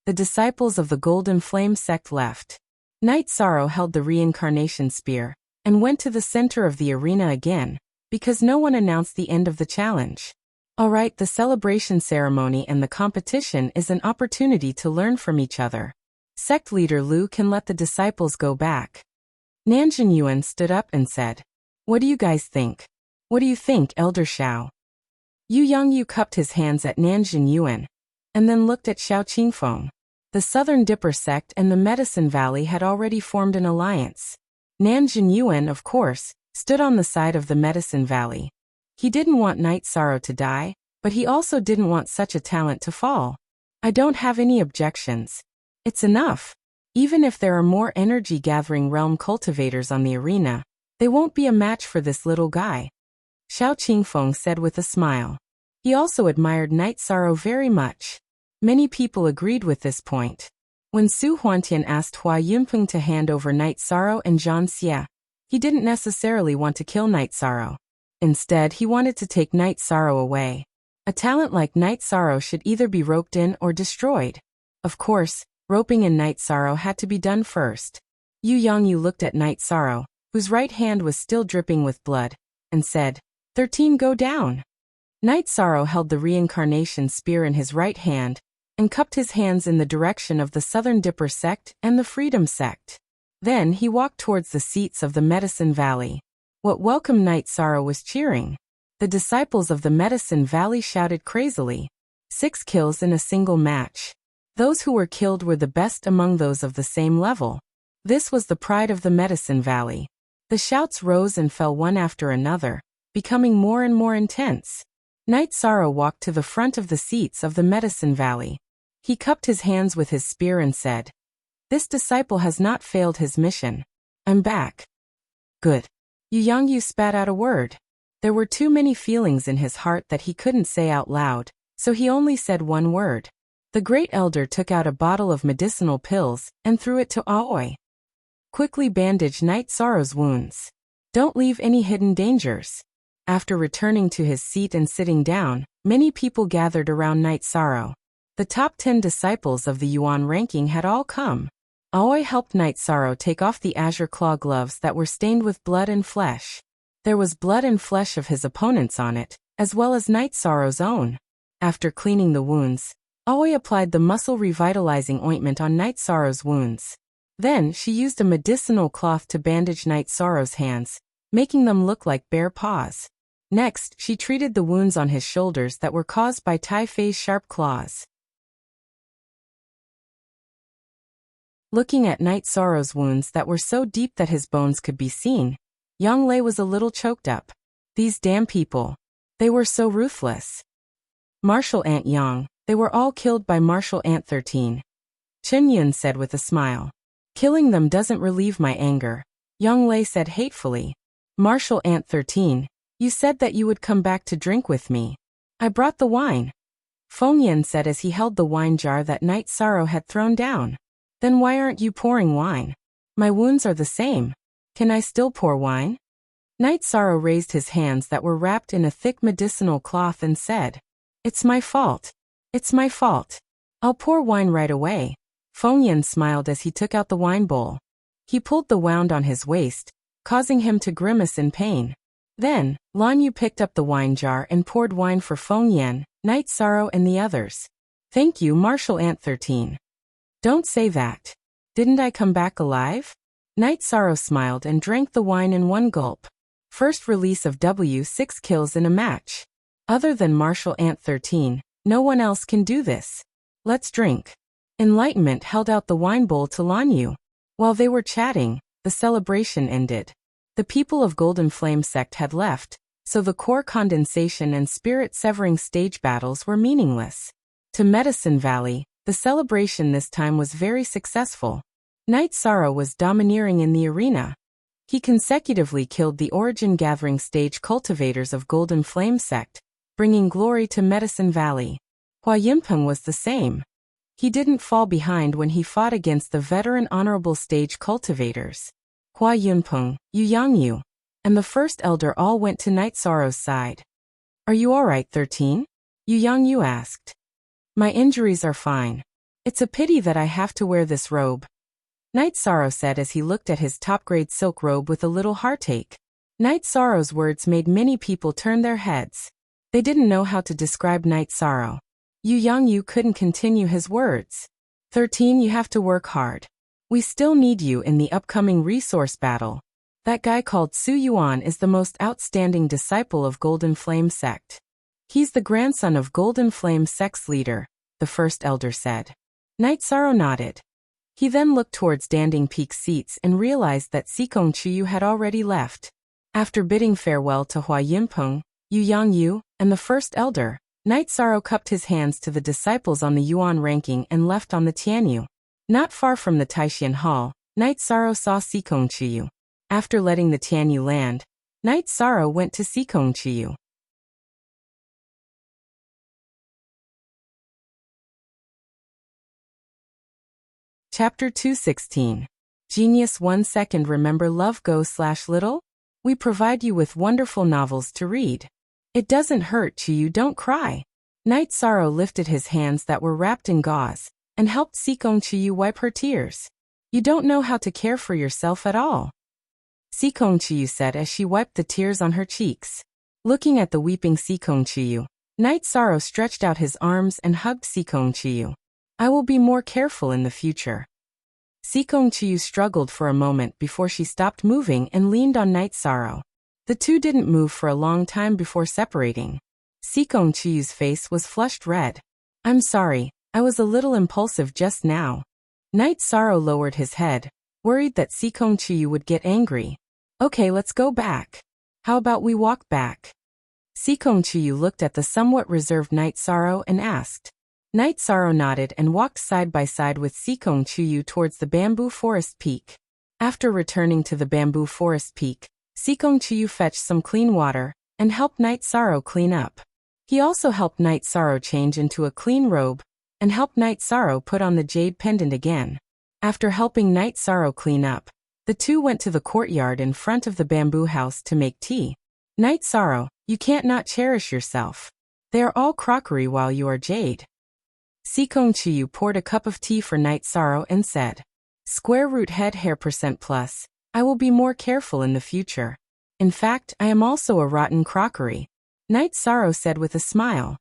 Speaker 1: The disciples of the Golden Flame sect left. Night Sorrow held the reincarnation spear and went to the center of the arena again, because no one announced the end of the challenge. Alright, the celebration ceremony and the competition is an opportunity to learn from each other. Sect leader Lu can let the disciples go back. Nanjun Yuan stood up and said, What do you guys think? What do you think, Elder Xiao? Yu Yangyu cupped his hands at Nanjun Yuan, and then looked at Xiao Qingfeng. The Southern Dipper sect and the Medicine Valley had already formed an alliance. Nanjun Yuan, of course, stood on the side of the Medicine Valley. He didn't want Night Sorrow to die, but he also didn't want such a talent to fall. I don't have any objections. It's enough. Even if there are more energy-gathering realm cultivators on the arena, they won't be a match for this little guy. Xiao Qingfeng said with a smile. He also admired Night Sorrow very much. Many people agreed with this point. When Su Huantian asked Hua Yinpeng to hand over Night Sorrow and Zhan Xie, he didn't necessarily want to kill Night Sorrow. Instead, he wanted to take Night Sorrow away. A talent like Night Sorrow should either be roped in or destroyed. Of course, roping in Night Sorrow had to be done first. Yu Yangyu looked at Night Sorrow, whose right hand was still dripping with blood, and said, 13 go down. Night Sorrow held the reincarnation spear in his right hand, and cupped his hands in the direction of the Southern Dipper sect and the Freedom sect. Then he walked towards the seats of the Medicine Valley. What welcome Night Sorrow was cheering. The disciples of the Medicine Valley shouted crazily. 6 kills in a single match. Those who were killed were the best among those of the same level. This was the pride of the Medicine Valley. The shouts rose and fell one after another, becoming more and more intense. Night Sorrow walked to the front of the seats of the Medicine Valley. He cupped his hands with his spear and said, This disciple has not failed his mission. I'm back. Good. Yu Yangyu spat out a word. There were too many feelings in his heart that he couldn't say out loud, so he only said one word. The Great Elder took out a bottle of medicinal pills and threw it to Aoi. Quickly bandage Night Sorrow's wounds. Don't leave any hidden dangers. After returning to his seat and sitting down, many people gathered around Night Sorrow. The top 10 disciples of the Yuan ranking had all come. Aoi helped Night Sorrow take off the azure claw gloves that were stained with blood and flesh. There was blood and flesh of his opponents on it, as well as Night Sorrow's own. After cleaning the wounds, Aoi applied the muscle-revitalizing ointment on Night Sorrow's wounds. Then, she used a medicinal cloth to bandage Night Sorrow's hands, making them look like bare paws. Next, she treated the wounds on his shoulders that were caused by Tai Fei's sharp claws. Looking at Night Sorrow's wounds that were so deep that his bones could be seen, Yang Lei was a little choked up. These damn people. They were so ruthless. Martial Ant Yang, they were all killed by Martial Ant 13. Chen Yun said with a smile. Killing them doesn't relieve my anger, Yang Lei said hatefully. Martial Ant 13, you said that you would come back to drink with me. I brought the wine. Feng Yan said as he held the wine jar that Night Sorrow had thrown down. Then why aren't you pouring wine? My wounds are the same. Can I still pour wine? Night Sorrow raised his hands that were wrapped in a thick medicinal cloth and said, It's my fault. It's my fault. I'll pour wine right away. Feng Yan smiled as he took out the wine bowl. He pulled the wound on his waist, causing him to grimace in pain. Then, Lan Yu picked up the wine jar and poured wine for Feng Yan, Night Sorrow and the others. Thank you, Martial Ant 13. Don't say that. Didn't I come back alive? Night Sorrow smiled and drank the wine in one gulp. First release of W6 kills in a match. Other than Martial Ant 13, no one else can do this. Let's drink. Enlightenment held out the wine bowl to Lan Yu. While they were chatting, the celebration ended. The people of Golden Flame sect had left, so the core condensation and spirit-severing stage battles were meaningless. To Medicine Valley, the celebration this time was very successful. Night Sorrow was domineering in the arena. He consecutively killed the Origin Gathering stage cultivators of Golden Flame sect, bringing glory to Medicine Valley. Hua Yinpeng was the same. He didn't fall behind when he fought against the veteran honorable stage cultivators. Hua Yunpeng, Yu Yangyu, and the first elder all went to Night Sorrow's side. Are you alright, 13? Yu Yangyu asked. My injuries are fine. It's a pity that I have to wear this robe. Night Sorrow said as he looked at his top-grade silk robe with a little heartache. Night Sorrow's words made many people turn their heads. They didn't know how to describe Night Sorrow. Yu Yangyu couldn't continue his words. 13, you have to work hard. We still need you in the upcoming resource battle. That guy called Su Yuan is the most outstanding disciple of Golden Flame sect. He's the grandson of Golden Flame sect's leader, the first elder said. Night Sorrow nodded. He then looked towards Danding Peak's seats and realized that Sikong Chiyu had already left. After bidding farewell to Hua Yinpeng, Yu Yangyu, and the first elder, Night Sorrow cupped his hands to the disciples on the Yuan ranking and left on the Tianyu. Not far from the Taishan Hall, Night Sorrow saw Sikong Chiyu. After letting the Tianyu land, Night Sorrow went to Sikong Chiyu. Chapter 216. Genius 1 second. Remember Love Go/Little? We provide you with wonderful novels to read. It doesn't hurt, Chiyu, don't cry. Night Sorrow lifted his hands that were wrapped in gauze and helped Sikong Chiyu wipe her tears. You don't know how to care for yourself at all. Sikong Chiyu said as she wiped the tears on her cheeks. Looking at the weeping Sikong Chiyu, Night Sorrow stretched out his arms and hugged Sikong Chiyu. I will be more careful in the future. Sikong Chiyu struggled for a moment before she stopped moving and leaned on Night Sorrow. The two didn't move for a long time before separating. Sikong Chiyu's face was flushed red. I'm sorry, I was a little impulsive just now. Night Sorrow lowered his head, worried that Sikong Chiyu would get angry. Okay, let's go back. How about we walk back? Sikong Chiyu looked at the somewhat reserved Night Sorrow and asked. Night Sorrow nodded and walked side by side with Sikong Chiyu towards the bamboo forest peak. After returning to the bamboo forest peak, Sikong Chiyu fetched some clean water and helped Night Sorrow clean up. He also helped Night Sorrow change into a clean robe and helped Night Sorrow put on the jade pendant again. After helping Night Sorrow clean up, the two went to the courtyard in front of the bamboo house to make tea. Night Sorrow, you can't not cherish yourself. They are all crockery while you are jade. Sikong Chiyu poured a cup of tea for Night Sorrow and said, Square root head hair %+, I will be more careful in the future. In fact, I am also a rotten crockery. Night Sorrow said with a smile.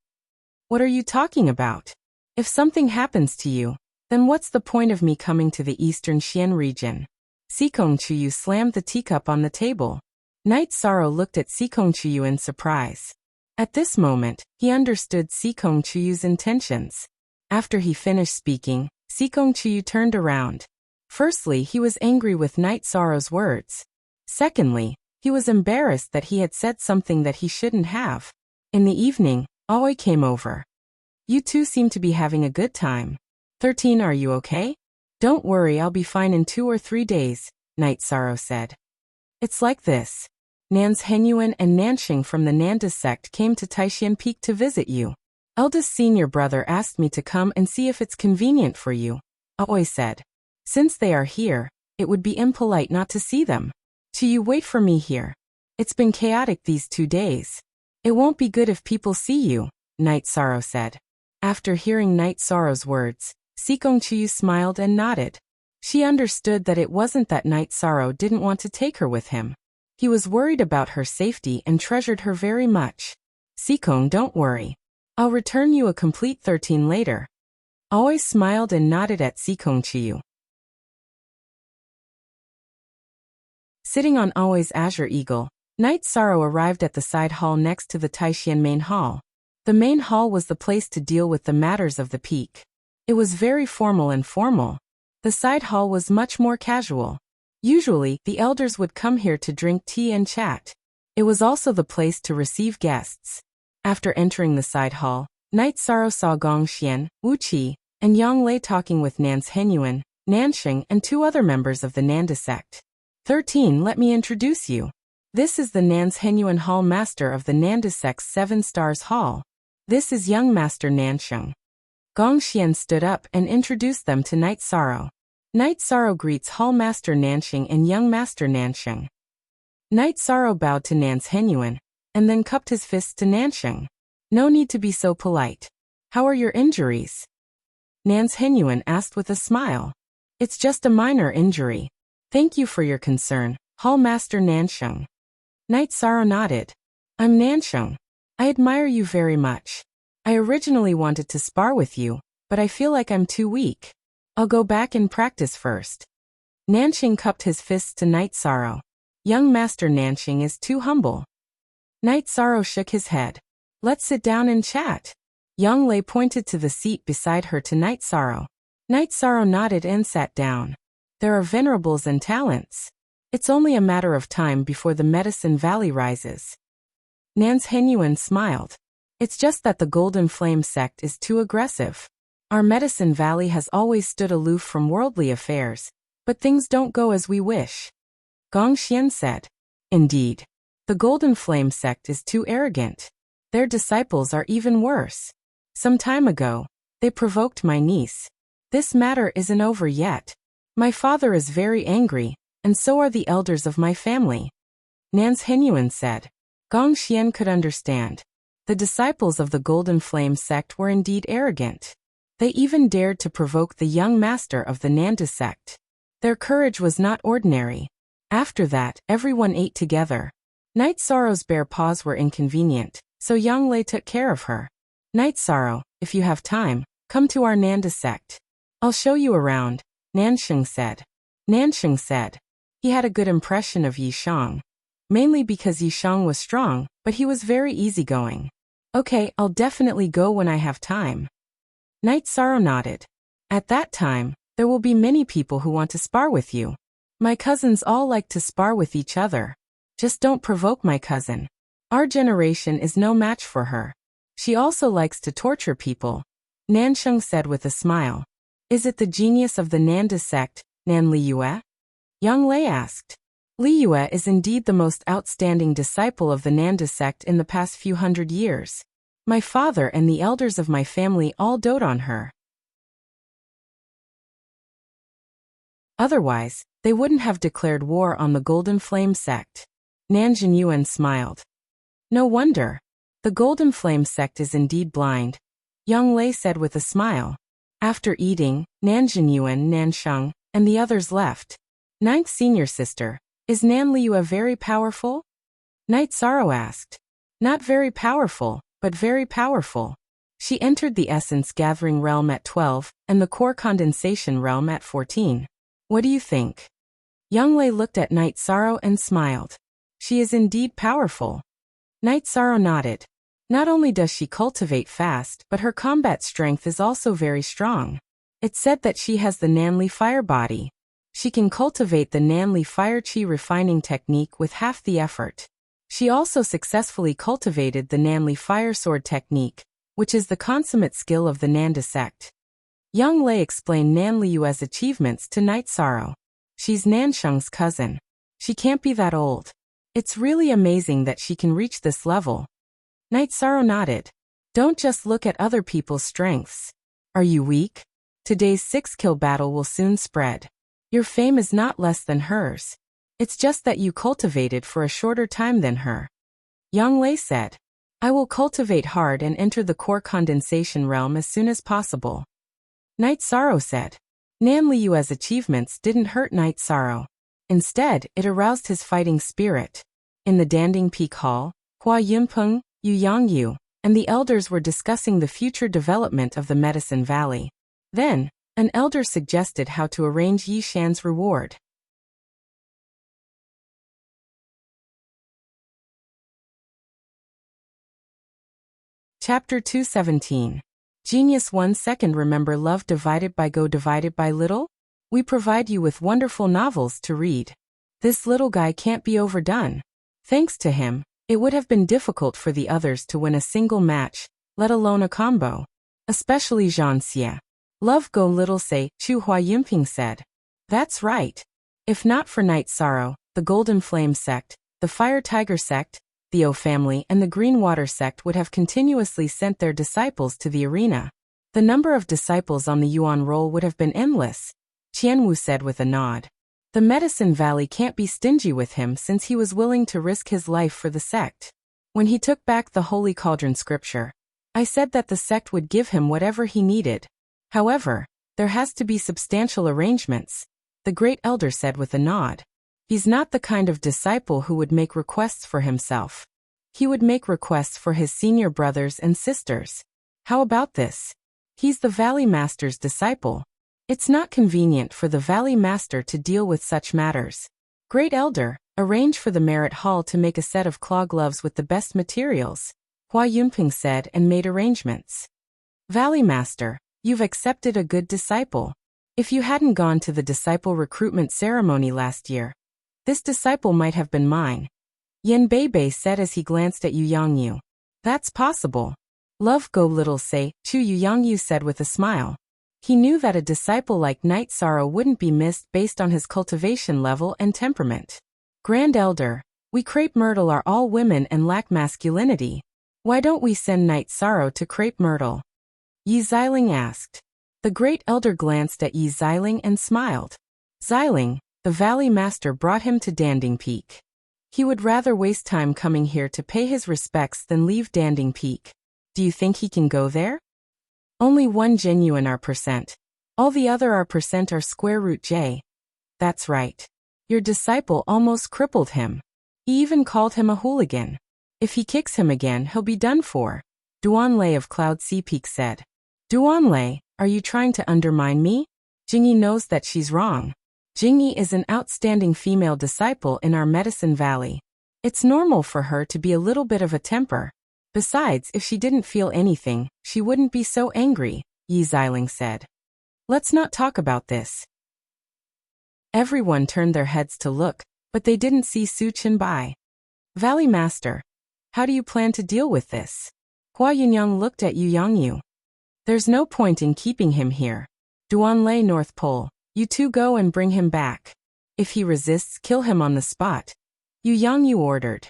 Speaker 1: What are you talking about? If something happens to you, then what's the point of me coming to the eastern Xian region? Sikong Chuyu slammed the teacup on the table. Night Sorrow looked at Sikong Chuyu in surprise. At this moment, he understood Sikong Chuyu's intentions. After he finished speaking, Sikong Chuyu turned around. Firstly, he was angry with Night Sorrow's words. Secondly, he was embarrassed that he had said something that he shouldn't have. In the evening, Aoi came over. You two seem to be having a good time. 13, are you okay? Don't worry, I'll be fine in 2 or 3 days, Night Sorrow said. It's like this. Nans Henyuan and Nanxing from the Nanda sect came to Taishan Peak to visit you. Eldest senior brother asked me to come and see if it's convenient for you, Aoi said. Since they are here, it would be impolite not to see them. You wait for me here. It's been chaotic these 2 days. It won't be good if people see you, Night Sorrow said. After hearing Night Sorrow's words, Sikong Chuyu smiled and nodded. She understood that it wasn't that Night Sorrow didn't want to take her with him. He was worried about her safety and treasured her very much. Sikong, don't worry. I'll return you a complete 13 later. Aoi smiled and nodded at Sikong Chuyu. Sitting on Aoi's Azure Eagle, Night Sorrow arrived at the side hall next to the Taishan main hall. The main hall was the place to deal with the matters of the peak. It was very formal and formal. The side hall was much more casual. Usually, the elders would come here to drink tea and chat. It was also the place to receive guests. After entering the side hall, Night Sorrow saw Gong Xian, Wu Qi, and Yang Lei talking with Nans Henyuan, Nanxing, and 2 other members of the Nanda sect. 13, let me introduce you. This is the Nans Henyuan Hall Master of the Nanda sect's 7 Stars Hall. This is young Master Nanxing. Gong Xian stood up and introduced them to Night Sorrow. Night Sorrow greets Hall Master Nanxing and young Master Nanxing. Night Sorrow bowed to Nans Henyuan, and then cupped his fists to Nanxing. No need to be so polite. How are your injuries? Nans Henyuan asked with a smile. It's just a minor injury. Thank you for your concern, Hall Master Nanxing. Night Sorrow nodded. I'm Nanxing. I admire you very much. I originally wanted to spar with you, but I feel like I'm too weak. I'll go back and practice first. Nanxing cupped his fists to Night Sorrow. Young Master Nanxing is too humble. Night Sorrow shook his head. Let's sit down and chat. Yang Lei pointed to the seat beside her to Night Sorrow. Night Sorrow nodded and sat down. There are venerables and talents. It's only a matter of time before the Medicine Valley rises. Nans Henyuan smiled. It's just that the Golden Flame sect is too aggressive. Our Medicine Valley has always stood aloof from worldly affairs, but things don't go as we wish. Gong Xian said. Indeed. The Golden Flame sect is too arrogant. Their disciples are even worse. Some time ago, they provoked my niece. This matter isn't over yet. My father is very angry, and so are the elders of my family. Nans Henyuan said. Gong Xian could understand. The disciples of the Golden Flame sect were indeed arrogant. They even dared to provoke the young master of the Nanda sect. Their courage was not ordinary. After that, everyone ate together. Night Sorrow's bare paws were inconvenient, so Yang Lei took care of her. Night Sorrow, if you have time, come to our Nanda sect. I'll show you around, Nanxing said. Nanxing said. He had a good impression of Yishang. Mainly because Yishang was strong, but he was very easygoing. Okay, I'll definitely go when I have time. Night Sorrow nodded. At that time, there will be many people who want to spar with you. My cousins all like to spar with each other. Just don't provoke my cousin. Our generation is no match for her. She also likes to torture people. Nanxing said with a smile. Is it the genius of the Nanda sect, Nan Liyue? Yang Lei asked. Liyue is indeed the most outstanding disciple of the Nanda sect in the past few hundred years. My father and the elders of my family all dote on her. Otherwise, they wouldn't have declared war on the Golden Flame sect. Nan Jinyuan smiled. No wonder. The Golden Flame sect is indeed blind, Yang Lei said with a smile. After eating, Nan Jinyuan, Nansheng, and the others left. Ninth senior sister, is Nan Liyue very powerful? Night Sorrow asked. Not very powerful, but very powerful. She entered the essence-gathering realm at 12, and the core condensation realm at 14. What do you think? Young Lei looked at Night Sorrow and smiled. She is indeed powerful. Night Sorrow nodded. Not only does she cultivate fast, but her combat strength is also very strong. It's said that she has the Nanli fire body. She can cultivate the Nanli fire chi refining technique with half the effort. She also successfully cultivated the Nanli fire sword technique, which is the consummate skill of the Nanda sect. Young Lei explained Nanli Yue's achievements to Night Sorrow. She's Nansheng's cousin. She can't be that old. It's really amazing that she can reach this level. Night Sorrow nodded. Don't just look at other people's strengths. Are you weak? Today's 6-kill battle will soon spread. Your fame is not less than hers. It's just that you cultivated for a shorter time than her. Young Lei said. I will cultivate hard and enter the core condensation realm as soon as possible. Night Sorrow said. Nanli Yue's achievements didn't hurt Night Sorrow. Instead, it aroused his fighting spirit. In the Danding Peak Hall, Hua Yunpeng, Yu Yangyu, and the elders were discussing the future development of the Medicine Valley. Then, an elder suggested how to arrange Yi Shan's reward. Chapter 217. Genius 1 Second. Remember love divided by go divided by little? We provide you with wonderful novels to read. This little guy can't be overdone. Thanks to him, it would have been difficult for the others to win a single match, let alone a combo. Especially Zhang Xie. Love go little say, Chu Hua Yinping said. That's right. If not for Night Sorrow, the Golden Flame sect, the Fire Tiger sect, the O family and the Green Water sect would have continuously sent their disciples to the arena. The number of disciples on the Yuan roll would have been endless, Qianwu said with a nod. The Medicine Valley can't be stingy with him since he was willing to risk his life for the sect. When he took back the Holy Cauldron scripture, I said that the sect would give him whatever he needed. However, there has to be substantial arrangements, the Great Elder said with a nod. He's not the kind of disciple who would make requests for himself. He would make requests for his senior brothers and sisters. How about this? He's the Valley Master's disciple. It's not convenient for the Valley Master to deal with such matters. Great Elder, arrange for the Merit Hall to make a set of claw gloves with the best materials, Hua Yunping said and made arrangements. Valley Master, you've accepted a good disciple. If you hadn't gone to the disciple recruitment ceremony last year, this disciple might have been mine, Yen Beibei said as he glanced at Yu Yangyu. That's possible. Love go little say, Chu Yu Yangyu said with a smile. He knew that a disciple like Night Sorrow wouldn't be missed based on his cultivation level and temperament. Grand Elder, we Crepe Myrtle are all women and lack masculinity. Why don't we send Night Sorrow to Crepe Myrtle? Yi Xiling asked. The Great Elder glanced at Yi Xiling and smiled. Xiling, the Valley Master brought him to Danding Peak. He would rather waste time coming here to pay his respects than leave Danding Peak. Do you think he can go there? Only one genuine R%. All the other R% are square root J. That's right. Your disciple almost crippled him. He even called him a hooligan. If he kicks him again, he'll be done for, Duan Lei of Cloud Sea Peak said. Duan Lei, are you trying to undermine me? Jingyi knows that she's wrong. Jingyi is an outstanding female disciple in our Medicine Valley. It's normal for her to be a little bit of a temper. Besides, if she didn't feel anything, she wouldn't be so angry, Yi Xiling said. Let's not talk about this. Everyone turned their heads to look, but they didn't see Su Qinbai. Valley Master, how do you plan to deal with this? Hua Yunyang looked at Yu Yangyu. There's no point in keeping him here. Duan Lei North Pole, you two go and bring him back. If he resists, kill him on the spot, Yu Yangyu ordered.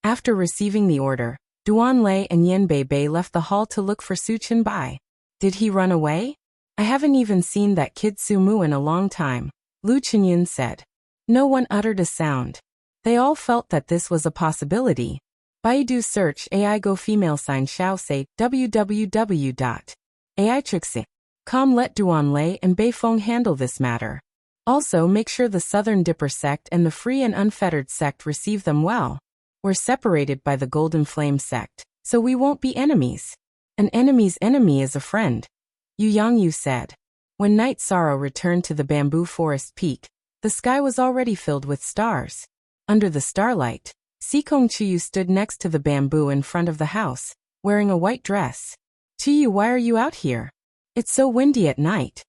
Speaker 1: After receiving the order, Duan Lei and Yen Beibei left the hall to look for Su Qinbai. Did he run away? I haven't even seen that kid Su Mu in a long time, Lu Qinyun said. No one uttered a sound. They all felt that this was a possibility. Baidu search AI Go female sign Xiao say www.aitrixit.com. Let Duan Lei and Beifeng handle this matter. Also, make sure the Southern Dipper sect and the Free and Unfettered sect receive them well. We're separated by the Golden Flame sect, so we won't be enemies. An enemy's enemy is a friend, Yu Yangyu said. When Night Sorrow returned to the bamboo forest peak, the sky was already filled with stars. Under the starlight, Sikong Chuyu stood next to the bamboo in front of the house, wearing a white dress. Chuyu, why are you out here? It's so windy at night.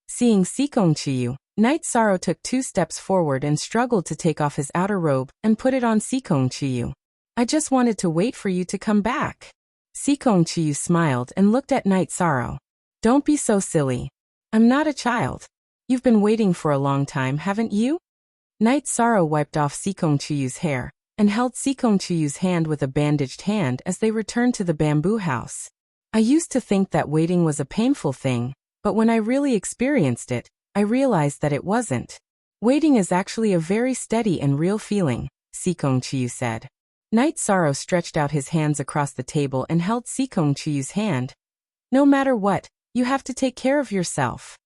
Speaker 1: Seeing Sikong Chuyu, Night Sorrow took 2 steps forward and struggled to take off his outer robe and put it on Sikong Chuyu. I just wanted to wait for you to come back. Sikong Chuyu smiled and looked at Night Sorrow. Don't be so silly. I'm not a child. You've been waiting for a long time, haven't you? Night Sorrow wiped off Sikong Chuyu's hair and held Sikong Chuyu's hand with a bandaged hand as they returned to the bamboo house. I used to think that waiting was a painful thing, but when I really experienced it, I realized that it wasn't. Waiting is actually a very steady and real feeling, Sikong Chuyu said. Night Sorrow stretched out his hands across the table and held Sikong Chuyu's hand. No matter what, you have to take care of yourself.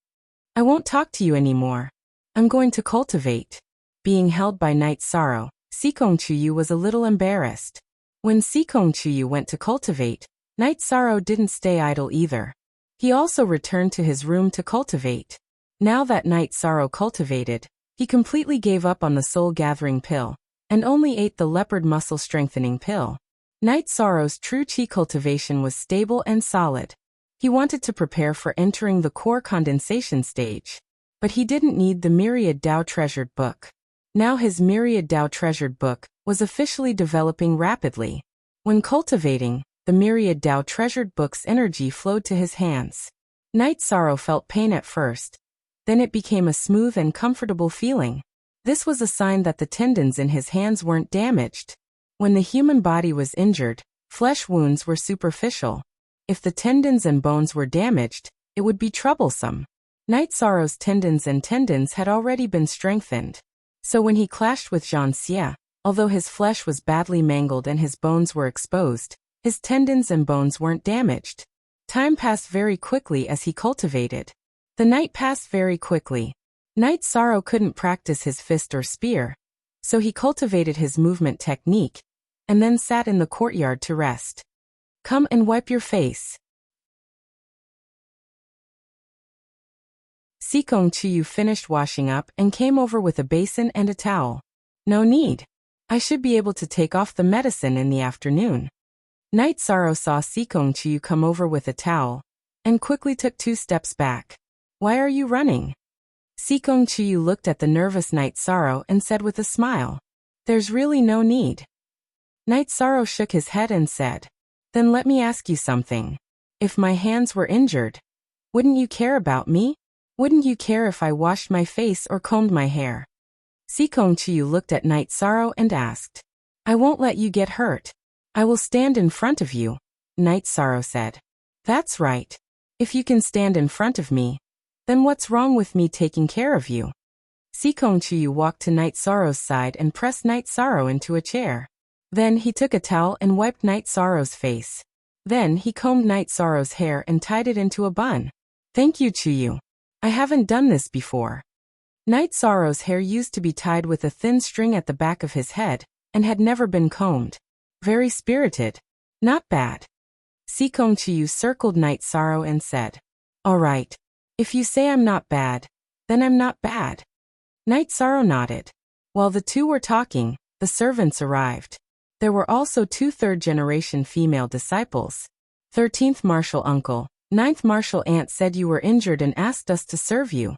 Speaker 1: I won't talk to you anymore. I'm going to cultivate. Being held by Night Sorrow, Sikong Chuyu was a little embarrassed. When Sikong Chuyu went to cultivate, Night Sorrow didn't stay idle either. He also returned to his room to cultivate. Now that Night Sorrow cultivated, he completely gave up on the soul-gathering pill, and only ate the leopard muscle-strengthening pill. Night Sorrow's true chi cultivation was stable and solid. He wanted to prepare for entering the core condensation stage. But he didn't need the Myriad Tao Treasured Book. Now his Myriad Tao Treasured Book was officially developing rapidly. When cultivating, the Myriad Tao Treasured Book's energy flowed to his hands. Night Sorrow felt pain at first. Then it became a smooth and comfortable feeling. This was a sign that the tendons in his hands weren't damaged. When the human body was injured, flesh wounds were superficial. If the tendons and bones were damaged, it would be troublesome. Night Sorrow's tendons had already been strengthened. So when he clashed with Zhang Xie, although his flesh was badly mangled and his bones were exposed, his tendons and bones weren't damaged. Time passed very quickly as he cultivated. The night passed very quickly. Night Sorrow couldn't practice his fist or spear, so he cultivated his movement technique, and then sat in the courtyard to rest. Come and wipe your face. Sikong Chuyu finished washing up and came over with a basin and a towel. No need. I should be able to take off the medicine in the afternoon. Night Sorrow saw Sikong Chuyu come over with a towel, and quickly took 2 steps back. Why are you running? Sikong Chuyu looked at the nervous Night Sorrow and said with a smile. There's really no need. Night Sorrow shook his head and said, Then let me ask you something. If my hands were injured, wouldn't you care about me? Wouldn't you care if I washed my face or combed my hair? Sikong Chuyu looked at Night Sorrow and asked, I won't let you get hurt. I will stand in front of you, Night Sorrow said. That's right. If you can stand in front of me, then what's wrong with me taking care of you? Sikong Chuyu walked to Night Sorrow's side and pressed Night Sorrow into a chair. Then he took a towel and wiped Night Sorrow's face. Then he combed Night Sorrow's hair and tied it into a bun. Thank you, Chuyu. I haven't done this before. Night Sorrow's hair used to be tied with a thin string at the back of his head, and had never been combed. Very spirited. Not bad. Sikong Chuyu circled Night Sorrow and said, All right. If you say I'm not bad, then I'm not bad. Night Sorrow nodded. While the two were talking, the servants arrived. There were also 2 third-generation female disciples. 13th Martial Uncle, 9th Martial Aunt said you were injured and asked us to serve you.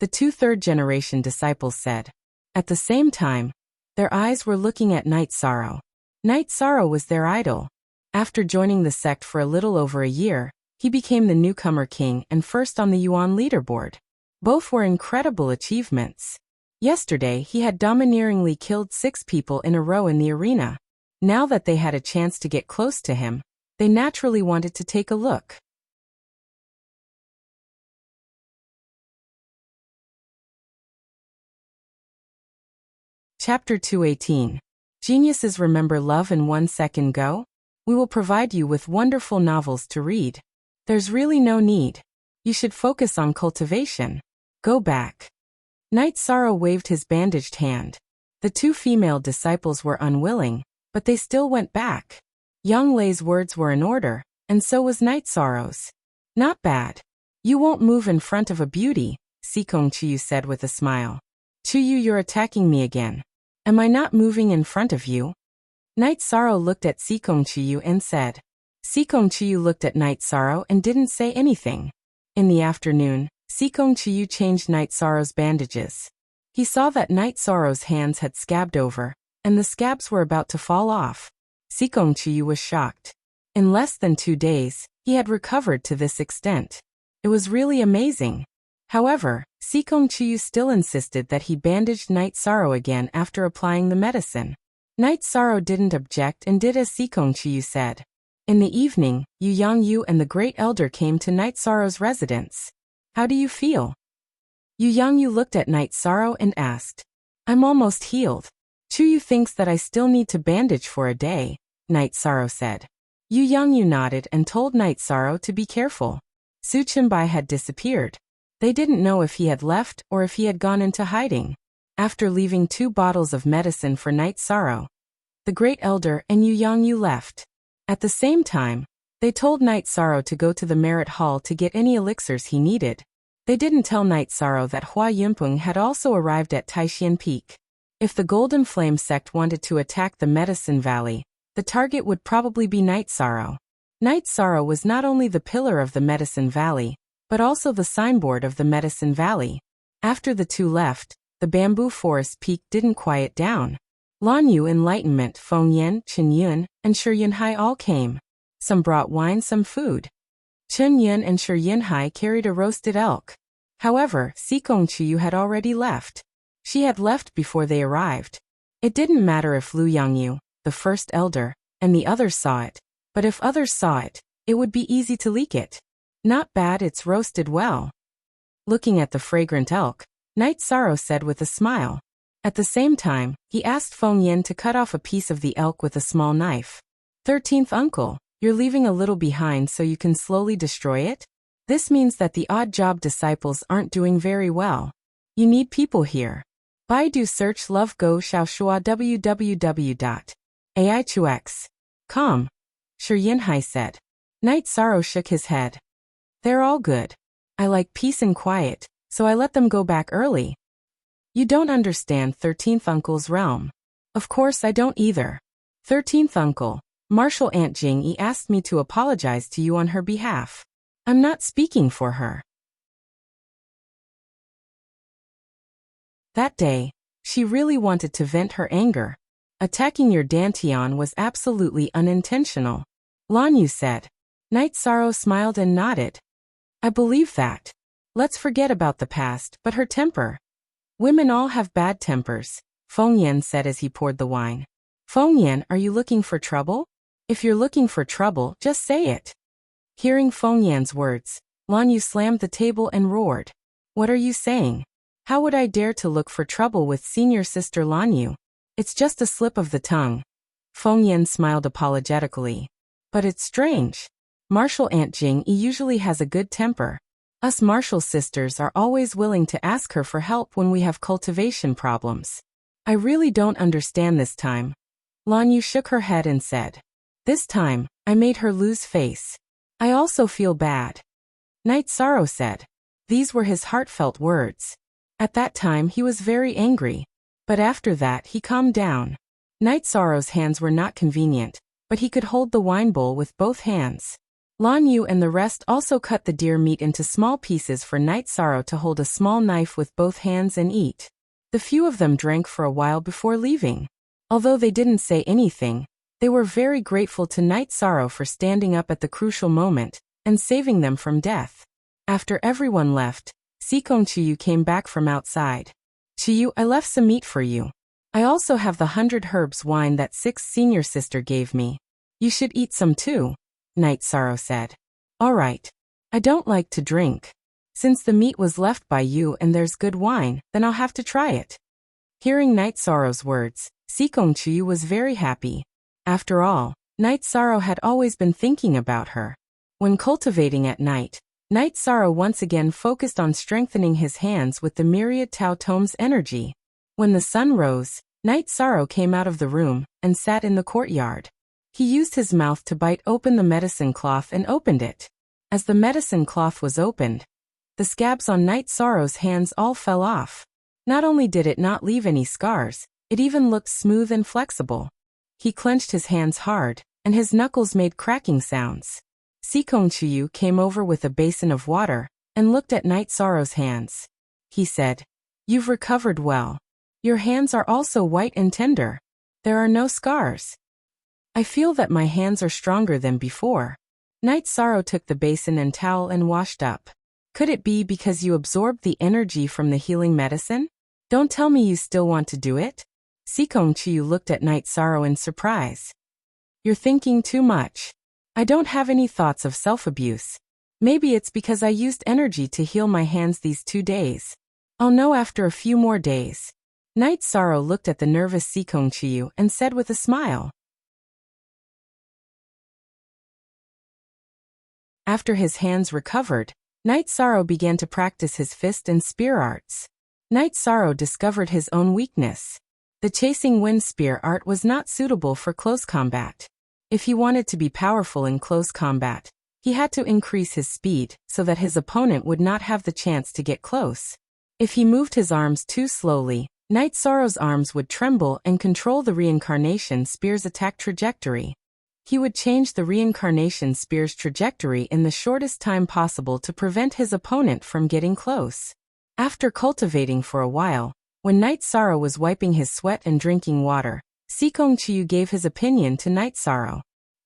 Speaker 1: The 2 third-generation disciples said. At the same time, their eyes were looking at Night Sorrow. Night Sorrow was their idol. After joining the sect for a little over a year, he became the newcomer king and first on the Yuan leaderboard. Both were incredible achievements. Yesterday he had domineeringly killed 6 people in a row in the arena. Now that they had a chance to get close to him, they naturally wanted to take a look. Chapter 218. Geniuses remember love in 1 second go? We will provide you with wonderful novels to read. There's really no need. You should focus on cultivation. Go back. Night Sorrow waved his bandaged hand. The two female disciples were unwilling, but they still went back. Young Lei's words were in order, and so was Night Sorrow's. Not bad. You won't move in front of a beauty, Sikong Chiyu said with a smile. Chiyu, you're attacking me again. Am I not moving in front of you? Night Sorrow looked at Sikong Chiyu and said. Sikong Chiyu looked at Night Sorrow and didn't say anything. In the afternoon, Sikong Chiyu changed Night Sorrow's bandages. He saw that Night Sorrow's hands had scabbed over, and the scabs were about to fall off. Sikong Chiyu was shocked. In less than 2 days, he had recovered to this extent. It was really amazing. However, Sikong Chiyu still insisted that he bandaged Night Sorrow again after applying the medicine. Night Sorrow didn't object and did as Sikong Chiyu said. In the evening, Yu Yangyu and the Great Elder came to Night Sorrow's residence. How do you feel? Yu Yangyu looked at Night Sorrow and asked. I'm almost healed. Chuyu thinks that I still need to bandage for a day, Night Sorrow said. Yu Yangyu nodded and told Night Sorrow to be careful. Su Chenbai had disappeared. They didn't know if he had left or if he had gone into hiding. After leaving 2 bottles of medicine for Night Sorrow, the Great Elder and Yu Yangyu left. At the same time, they told Night Sorrow to go to the Merit Hall to get any elixirs he needed. They didn't tell Night Sorrow that Hua Yunpeng had also arrived at Taixian Peak. If the Golden Flame sect wanted to attack the Medicine Valley, the target would probably be Night Sorrow. Night Sorrow was not only the pillar of the Medicine Valley, but also the signboard of the Medicine Valley. After the two left, the bamboo forest peak didn't quiet down. Lan Yu, Enlightenment, Feng Yan, Chen Yun, and Shi Yunhai all came. Some brought wine, some food. Chen Yun and Shi Yunhai carried a roasted elk. However, Sikong Chiyu had already left. She had left before they arrived. It didn't matter if Lu Yangyu, the first elder, and the others saw it, but if others saw it, it would be easy to leak it. Not bad, it's roasted well. Looking at the fragrant elk, Night Sorrow said with a smile. At the same time, he asked Feng Yan to cut off a piece of the elk with a small knife. 13th uncle, you're leaving a little behind so you can slowly destroy it? This means that the odd job disciples aren't doing very well. You need people here. Baidu search love go xiaoshua www.aichux.com. Shi Yinhai said. Night Sorrow shook his head. They're all good. I like peace and quiet, so I let them go back early. You don't understand 13th uncle's realm. Of course I don't either. 13th uncle, Marshal Aunt Jingyi asked me to apologize to you on her behalf. I'm not speaking for her. That day, she really wanted to vent her anger. Attacking your Dantian was absolutely unintentional. Lan Yu said. Night Sorrow smiled and nodded. I believe that. Let's forget about the past, but her temper. Women all have bad tempers, Feng Yan said as he poured the wine. Feng Yan, are you looking for trouble? If you're looking for trouble, just say it. Hearing Feng Yan's words, Lan Yu slammed the table and roared. What are you saying? How would I dare to look for trouble with senior sister Lan Yu? It's just a slip of the tongue. Feng Yan smiled apologetically. But it's strange. Marshal Aunt Jingyi usually has a good temper. Us Marshal sisters are always willing to ask her for help when we have cultivation problems. I really don't understand this time. Lan Yu shook her head and said. This time, I made her lose face. I also feel bad. Night Sorrow said. These were his heartfelt words. At that time he was very angry. But after that he calmed down. Night Sorrow's hands were not convenient, but he could hold the wine bowl with both hands. Lan Yu and the rest also cut the deer meat into small pieces for Night Sorrow to hold a small knife with both hands and eat. The few of them drank for a while before leaving. Although they didn't say anything, they were very grateful to Night Sorrow for standing up at the crucial moment and saving them from death. After everyone left, Sikong Chiyu came back from outside. Chiyu, I left some meat for you. I also have the 100 herbs wine that 6th senior sister gave me. You should eat some too, Night Sorrow said. All right. I don't like to drink. Since the meat was left by you and there's good wine, then I'll have to try it. Hearing Night Sorrow's words, Sikong Chiyu was very happy. After all, Night Sorrow had always been thinking about her. When cultivating at night, Night Sorrow once again focused on strengthening his hands with the myriad Tao Tome's energy. When the sun rose, Night Sorrow came out of the room and sat in the courtyard. He used his mouth to bite open the medicine cloth and opened it. As the medicine cloth was opened, the scabs on Night Sorrow's hands all fell off. Not only did it not leave any scars, it even looked smooth and flexible. He clenched his hands hard, and his knuckles made cracking sounds. Sikong Chuyu came over with a basin of water and looked at Night Sorrow's hands. He said, "You've recovered well. Your hands are also white and tender. There are no scars. I feel that my hands are stronger than before." Night Sorrow took the basin and towel and washed up. "Could it be because you absorbed the energy from the healing medicine? Don't tell me you still want to do it?" Sikong Chuyu looked at Night Sorrow in surprise. "You're thinking too much. I don't have any thoughts of self-abuse. Maybe it's because I used energy to heal my hands these 2 days. I'll know after a few more days." Night Sorrow looked at the nervous Sikong Chuyu and said with a smile. After his hands recovered, Night Sorrow began to practice his fist and spear arts. Night Sorrow discovered his own weakness. The chasing wind spear art was not suitable for close combat. If he wanted to be powerful in close combat, he had to increase his speed so that his opponent would not have the chance to get close. If he moved his arms too slowly, Night Sorrow's arms would tremble and control the reincarnation spear's attack trajectory. He would change the reincarnation spear's trajectory in the shortest time possible to prevent his opponent from getting close. After cultivating for a while, when Night Sorrow was wiping his sweat and drinking water, Sikong Chuyu gave his opinion to Night Sorrow.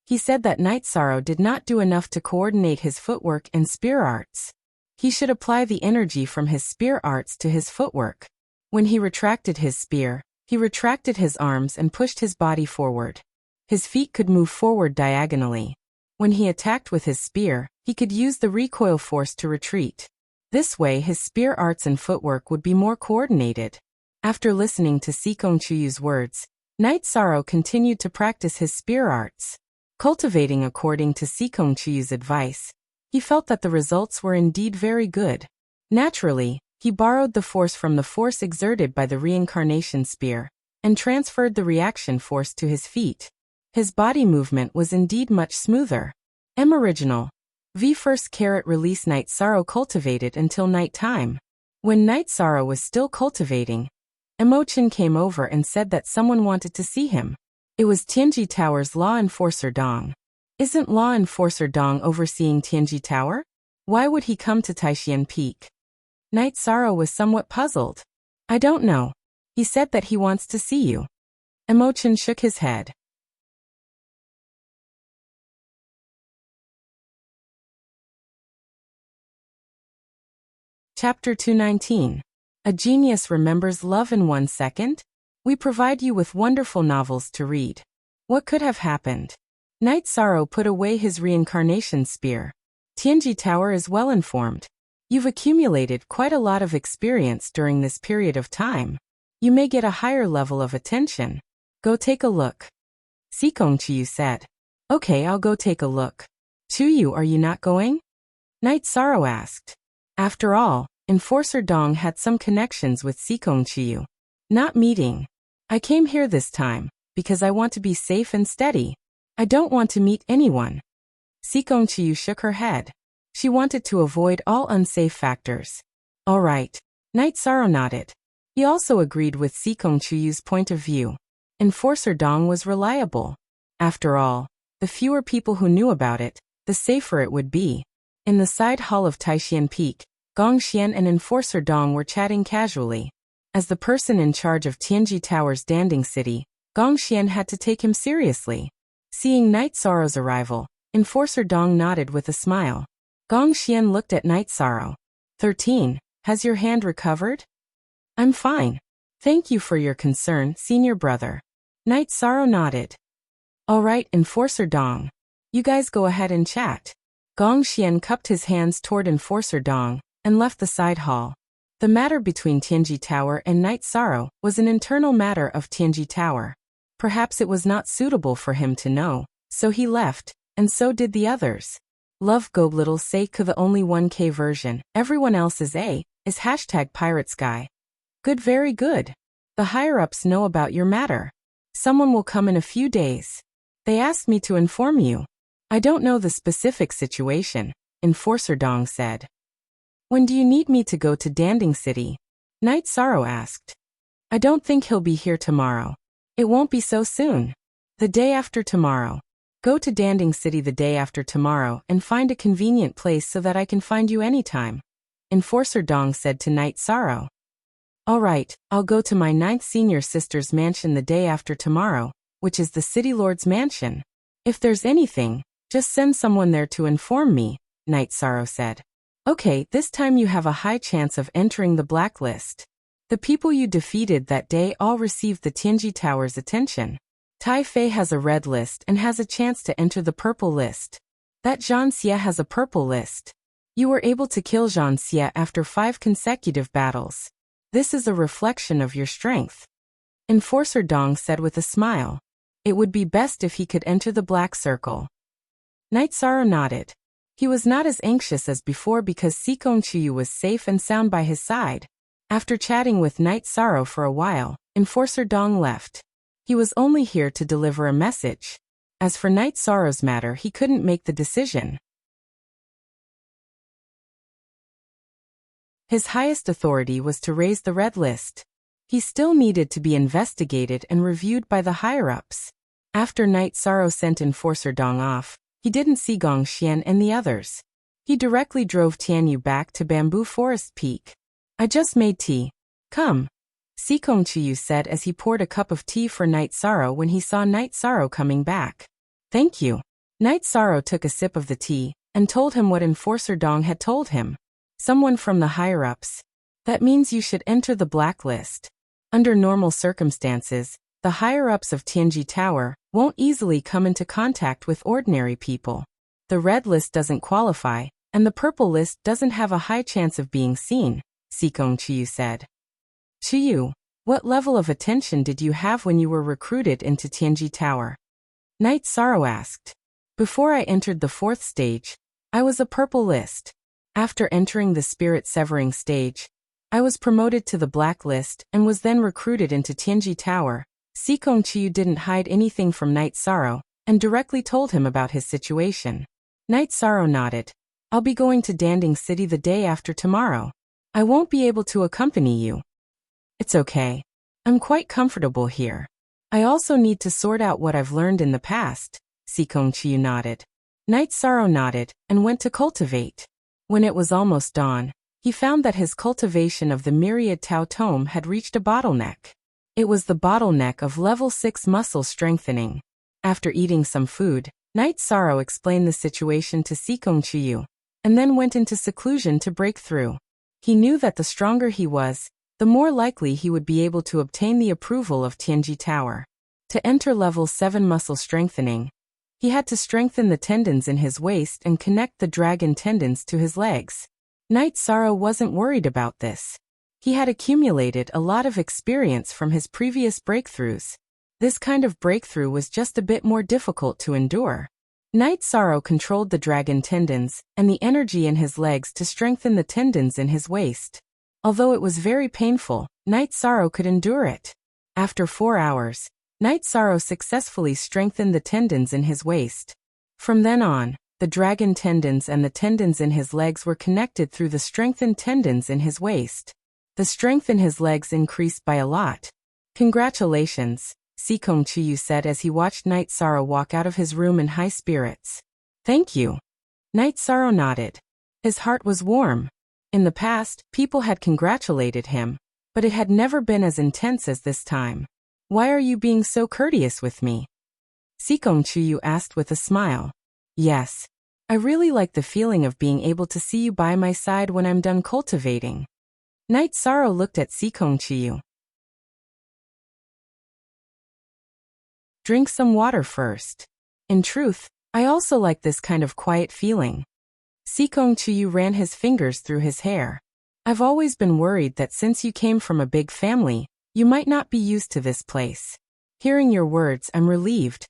Speaker 1: He said that Night Sorrow did not do enough to coordinate his footwork and spear arts. He should apply the energy from his spear arts to his footwork. When he retracted his spear, he retracted his arms and pushed his body forward. His feet could move forward diagonally. When he attacked with his spear, he could use the recoil force to retreat. This way his spear arts and footwork would be more coordinated. After listening to Sikong Chuyu's words, Night Sorrow continued to practice his spear arts. Cultivating according to Sikong Chuyu's advice, he felt that the results were indeed very good. Naturally, he borrowed the force from the force exerted by the reincarnation spear, and transferred the reaction force to his feet. His body movement was indeed much smoother. Original. V first carat release Night Sorrow cultivated until night time. When Night Sorrow was still cultivating, Emochin came over and said that someone wanted to see him. It was Tianji Tower's law enforcer Dong. Isn't law enforcer Dong overseeing Tianji Tower? Why would he come to Taishian Peak? Night Sorrow was somewhat puzzled. "I don't know. He said that he wants to see you." Emochin shook his head. Chapter 219. A Genius Remembers Love in 1 Second? We provide you with wonderful novels to read. What could have happened? Night Sorrow put away his reincarnation spear. Tianji Tower is well informed. You've accumulated quite a lot of experience during this period of time. You may get a higher level of attention. Go take a look. Sikong Chuyu said. "Okay, I'll go take a look." "Chuyu, are you not going?" Night Sorrow asked. After all, Enforcer Dong had some connections with Sikong Chuyu. "Not meeting. I came here this time because I want to be safe and steady. I don't want to meet anyone." Sikong Chuyu shook her head. She wanted to avoid all unsafe factors. "All right." Night Sorrow nodded. He also agreed with Sikong Chuyu's point of view. Enforcer Dong was reliable. After all, the fewer people who knew about it, the safer it would be. In the side hall of Taishian Peak, Gong Xian and Enforcer Dong were chatting casually. As the person in charge of Tianji Tower's Danding City, Gong Xian had to take him seriously. Seeing Night Sorrow's arrival, Enforcer Dong nodded with a smile. Gong Xian looked at Night Sorrow. 13. Has your hand recovered? I'm fine. Thank you for your concern, senior brother. Night Sorrow nodded. All right, Enforcer Dong. You guys go ahead and chat. Gong Xian cupped his hands toward Enforcer Dong and left the side hall. The matter between Tianji Tower and Night Sorrow was an internal matter of Tianji Tower. Perhaps it was not suitable for him to know, so he left, and so did the others. Love go little say the only 1K version, everyone else is hashtag Pirate Sky. Good, very good. The higher-ups know about your matter. Someone will come in a few days. They asked me to inform you. I don't know the specific situation, Enforcer Dong said. When do you need me to go to Danding City? Night Sorrow asked. I don't think he'll be here tomorrow. It won't be so soon. The day after tomorrow. Go to Danding City the day after tomorrow and find a convenient place so that I can find you anytime. Enforcer Dong said to Night Sorrow. All right, I'll go to my 9th senior sister's mansion the day after tomorrow, which is the City Lord's mansion. If there's anything, just send someone there to inform me, Night Sorrow said. Okay, this time you have a high chance of entering the blacklist. The people you defeated that day all received the Tianji Tower's attention. Tai Fei has a red list and has a chance to enter the purple list. That Zhan Xie has a purple list. You were able to kill Zhan Xie after 5 consecutive battles. This is a reflection of your strength. Enforcer Dong said with a smile. It would be best if he could enter the black circle. Night Sorrow nodded. He was not as anxious as before because Sikong Chiyu was safe and sound by his side. After chatting with Night Sorrow for a while, Enforcer Dong left. He was only here to deliver a message. As for Night Sorrow's matter, he couldn't make the decision. His highest authority was to raise the red list. He still needed to be investigated and reviewed by the higher-ups. After Night Sorrow sent Enforcer Dong off, he didn't see Gong Xian and the others. He directly drove Tianyu back to Bamboo Forest Peak. I just made tea. Come. Sikong Chiyu said as he poured a cup of tea for Night Sorrow when he saw Night Sorrow coming back. Thank you. Night Sorrow took a sip of the tea and told him what Enforcer Dong had told him. Someone from the higher-ups. That means you should enter the blacklist. Under normal circumstances, the higher-ups of Tianji Tower won't easily come into contact with ordinary people. The red list doesn't qualify, and the purple list doesn't have a high chance of being seen, Sikong Chiyu said. Chiyu, what level of attention did you have when you were recruited into Tianji Tower? Night Sorrow asked. Before I entered the 4th stage, I was a purple list. After entering the spirit severing stage, I was promoted to the black list and was then recruited into Tianji Tower. Sikong Chiyu didn't hide anything from Night Sorrow and directly told him about his situation. Night Sorrow nodded. I'll be going to Danding City the day after tomorrow. I won't be able to accompany you. It's okay. I'm quite comfortable here. I also need to sort out what I've learned in the past, Sikong Chiyu nodded. Night Sorrow nodded and went to cultivate. When it was almost dawn, he found that his cultivation of the Myriad Tao Tome had reached a bottleneck. It was the bottleneck of level 6 muscle strengthening. After eating some food, Night Sorrow explained the situation to Sikong Chiyu, and then went into seclusion to break through. He knew that the stronger he was, the more likely he would be able to obtain the approval of Tianji Tower. To enter level 7 muscle strengthening, he had to strengthen the tendons in his waist and connect the dragon tendons to his legs. Night Sorrow wasn't worried about this. He had accumulated a lot of experience from his previous breakthroughs. This kind of breakthrough was just a bit more difficult to endure. Night Sorrow controlled the dragon tendons and the energy in his legs to strengthen the tendons in his waist. Although it was very painful, Night Sorrow could endure it. After 4 hours, Night Sorrow successfully strengthened the tendons in his waist. From then on, the dragon tendons and the tendons in his legs were connected through the strengthened tendons in his waist. The strength in his legs increased by a lot. Congratulations, Sikong Chiyu said as he watched Night Sorrow walk out of his room in high spirits. Thank you. Night Sorrow nodded. His heart was warm. In the past, people had congratulated him, but it had never been as intense as this time. Why are you being so courteous with me? Sikong Chiyu asked with a smile. Yes. I really like the feeling of being able to see you by my side when I'm done cultivating. Night Sorrow looked at Sikong Chiyu. Drink some water first. In truth, I also like this kind of quiet feeling. Sikong Chiyu ran his fingers through his hair. I've always been worried that since you came from a big family, you might not be used to this place. Hearing your words, I'm relieved.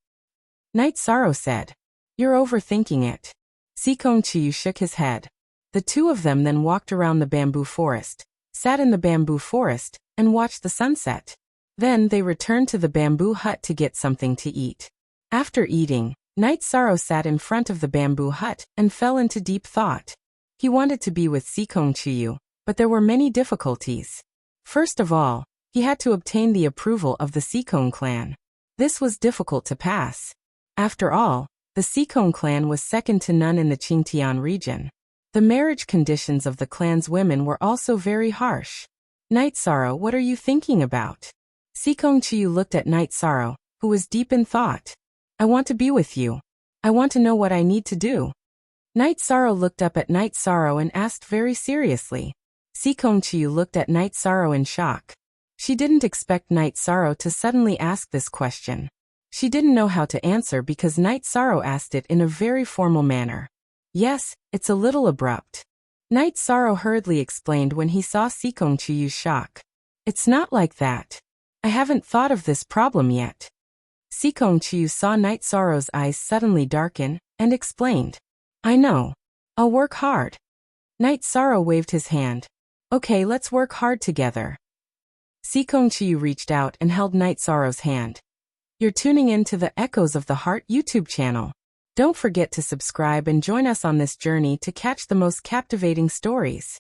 Speaker 1: Night Sorrow said. You're overthinking it. Sikong Chiyu shook his head. The two of them then walked around the bamboo forest, sat in the bamboo forest, and watched the sunset. Then they returned to the bamboo hut to get something to eat. After eating, Night Sorrow sat in front of the bamboo hut and fell into deep thought. He wanted to be with Sikong Chiyu, but there were many difficulties. First of all, he had to obtain the approval of the Sikong clan. This was difficult to pass. After all, the Sikong clan was second to none in the Qingtian region. The marriage conditions of the clan's women were also very harsh. Night Sorrow, what are you thinking about? Sikong Chiyu looked at Night Sorrow, who was deep in thought. I want to be with you. I want to know what I need to do. Night Sorrow looked up at Night Sorrow and asked very seriously. Sikong Chiyu looked at Night Sorrow in shock. She didn't expect Night Sorrow to suddenly ask this question. She didn't know how to answer because Night Sorrow asked it in a very formal manner. Yes, it's a little abrupt. Night Sorrow hurriedly explained when he saw Sikong Chiyu's shock. It's not like that. I haven't thought of this problem yet. Sikong Chiyu saw Night Sorrow's eyes suddenly darken, and explained. I know. I'll work hard. Night Sorrow waved his hand. Okay, let's work hard together. Sikong Chiyu reached out and held Night Sorrow's hand. You're tuning in to the Echoes of the Heart YouTube channel. Don't forget to subscribe and join us on this journey to catch the most captivating stories.